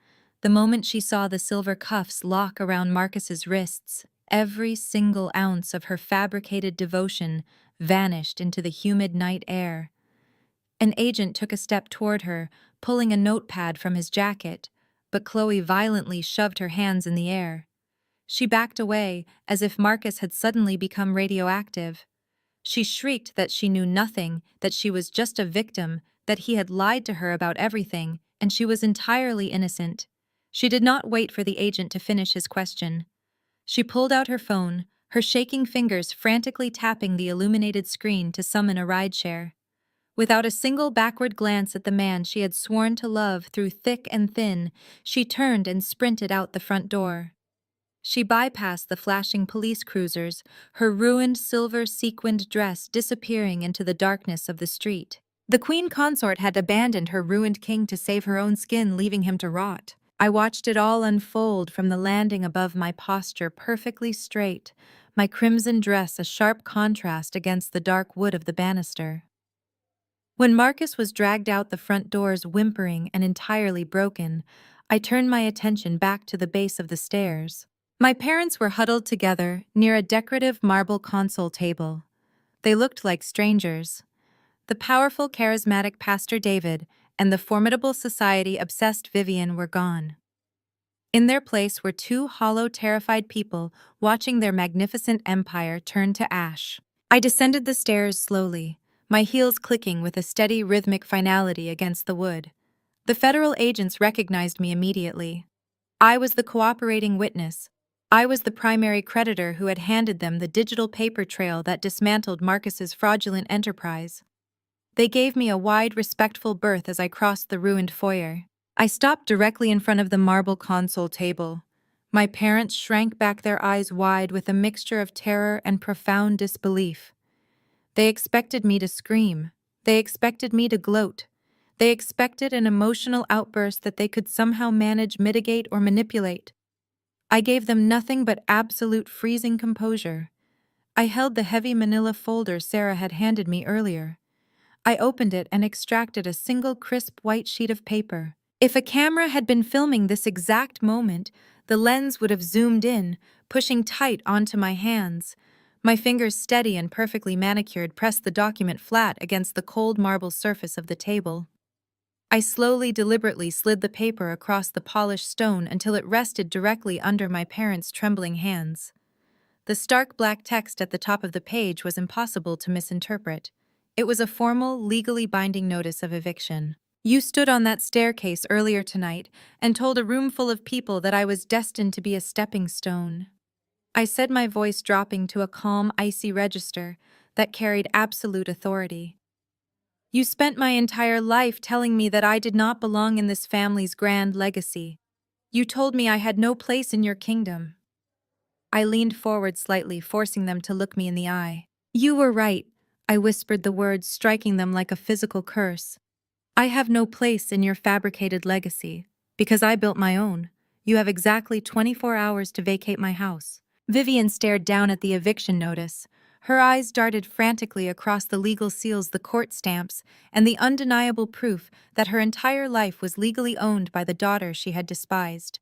The moment she saw the silver cuffs lock around Marcus's wrists, every single ounce of her fabricated devotion vanished into the humid night air. An agent took a step toward her, pulling a notepad from his jacket, but Chloe violently shoved her hands in the air. She backed away, as if Marcus had suddenly become radioactive. She shrieked that she knew nothing, that she was just a victim, that he had lied to her about everything, and she was entirely innocent. She did not wait for the agent to finish his question. She pulled out her phone, her shaking fingers frantically tapping the illuminated screen to summon a rideshare. Without a single backward glance at the man she had sworn to love through thick and thin, she turned and sprinted out the front door. She bypassed the flashing police cruisers, her ruined silver sequined dress disappearing into the darkness of the street. The queen consort had abandoned her ruined king to save her own skin, leaving him to rot. I watched it all unfold from the landing above, my posture perfectly straight, my crimson dress a sharp contrast against the dark wood of the banister. When Marcus was dragged out the front doors whimpering and entirely broken, I turned my attention back to the base of the stairs. My parents were huddled together near a decorative marble console table. They looked like strangers. The powerful, charismatic Pastor David and the formidable society-obsessed Vivian were gone. In their place were two hollow, terrified people watching their magnificent empire turn to ash. I descended the stairs slowly, my heels clicking with a steady, rhythmic finality against the wood. The federal agents recognized me immediately. I was the cooperating witness. I was the primary creditor who had handed them the digital paper trail that dismantled Marcus's fraudulent enterprise. They gave me a wide, respectful berth as I crossed the ruined foyer. I stopped directly in front of the marble console table. My parents shrank back, their eyes wide with a mixture of terror and profound disbelief. They expected me to scream. They expected me to gloat. They expected an emotional outburst that they could somehow manage, mitigate, or manipulate. I gave them nothing but absolute freezing composure. I held the heavy manila folder Sarah had handed me earlier. I opened it and extracted a single crisp white sheet of paper. If a camera had been filming this exact moment, the lens would have zoomed in, pushing tight onto my hands. My fingers, steady and perfectly manicured, pressed the document flat against the cold marble surface of the table. I slowly, deliberately slid the paper across the polished stone until it rested directly under my parents' trembling hands. The stark black text at the top of the page was impossible to misinterpret. It was a formal, legally binding notice of eviction. You stood on that staircase earlier tonight and told a room full of people that I was destined to be a stepping stone. I said, my voice dropping to a calm, icy register that carried absolute authority. You spent my entire life telling me that I did not belong in this family's grand legacy. You told me I had no place in your kingdom. I leaned forward slightly, forcing them to look me in the eye. You were right, I whispered the words, striking them like a physical curse. I have no place in your fabricated legacy, because I built my own. You have exactly 24 hours to vacate my house. Vivian stared down at the eviction notice. Her eyes darted frantically across the legal seals, the court stamps, and the undeniable proof that her entire life was legally owned by the daughter she had despised.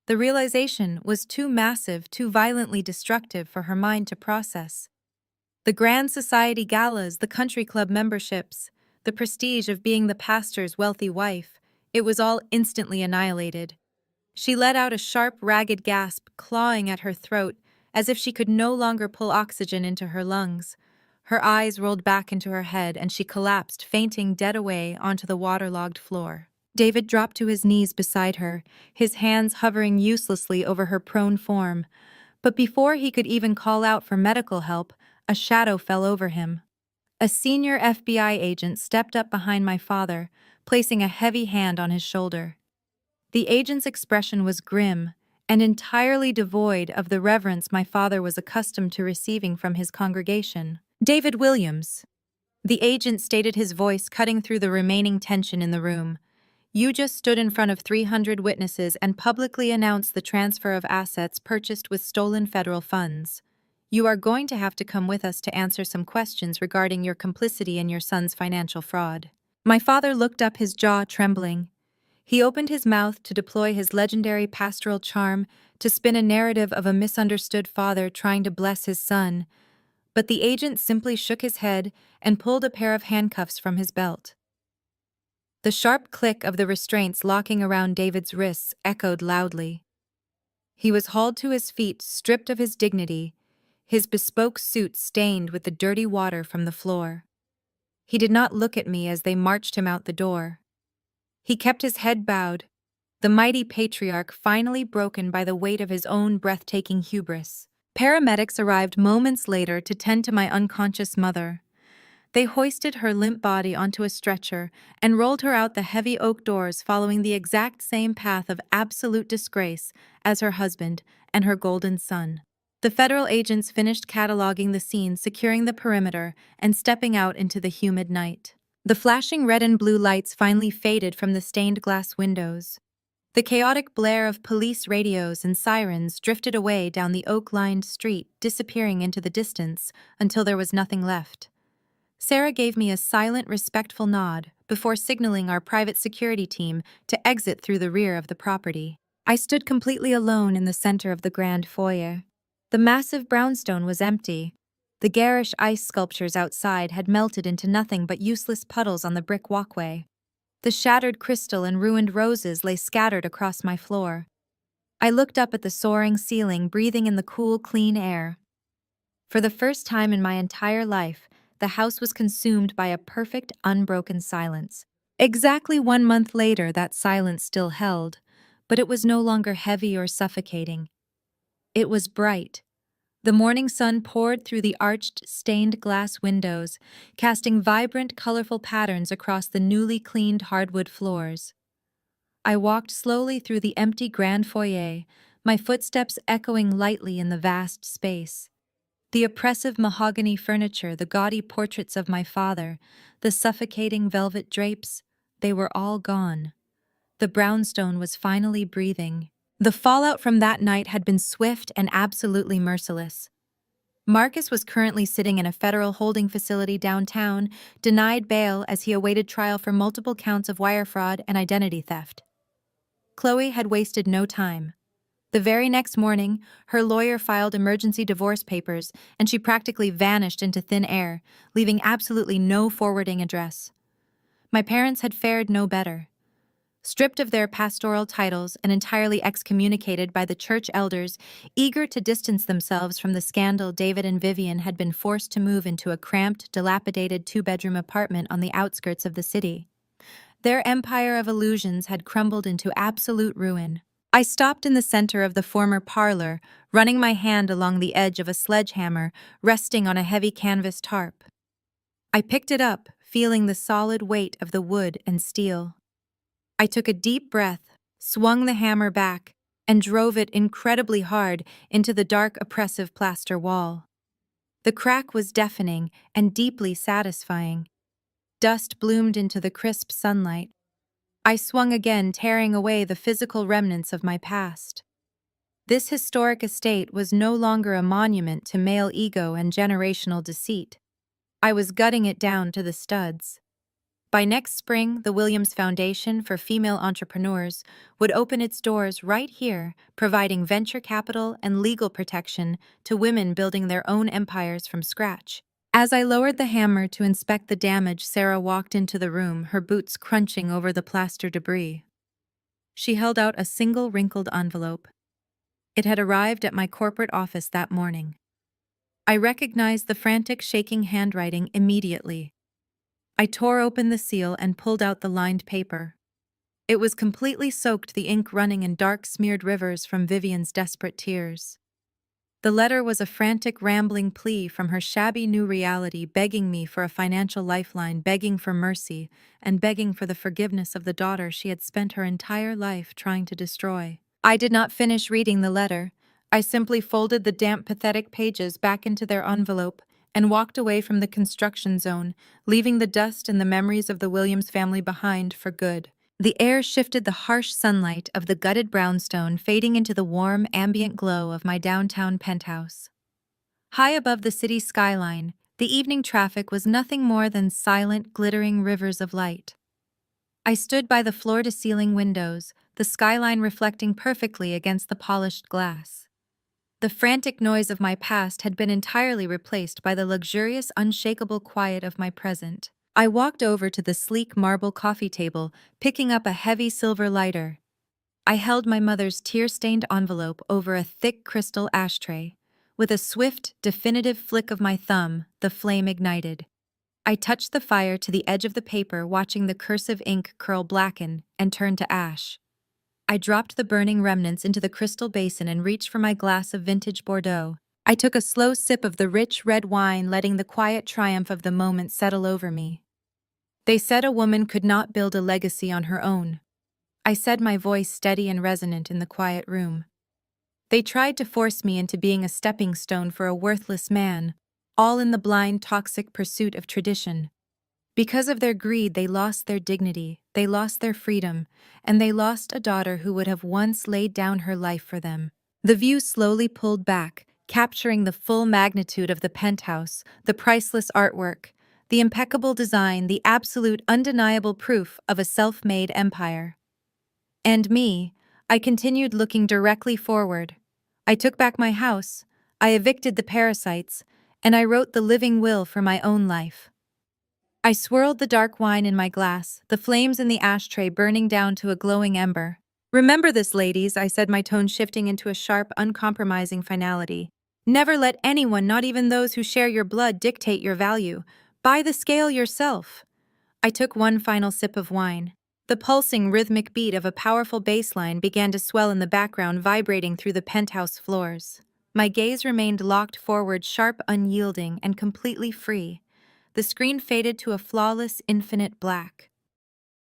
The realization was too massive, too violently destructive for her mind to process. The grand society galas, the country club memberships, the prestige of being the pastor's wealthy wife, it was all instantly annihilated. She let out a sharp, ragged gasp, clawing at her throat, as if she could no longer pull oxygen into her lungs. Her eyes rolled back into her head, and she collapsed, fainting dead away onto the waterlogged floor. David dropped to his knees beside her, his hands hovering uselessly over her prone form. But before he could even call out for medical help, a shadow fell over him. A senior FBI agent stepped up behind my father, placing a heavy hand on his shoulder. The agent's expression was grim and entirely devoid of the reverence my father was accustomed to receiving from his congregation. David Williams. The agent stated, his voice cutting through the remaining tension in the room. You just stood in front of 300 witnesses and publicly announced the transfer of assets purchased with stolen federal funds. You are going to have to come with us to answer some questions regarding your complicity in your son's financial fraud. My father looked up, his jaw trembling. He opened his mouth to deploy his legendary pastoral charm to spin a narrative of a misunderstood father trying to bless his son, but the agent simply shook his head and pulled a pair of handcuffs from his belt. The sharp click of the restraints locking around David's wrists echoed loudly. He was hauled to his feet, stripped of his dignity, his bespoke suit stained with the dirty water from the floor. He did not look at me as they marched him out the door. He kept his head bowed, the mighty patriarch finally broken by the weight of his own breathtaking hubris. Paramedics arrived moments later to tend to my unconscious mother. They hoisted her limp body onto a stretcher and rolled her out the heavy oak doors, following the exact same path of absolute disgrace as her husband and her golden son. The federal agents finished cataloging the scene, securing the perimeter, and stepping out into the humid night. The flashing red and blue lights finally faded from the stained glass windows. The chaotic blare of police radios and sirens drifted away down the oak-lined street, disappearing into the distance until there was nothing left. Sarah gave me a silent, respectful nod before signaling our private security team to exit through the rear of the property. I stood completely alone in the center of the grand foyer. The massive brownstone was empty. The garish ice sculptures outside had melted into nothing but useless puddles on the brick walkway. The shattered crystal and ruined roses lay scattered across my floor. I looked up at the soaring ceiling, breathing in the cool, clean air. For the first time in my entire life, the house was consumed by a perfect, unbroken silence. Exactly 1 month later, that silence still held, but it was no longer heavy or suffocating. It was bright. The morning sun poured through the arched, stained glass windows, casting vibrant, colorful patterns across the newly cleaned hardwood floors. I walked slowly through the empty grand foyer, my footsteps echoing lightly in the vast space. The oppressive mahogany furniture, the gaudy portraits of my father, the suffocating velvet drapes, they were all gone. The brownstone was finally breathing. The fallout from that night had been swift and absolutely merciless. Marcus was currently sitting in a federal holding facility downtown, denied bail as he awaited trial for multiple counts of wire fraud and identity theft. Chloe had wasted no time. The very next morning, her lawyer filed emergency divorce papers, and she practically vanished into thin air, leaving absolutely no forwarding address. My parents had fared no better. Stripped of their pastoral titles and entirely excommunicated by the church elders, eager to distance themselves from the scandal, David and Vivian had been forced to move into a cramped, dilapidated 2-bedroom apartment on the outskirts of the city. Their empire of illusions had crumbled into absolute ruin. I stopped in the center of the former parlor, running my hand along the edge of a sledgehammer resting on a heavy canvas tarp. I picked it up, feeling the solid weight of the wood and steel. I took a deep breath, swung the hammer back, and drove it incredibly hard into the dark, oppressive plaster wall. The crack was deafening and deeply satisfying. Dust bloomed into the crisp sunlight. I swung again, tearing away the physical remnants of my past. This historic estate was no longer a monument to male ego and generational deceit. I was gutting it down to the studs. By next spring, the Williams Foundation for Female Entrepreneurs would open its doors right here, providing venture capital and legal protection to women building their own empires from scratch. As I lowered the hammer to inspect the damage, Sarah walked into the room, her boots crunching over the plaster debris. She held out a single wrinkled envelope. It had arrived at my corporate office that morning. I recognized the frantic, shaking handwriting immediately. I tore open the seal and pulled out the lined paper. It was completely soaked, the ink running in dark, smeared rivers from Vivian's desperate tears. The letter was a frantic, rambling plea from her shabby new reality, begging me for a financial lifeline, begging for mercy, and begging for the forgiveness of the daughter she had spent her entire life trying to destroy. I did not finish reading the letter. I simply folded the damp, pathetic pages back into their envelope and walked away from the construction zone, leaving the dust and the memories of the Williams family behind for good. The air shifted, the harsh sunlight of the gutted brownstone fading into the warm, ambient glow of my downtown penthouse. High above the city skyline, the evening traffic was nothing more than silent, glittering rivers of light. I stood by the floor-to-ceiling windows, the skyline reflecting perfectly against the polished glass. The frantic noise of my past had been entirely replaced by the luxurious, unshakable quiet of my present. I walked over to the sleek marble coffee table, picking up a heavy silver lighter. I held my mother's tear-stained envelope over a thick crystal ashtray. With a swift, definitive flick of my thumb, the flame ignited. I touched the fire to the edge of the paper, watching the cursive ink curl, blacken, and turn to ash. I dropped the burning remnants into the crystal basin and reached for my glass of vintage Bordeaux. I took a slow sip of the rich red wine, letting the quiet triumph of the moment settle over me. They said a woman could not build a legacy on her own. I said, my voice steady and resonant in the quiet room. They tried to force me into being a stepping stone for a worthless man, all in the blind, toxic pursuit of tradition. Because of their greed, they lost their dignity, they lost their freedom, and they lost a daughter who would have once laid down her life for them. The view slowly pulled back, capturing the full magnitude of the penthouse, the priceless artwork, the impeccable design, the absolute, undeniable proof of a self-made empire. And me, I continued looking directly forward. I took back my house, I evicted the parasites, and I wrote the living will for my own life. I swirled the dark wine in my glass, the flames in the ashtray burning down to a glowing ember. Remember this, ladies, I said, my tone shifting into a sharp, uncompromising finality. Never let anyone, not even those who share your blood, dictate your value. Buy the scale yourself. I took one final sip of wine. The pulsing, rhythmic beat of a powerful bass line began to swell in the background, vibrating through the penthouse floors. My gaze remained locked forward, sharp, unyielding, and completely free. The screen faded to a flawless, infinite black.